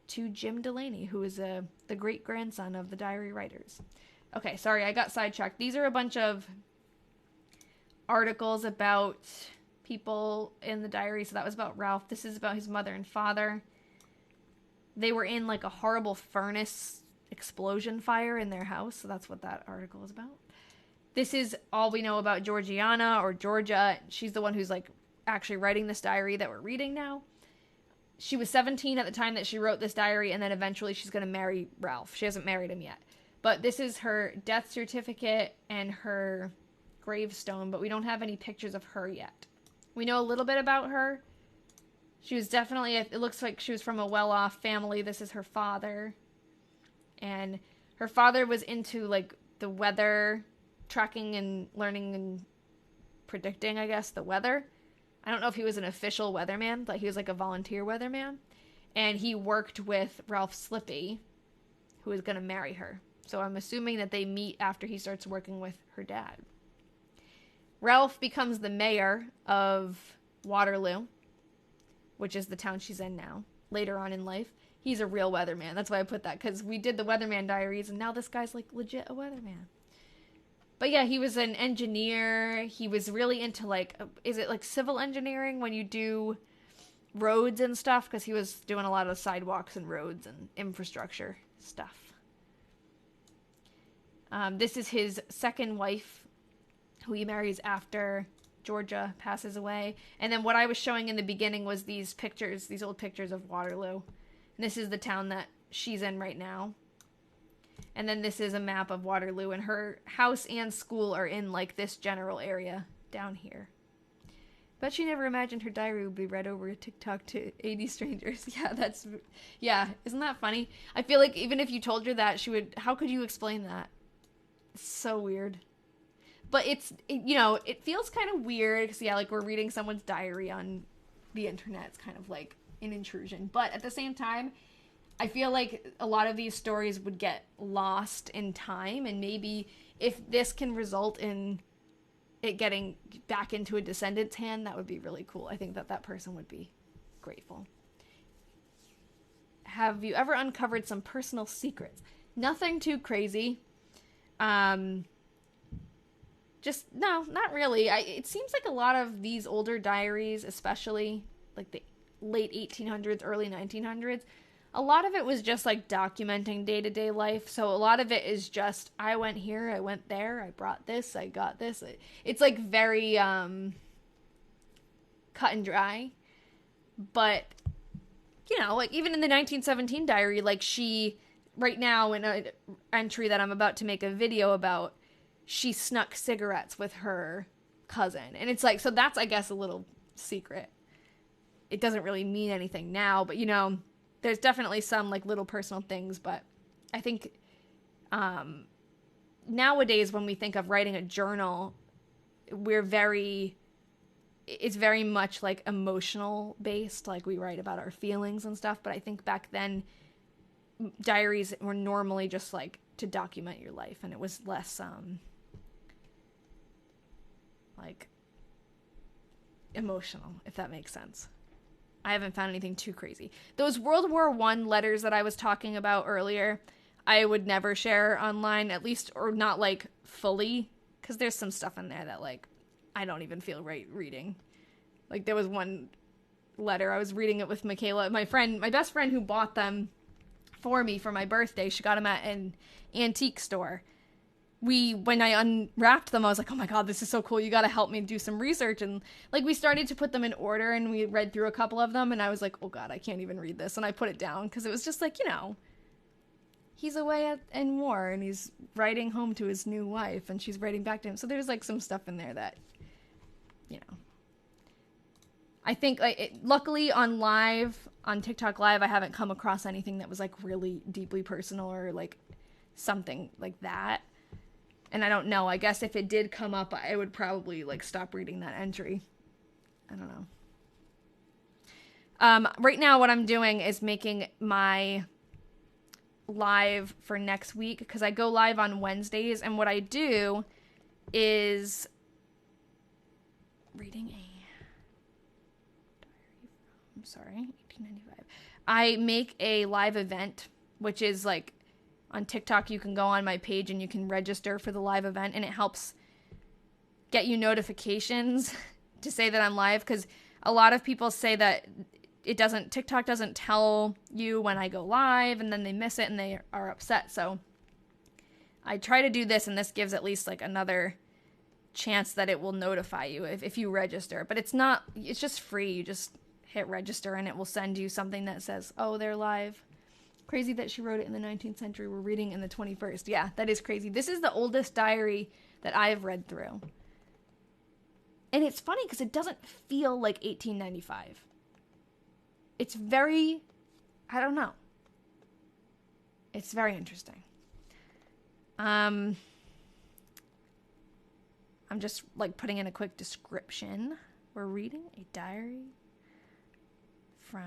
to Jim Delaney, who is the great-grandson of the diary writers. Okay, sorry, I got sidetracked. These are a bunch of articles about people in the diary. So that was about Ralph. This is about his mother and father. They were in like a horrible furnace explosion fire in their house. So that's what that article is about. This is all we know about Georgiana, or Georgia. She's the one who's like actually writing this diary that we're reading now. She was 17 at the time that she wrote this diary, and then eventually she's going to marry Ralph. She hasn't married him yet. But this is her death certificate and her gravestone, but we don't have any pictures of her yet. We know a little bit about her. She was definitely, it looks like she was from a well-off family. This is her father. And her father was into, like, the weather, tracking and learning and predicting, I guess, the weather. I don't know if he was an official weatherman, but he was, like, a volunteer weatherman. And he worked with Ralph Slippy, who is going to marry her. So I'm assuming that they meet after he starts working with her dad. Ralph becomes the mayor of Waterloo, which is the town she's in now, later on in life. He's a real weatherman. That's why I put that, because we did the Weatherman diaries, and now this guy's, like, legit a weatherman. But yeah, he was an engineer. He was really into, like, is it, like, civil engineering when you do roads and stuff? Because he was doing a lot of sidewalks and roads and infrastructure stuff. This is his second wife, who he marries after Georgia passes away. And then what I was showing in the beginning was these pictures, these old pictures of Waterloo. And this is the town that she's in right now. And then this is a map of Waterloo, and her house and school are in, like, this general area down here. But she never imagined her diary would be read over a TikTok to 80 strangers. Yeah, isn't that funny? I feel like even if you told her that, she would, how could you explain that? It's so weird. But it feels kind of weird because, yeah, like we're reading someone's diary on the internet. It's kind of like an intrusion. But at the same time, I feel like a lot of these stories would get lost in time. And maybe if this can result in it getting back into a descendant's hand, that would be really cool. I think that person would be grateful. Have you ever uncovered some personal secrets? Nothing too crazy. Just, no, not really. It seems like a lot of these older diaries, especially like the late 1800s, early 1900s, a lot of it was just like documenting day-to-day life. So a lot of it is just, I went here, I went there, I brought this, I got this. It's like very cut and dry. But, like even in the 1917 diary, like she, right now in an entry that I'm about to make a video about, she snuck cigarettes with her cousin. And it's like, so that's, I guess, a little secret. It doesn't really mean anything now, but, there's definitely some, like, little personal things. But I think nowadays when we think of writing a journal, it's very much, like, emotional based. Like, we write about our feelings and stuff. But I think back then, diaries were normally just, like, to document your life. And it was less, like, emotional, if that makes sense. I haven't found anything too crazy. Those World War I letters that I was talking about earlier, I would never share online, at least, or not, like, fully, because there's some stuff in there that, like, I don't even feel right reading. Like, there was one letter, I was reading it with Michaela, my best friend who bought them for me for my birthday. She got them at an antique store. When I unwrapped them, I was like, oh my god, this is so cool, you gotta help me do some research. And like, we started to put them in order, and we read through a couple of them, and I was like, oh god, I can't even read this. And I put it down because it was just like, he's away in war, and he's writing home to his new wife, and she's writing back to him. So there's like some stuff in there that, I think, like, luckily on TikTok Live, I haven't come across anything that was like really deeply personal or like something like that. And I don't know, I guess if it did come up, I would probably like stop reading that entry. I don't know. Right now what I'm doing is making my live for next week, because I go live on Wednesdays, and what I do is reading a 1895. I make a live event, which is like on TikTok. You can go on my page and you can register for the live event, and it helps get you notifications to say that I'm live, because a lot of people say that TikTok doesn't tell you when I go live, and then they miss it and they are upset. So I try to do this, and this gives at least like another chance that it will notify you if you register. But it's just free. You just hit register and it will send you something that says, oh, they're live. Crazy that she wrote it in the 19th century. We're reading in the 21st. Yeah, that is crazy. This is the oldest diary that I've read through. And it's funny because it doesn't feel like 1895. It's very, I don't know. It's very interesting. I'm just like putting in a quick description. We're reading a diary from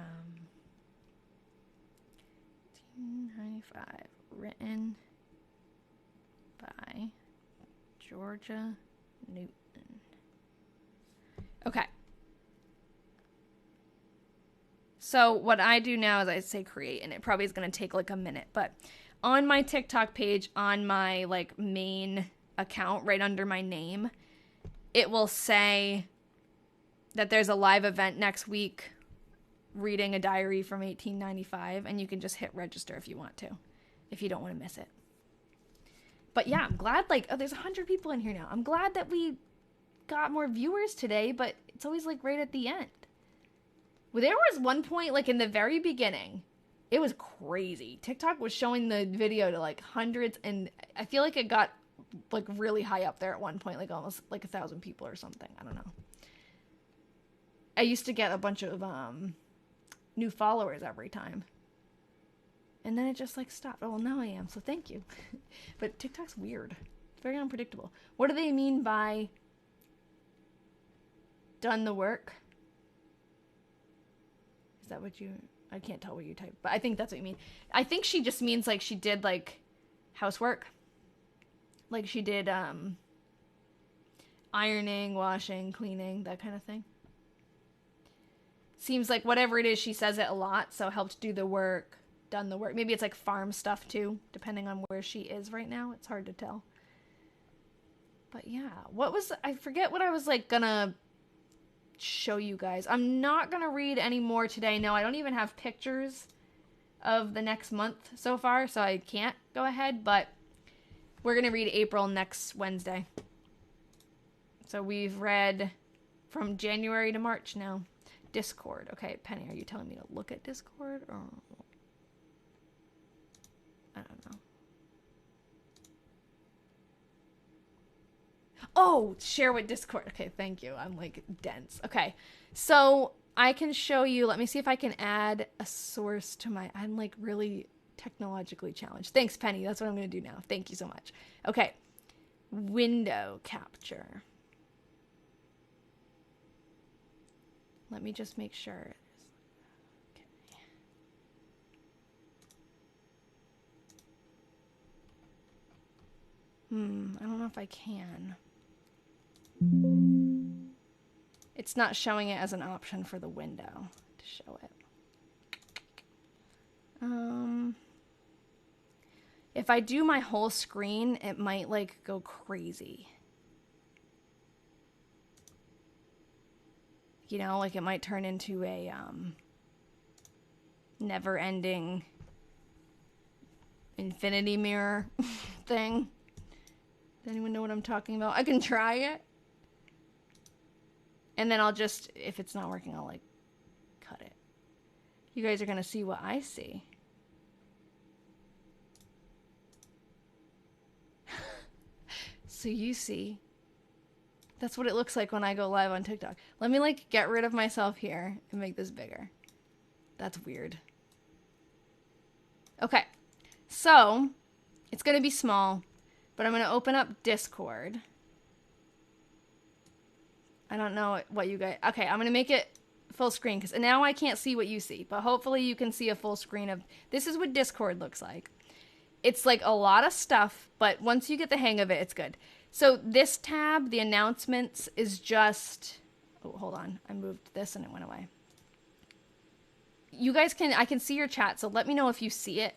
1895, written by Georgia Newton. Okay. So what I do now is I say create, and it probably is going to take like a minute, but on my TikTok page, on my like main account, right under my name, it will say that there's a live event next week reading a diary from 1895, and you can just hit register if you want to, if you don't want to miss it. But yeah, I'm glad, like, oh, there's 100 people in here now. I'm glad that we got more viewers today, but it's always like right at the end. Well, there was one point, like in the very beginning, it was crazy. TikTok was showing the video to like hundreds, and I feel like it got like really high up there at one point, like almost like 1,000 people or something. I don't know. I used to get a bunch of new followers every time, and then it just like stopped. Oh, well, now I am, so thank you. But TikTok's weird. Very unpredictable. What do they mean by done the work? Is that what you... I can't tell what you typed, but I think that's what you mean. I think she just means, like, she did, like, housework. Like, she did, ironing, washing, cleaning, that kind of thing. Seems like whatever it is, she says it a lot, so helped do the work, done the work. Maybe it's, like, farm stuff, too, depending on where she is right now. It's hard to tell. But, yeah. What was... I forget what I was, like, gonna show you guys. I'm not gonna read any more today. No, I don't even have pictures of the next month so far, so I can't go ahead, but we're gonna read April next Wednesday. So we've read from January to March now. Discord. Okay, Penny, are you telling me to look at Discord, or I don't know. Oh, share with Discord. Okay, thank you. I'm, like, dense. Okay, so I can show you. Let me see if I can add a source to my... I'm, like, really technologically challenged. Thanks, Penny. That's what I'm going to do now. Thank you so much. Okay, window capture. Let me just make sure. Okay. I don't know if I can. It's not showing it as an option for the window to show it. If I do my whole screen, it might, like, go crazy. You know, like, it might turn into a never-ending infinity mirror thing. Does anyone know what I'm talking about? I can try it. And then I'll just, if it's not working, I'll, like, cut it. You guys are going to see what I see. So you see. That's what it looks like when I go live on TikTok. Let me, like, get rid of myself here and make this bigger. That's weird. Okay. So, it's going to be small, but I'm going to open up Discord. I don't know what you guys... Okay, I'm going to make it full screen, because now I can't see what you see, but hopefully you can see a full screen of... This is what Discord looks like. It's, like, a lot of stuff, but once you get the hang of it, it's good. So this tab, the announcements, is just... Oh, hold on. I moved this and it went away. You guys can... I can see your chat, so let me know if you see it,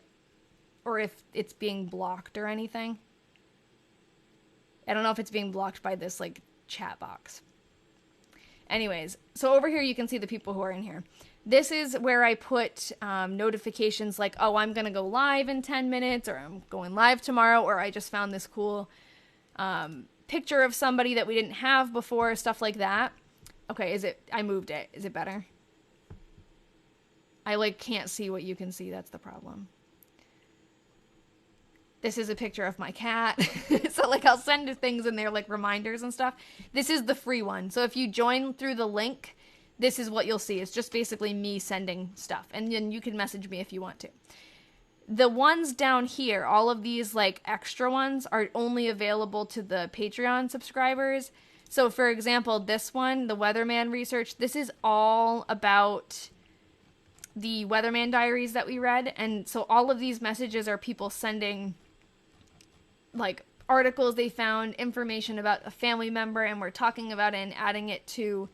or if it's being blocked or anything. I don't know if it's being blocked by this, like, chat box. Anyways, so over here you can see the people who are in here. This is where I put notifications like, oh, I'm going to go live in 10 minutes, or I'm going live tomorrow, or I just found this cool picture of somebody that we didn't have before, stuff like that. Okay, is it... I moved it. Is it better? I, like, can't see what you can see. That's the problem. This is a picture of my cat. So, like, I'll send things in there, like, reminders and stuff. This is the free one. So if you join through the link, this is what you'll see. It's just basically me sending stuff. And then you can message me if you want to. The ones down here, all of these, like, extra ones, are only available to the Patreon subscribers. So, for example, this one, the Weatherman research, this is all about the Weatherman diaries that we read. And so all of these messages are people sending, like, articles they found, information about a family member, and we're talking about it and adding it to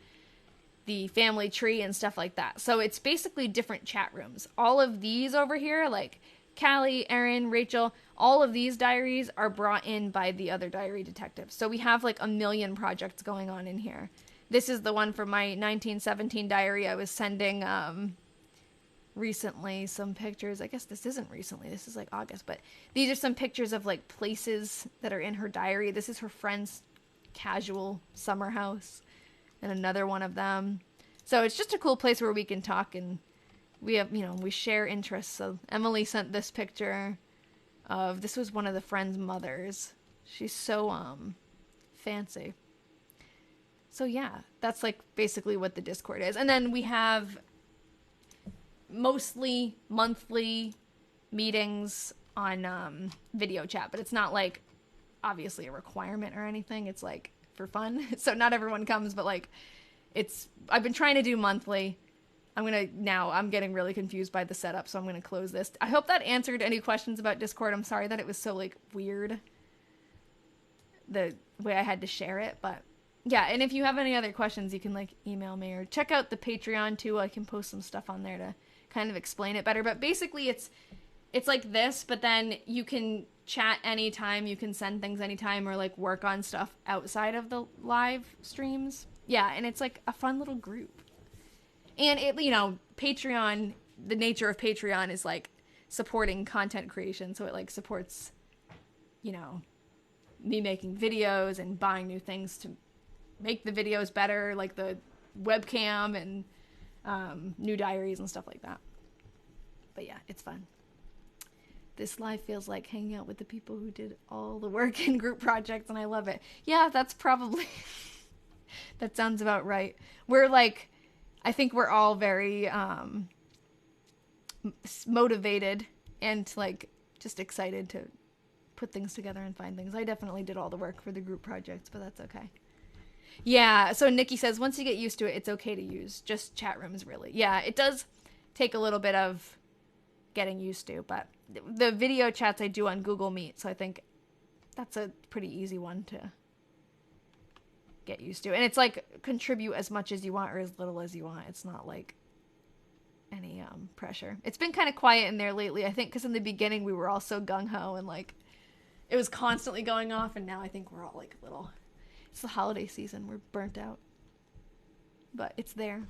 the family tree and stuff like that. So it's basically different chat rooms. All of these over here, like Callie, Erin, Rachel, all of these diaries are brought in by the other diary detectives. So we have like a million projects going on in here. This is the one for my 1917 diary. I was sending recently some pictures. I guess this isn't recently. This is like August. But these are some pictures of like places that are in her diary. This is her friend's casual summer house. And another one of them. So it's just a cool place where we can talk, and we have, you know, we share interests. So Emily sent this picture of, this was one of the friend's mothers. She's so fancy. So yeah, that's like basically what the Discord is. And then we have mostly monthly meetings on video chat, but it's not like obviously a requirement or anything. It's like for fun. So not everyone comes, but like I've been trying to do monthly. I'm getting really confused by the setup, so I'm going to close this. I hope that answered any questions about Discord. I'm sorry that it was so like weird, the way I had to share it, but yeah. And if you have any other questions, you can like email me or check out the Patreon too. I can post some stuff on there to kind of explain it better. But basically it's like this, but then you can chat anytime, you can send things anytime, or like work on stuff outside of the live streams. Yeah, and it's like a fun little group. And it, you know, Patreon, the nature of Patreon is like supporting content creation. So it like supports, you know, me making videos and buying new things to make the videos better, like the webcam and new diaries and stuff like that. But yeah, it's fun. This live feels like hanging out with the people who did all the work in group projects, and I love it. Yeah, that's probably... that sounds about right. We're like... I think we're all very motivated and like just excited to put things together and find things. I definitely did all the work for the group projects, but that's okay. Yeah, so Nikki says once you get used to it, it's okay to use just chat rooms, really. Yeah, it does take a little bit of getting used to, but the video chats I do on Google Meet, so I think that's a pretty easy one to get used to. And it's like contribute as much as you want or as little as you want. It's not like any pressure. It's been kind of quiet in there lately, I think, because in the beginning we were all so gung-ho and like it was constantly going off, and now I think we're all like a little... It's the holiday season. We're burnt out. But it's there.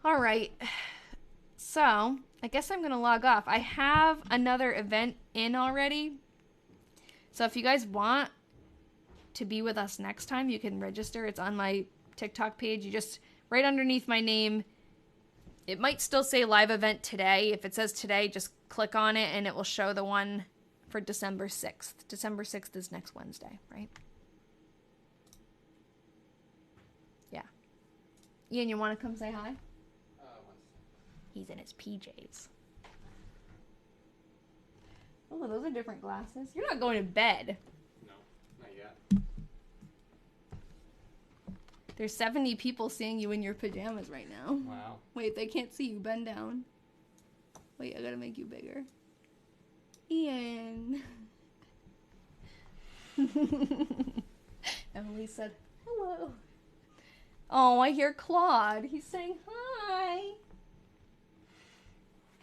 All right. So, I guess I'm going to log off. I have another event in already. So if you guys want to be with us next time, you can register. It's on my TikTok page. You just, right underneath my name, it might still say live event today. If it says today, just click on it and it will show the one for December 6th. December 6th is next Wednesday, right? Yeah. Ian, you want to come say hi? He's in his PJs. Oh, those are different glasses. You're not going to bed.
No, not yet.
There's 70 people seeing you in your pajamas right now.
Wow.
Wait, they can't see you. Bend down. Wait, I gotta make you bigger. Ian. Emily said, hello. Oh, I hear Claude. He's saying hi.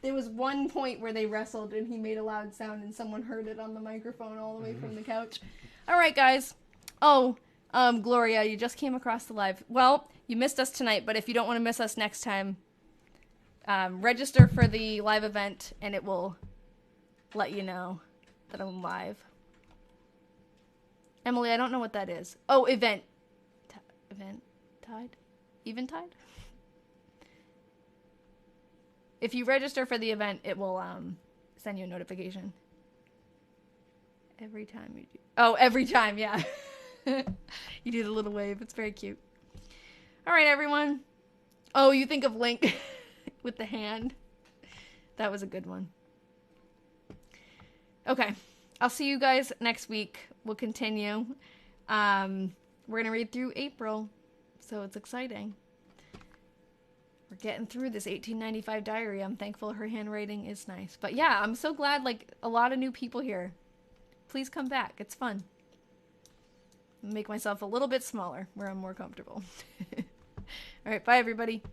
There was one point where they wrestled and he made a loud sound and someone heard it on the microphone all the way from the couch. All right, guys. Oh, Gloria, you just came across the live. Well, you missed us tonight, but if you don't want to miss us next time, register for the live event and it will let you know that I'm live. Emily, I don't know what that is. Oh, event. Eventide? Eventide? If you register for the event, it will send you a notification. Every time you do. Oh, every time, yeah. You do the little wave. It's very cute. All right, everyone. Oh, you think of Link with the hand. That was a good one. Okay. I'll see you guys next week. We'll continue. We're going to read through April, so it's exciting. We're getting through this 1895 diary. I'm thankful her handwriting is nice. But yeah, I'm so glad, like, a lot of new people here. Please come back. It's fun. Make myself a little bit smaller where I'm more comfortable. All right, bye, everybody.